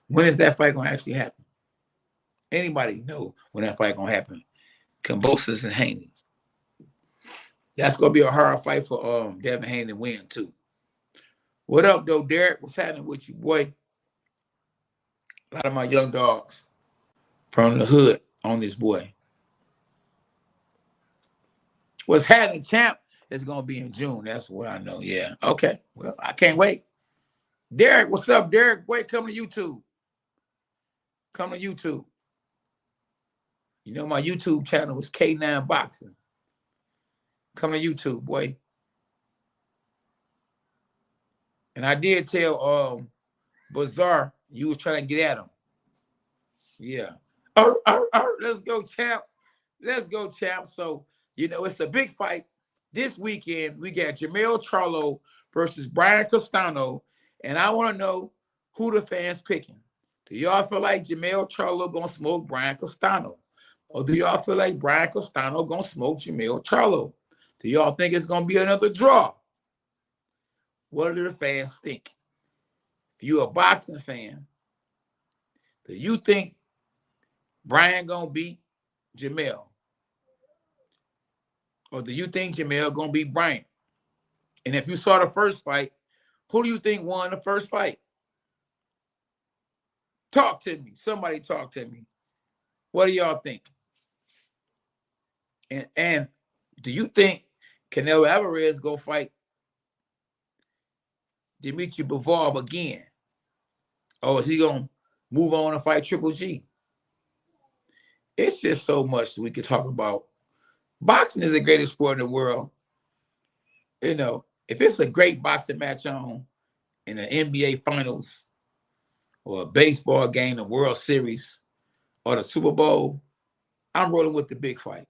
When is that fight gonna actually happen? Anybody know when that fight gonna happen? Kambosos and Haney. That's gonna be a hard fight for Devin Haney to win too. What up, though, Derek? What's happening with you, boy? A lot of my young dogs from the hood on this boy. What's happening, champ? It's gonna be in June. That's what I know. Yeah. Okay. Well, I can't wait. Derek, what's up, Derek? Boy, come to YouTube. Come to YouTube. You know my YouTube channel is K9 Boxing. Come to YouTube, boy. And I did tell Bazaar you was trying to get at him. Yeah. Let's go, champ. Let's go, champ. So, it's a big fight. This weekend, we got Jermell Charlo versus Brian Castano. And I want to know who the fans picking. Do y'all feel like Jermell Charlo going to smoke Brian Castano? Or do y'all feel like Brian Castano going to smoke Jermell Charlo? Do y'all think it's going to be another draw? What do the fans think? If you're a boxing fan, do you think Brian going to beat Jermell? Or do you think Jermell going to beat Brian? And if you saw the first fight, who do you think won the first fight? Talk to me. Somebody talk to me. What do y'all think? And do you think Canelo Alvarez go fight Dimitri Bivol again? Or is he going to move on and fight Triple G? It's just so much we could talk about. Boxing is the greatest sport in the world. If it's a great boxing match on in the NBA Finals or a baseball game, the World Series, or the Super Bowl, I'm rolling with the big fight,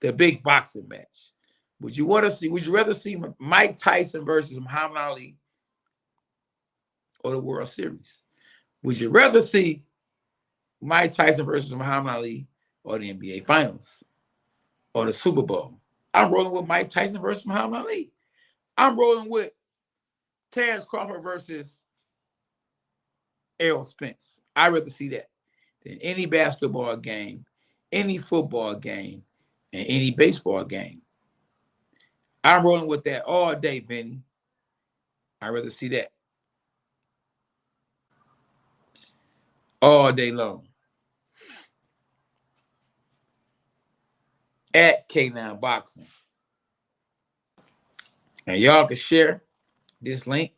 the big boxing match. Would you rather see Mike Tyson versus Muhammad Ali or the World Series? Would you rather see Mike Tyson versus Muhammad Ali or the NBA Finals or the Super Bowl? I'm rolling with Mike Tyson versus Muhammad Ali. I'm rolling with Terrence Crawford versus Errol Spence. I'd rather see that than any basketball game, any football game, and any baseball game. I'm rolling with that all day, Benny. I'd rather see that all day long. At K9 Boxing. And y'all can share this link.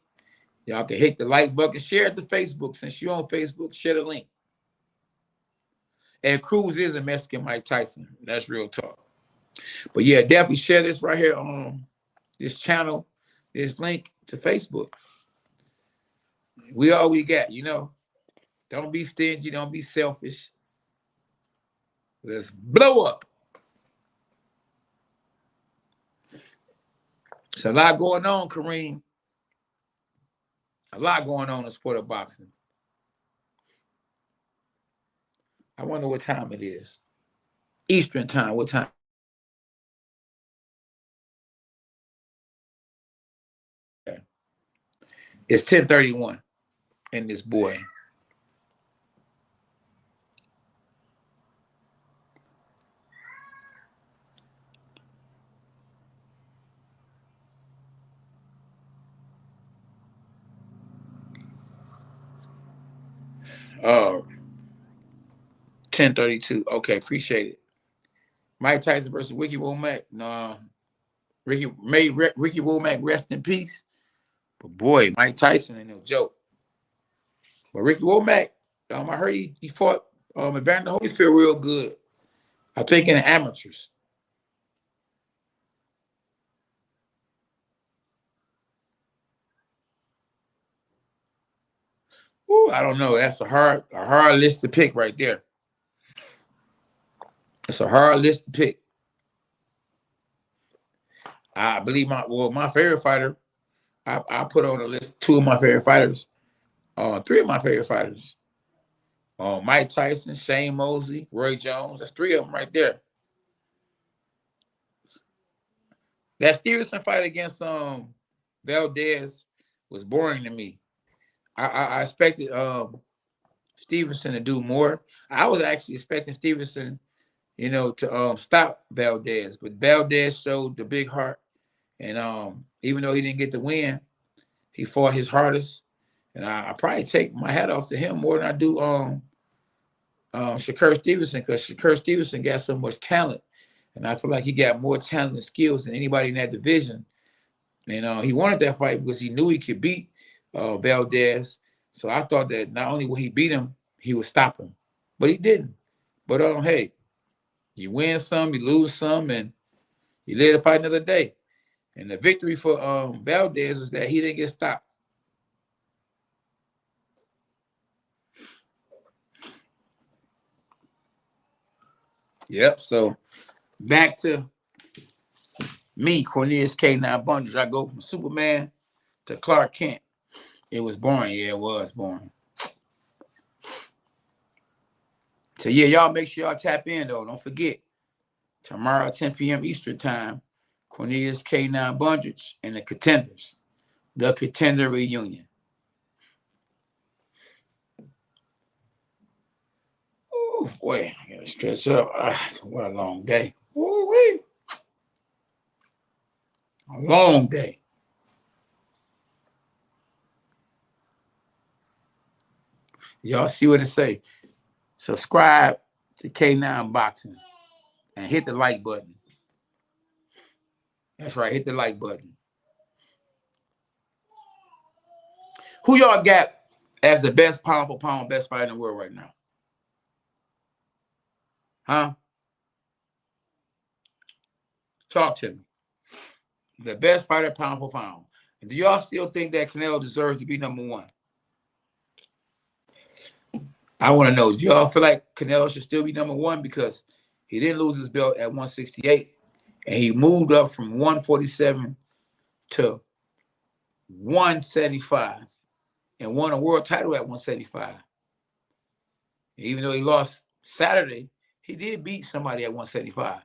Y'all can hit the like button. Share it to Facebook. Since you're on Facebook, share the link. And Cruz is a Mexican Mike Tyson. That's real talk. But yeah, definitely share this right here on this channel, this link to Facebook. We all we got, Don't be stingy. Don't be selfish. Let's blow up. There's a lot going on, Kareem. A lot going on in the sport of boxing. I wonder what time it is. Eastern time. What time? It's 10:31 in this boy. Oh, 10:32. Okay, appreciate it. Mike Tyson versus Ricky Womack. No, Ricky Womack rest in peace. But boy, Mike Tyson ain't no joke. But Ricky Womack, I heard he fought Evander Holyfield real good. I think in the amateurs. Ooh, I don't know. That's a hard list to pick right there. It's a hard list to pick. I believe my favorite fighter, I put on the list two of my favorite fighters, three of my favorite fighters. Mike Tyson, Shane Mosley, Roy Jones. That's three of them right there. That Stevenson fight against Valdez was boring to me. I expected Stevenson to do more. I was actually expecting Stevenson, to stop Valdez, but Valdez showed the big heart, and even though he didn't get the win, he fought his hardest, and I probably take my hat off to him more than I do Shakur Stevenson, because Shakur Stevenson got so much talent, and I feel like he got more talent and skills than anybody in that division. And he wanted that fight because he knew he could beat Valdez. So I thought that not only would he beat him, he would stop him. But he didn't. But hey, you win some, you lose some, and you live to fight another day. And the victory for Valdez was that he didn't get stopped. Yep. So back to me, Cornelius K9 Bundles. I go from Superman to Clark Kent. It was boring. Yeah, it was boring. So yeah, y'all make sure y'all tap in though. Don't forget. Tomorrow, 10 p.m. Eastern time, Cornelius K9 Bundles and the Contenders. The Contender Reunion. Oh boy, I gotta stretch up. What a long day. Ooh-wee. A long day. Y'all see what it say. Subscribe to K9 Boxing and hit the like button. That's right, hit the like button. Who y'all got as the best pound for pound best fighter in the world right now? Huh? Talk to me. The best fighter pound for pound. And do y'all still think that Canelo deserves to be number one? I want to know, do y'all feel like Canelo should still be number one because he didn't lose his belt at 168 and he moved up from 147 to 175 and won a world title at 175. Even though he lost Saturday, he did beat somebody at 175.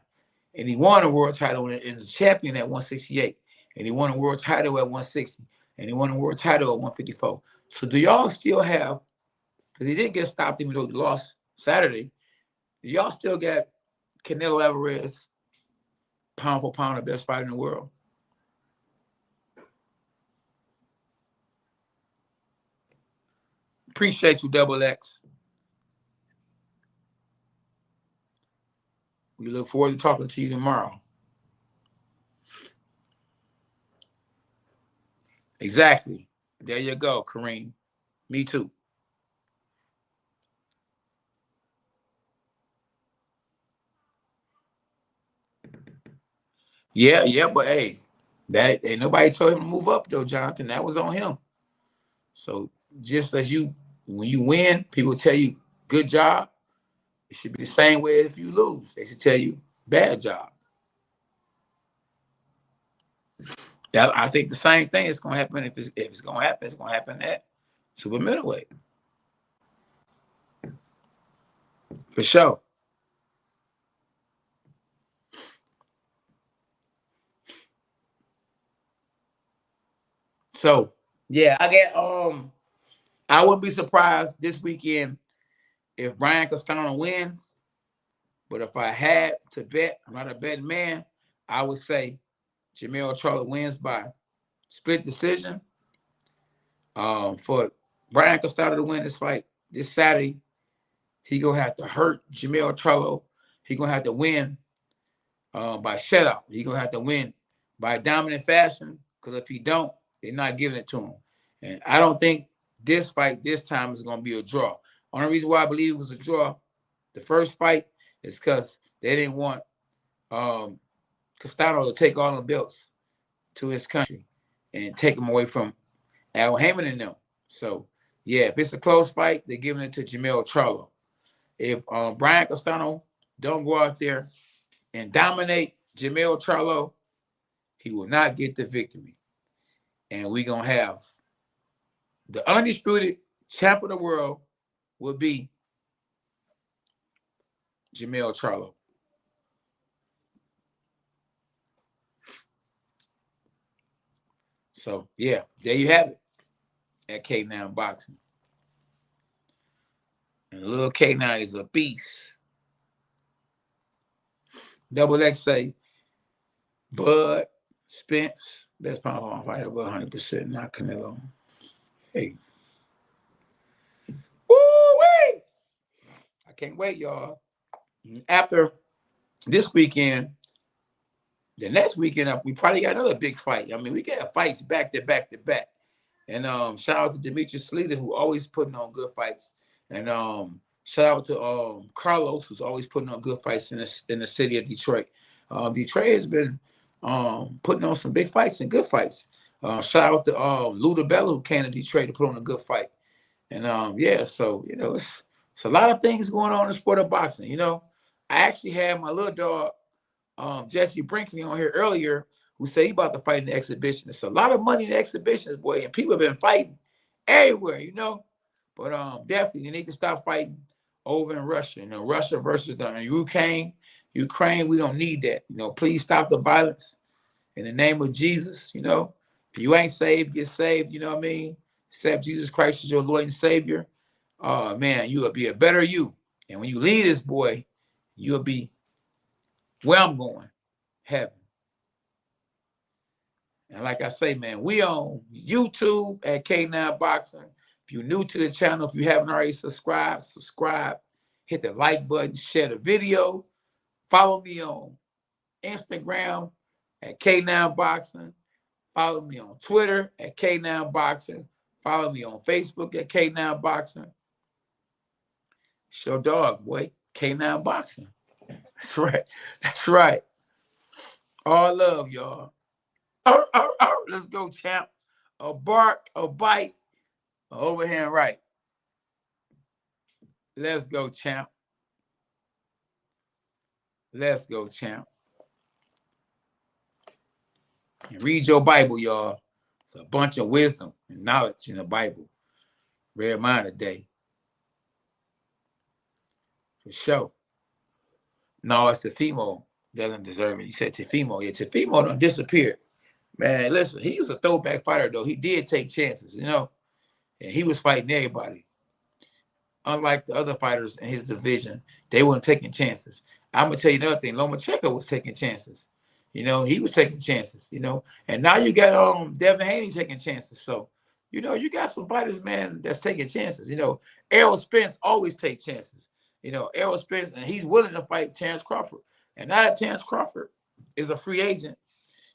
And he won a world title and was champion at 168. And he won a world title at 160. And he won a world title at 154. So do y'all still have, because he didn't get stopped even though he lost Saturday, do y'all still got Canelo Alvarez, pound for pound, the best fighter in the world? Appreciate you, Double X. We look forward to talking to you tomorrow. Exactly. There you go, Kareem. Me too. Yeah, but hey, that ain't nobody told him to move up though, Jonathan. That was on him. So just as when you win, people tell you good job. It should be the same way if you lose. They should tell you bad job. I think the same thing is going to happen. If it's going to happen, it's going to happen at super middleweight. For sure. So, yeah, I wouldn't be surprised this weekend if Brian Castano wins. But if I had to bet, I'm not a betting man, I would say Jermell Charlo wins by split decision. For Brian Castano to win this fight this Saturday, he gonna have to hurt Jermell Charlo. He gonna have to win by shutout. He gonna have to win by dominant fashion. Because if he don't, they're not giving it to him. And I don't think this fight this time is gonna be a draw. Only reason why I believe it was a draw, the first fight, is because they didn't want Castano to take all the belts to his country and take them away from Al Heyman and them. So, yeah, if it's a close fight, they're giving it to Jermell Charlo. If Brian Castano don't go out there and dominate Jermell Charlo, he will not get the victory. And we're going to have the undisputed champ of the world will be Jermell Charlo. So, yeah, there you have it at K9 Boxing. And little K9 is a beast. Double X say, Bud, Spence, best pound for pound fighter, 100%, not Canelo. Hey. Woo-wee! I can't wait, y'all. After this weekend, the next weekend, we probably got another big fight. I mean, we got fights back to back to back. And shout out to Demetrius Slater, who always putting on good fights. And shout out to Carlos, who's always putting on good fights in the city of Detroit. Detroit has been putting on some big fights and good fights. Shout out to Ludabella, who came to Detroit to put on a good fight. And yeah, so it's a lot of things going on in the sport of boxing. I actually had my little dog, Jesse Brinkley, on here earlier, who said he about to fight in the exhibition. It's a lot of money in the exhibitions, boy, and people have been fighting everywhere, you know. But definitely, they need to stop fighting over in Russia. You know, Russia versus Ukraine. We don't need that. You know, please stop the violence in the name of Jesus. You know, if you ain't saved, get saved. You know what I mean? Accept Jesus Christ as your Lord and Savior. Man, you will be a better you. And when you leave this, boy, you'll be where I'm going, heaven. And like I say, man, we on YouTube at K9 Boxing. If you're new to the channel, if you haven't already subscribed, subscribe. Hit the like button, share the video. Follow me on Instagram at K9 Boxing. Follow me on Twitter at K9 Boxing. Follow me on Facebook at K9 Boxing. It's your dog, boy. K9 Boxing. That's right. That's right. All love, y'all. Let's go, champ. A bark, a bite, a overhand right. Let's go, champ. Let's go, champ. And read your Bible, y'all. It's a bunch of wisdom and knowledge in the Bible. Read mine today. For sure. No, it's Tefimo doesn't deserve it. You said Tefimo. Yeah, Tefimo done disappeared. Man, listen, he was a throwback fighter, though. He did take chances, you know, and he was fighting everybody. Unlike the other fighters in his division, they weren't taking chances. I'm going to tell you another thing. Lomachenko was taking chances. You know, he was taking chances, you know. And now you got Devin Haney taking chances. So, you know, you got some fighters, man, that's taking chances. You know, Errol Spence always take chances. You know, Errol Spence, and he's willing to fight Terrence Crawford. And now that Terrence Crawford is a free agent,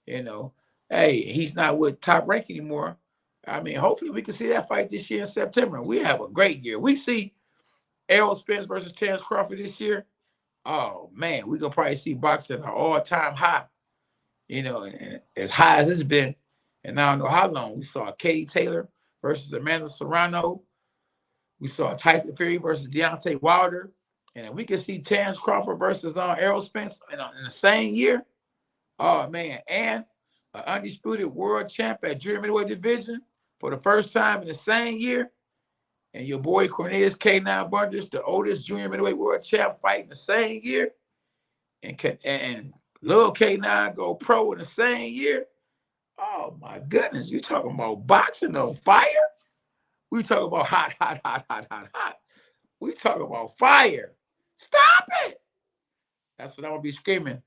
you know, hey, he's not with Top Rank anymore. I mean, hopefully we can see that fight this year in September. We have a great year. We see Errol Spence versus Terrence Crawford this year. Oh, man, we're going to probably see boxing at an all-time high, you know, and as high as it's been. And I don't know how long. We saw Katie Taylor versus Amanda Serrano. We saw Tyson Fury versus Deontay Wilder. And if we could see Terrence Crawford versus Errol Spence in the same year, oh, man, and an undisputed world champ at junior middleweight division for the first time in the same year, and your boy Cornelius K9 Bunders, the oldest junior middleweight world champ, fighting the same year, and Lil K9 go pro in the same year. Oh my goodness, you talking about boxing on fire? We talking about hot, hot, hot, hot, hot, hot. We talking about fire. Stop it! That's what I'm gonna be screaming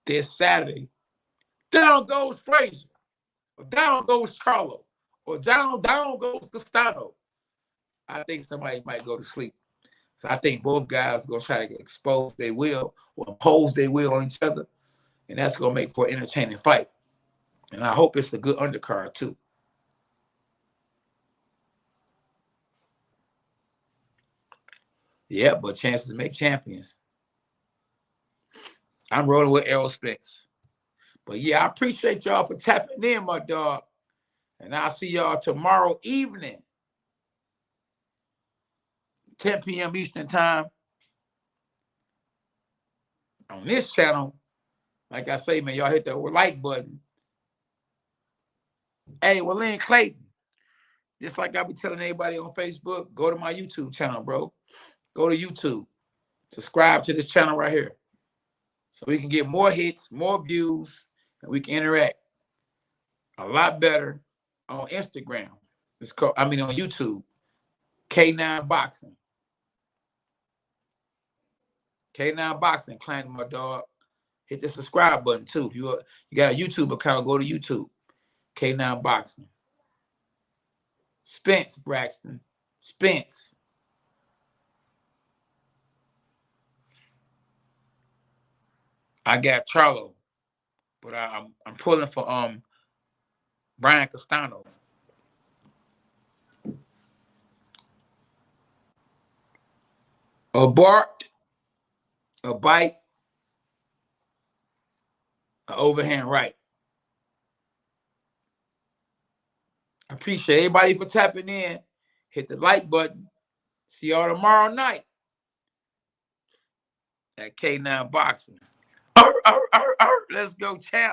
this Saturday. Down goes Frazier, or down goes Charlo, or down goes Castano. I think somebody might go to sleep. So I think both guys are going to try to expose their will or impose their will on each other. And that's going to make for an entertaining fight. And I hope it's a good undercard, too. Yeah, but chances make champions. I'm rolling with Errol Spence. But, yeah, I appreciate y'all for tapping in, my dog. And I'll see y'all tomorrow evening, 10 p.m. Eastern Time, on this channel. Like I say, man, y'all hit the like button. Hey, well, Lynn Clayton, just like I be telling everybody on Facebook, go to my YouTube channel, bro. Go to YouTube. Subscribe to this channel right here so we can get more hits, more views, and we can interact a lot better on Instagram. On YouTube, K9 Boxing. K9 Boxing, claim my dog. Hit the subscribe button, too. If you got a YouTube account, go to YouTube. K9 Boxing. Spence, Braxton. Spence. I got Charlo, but I'm pulling for Brian Castano. A bark, a bite, an overhand right. I appreciate everybody for tapping in. Hit the like button. See y'all tomorrow night That K9 boxing. Let's go, champ.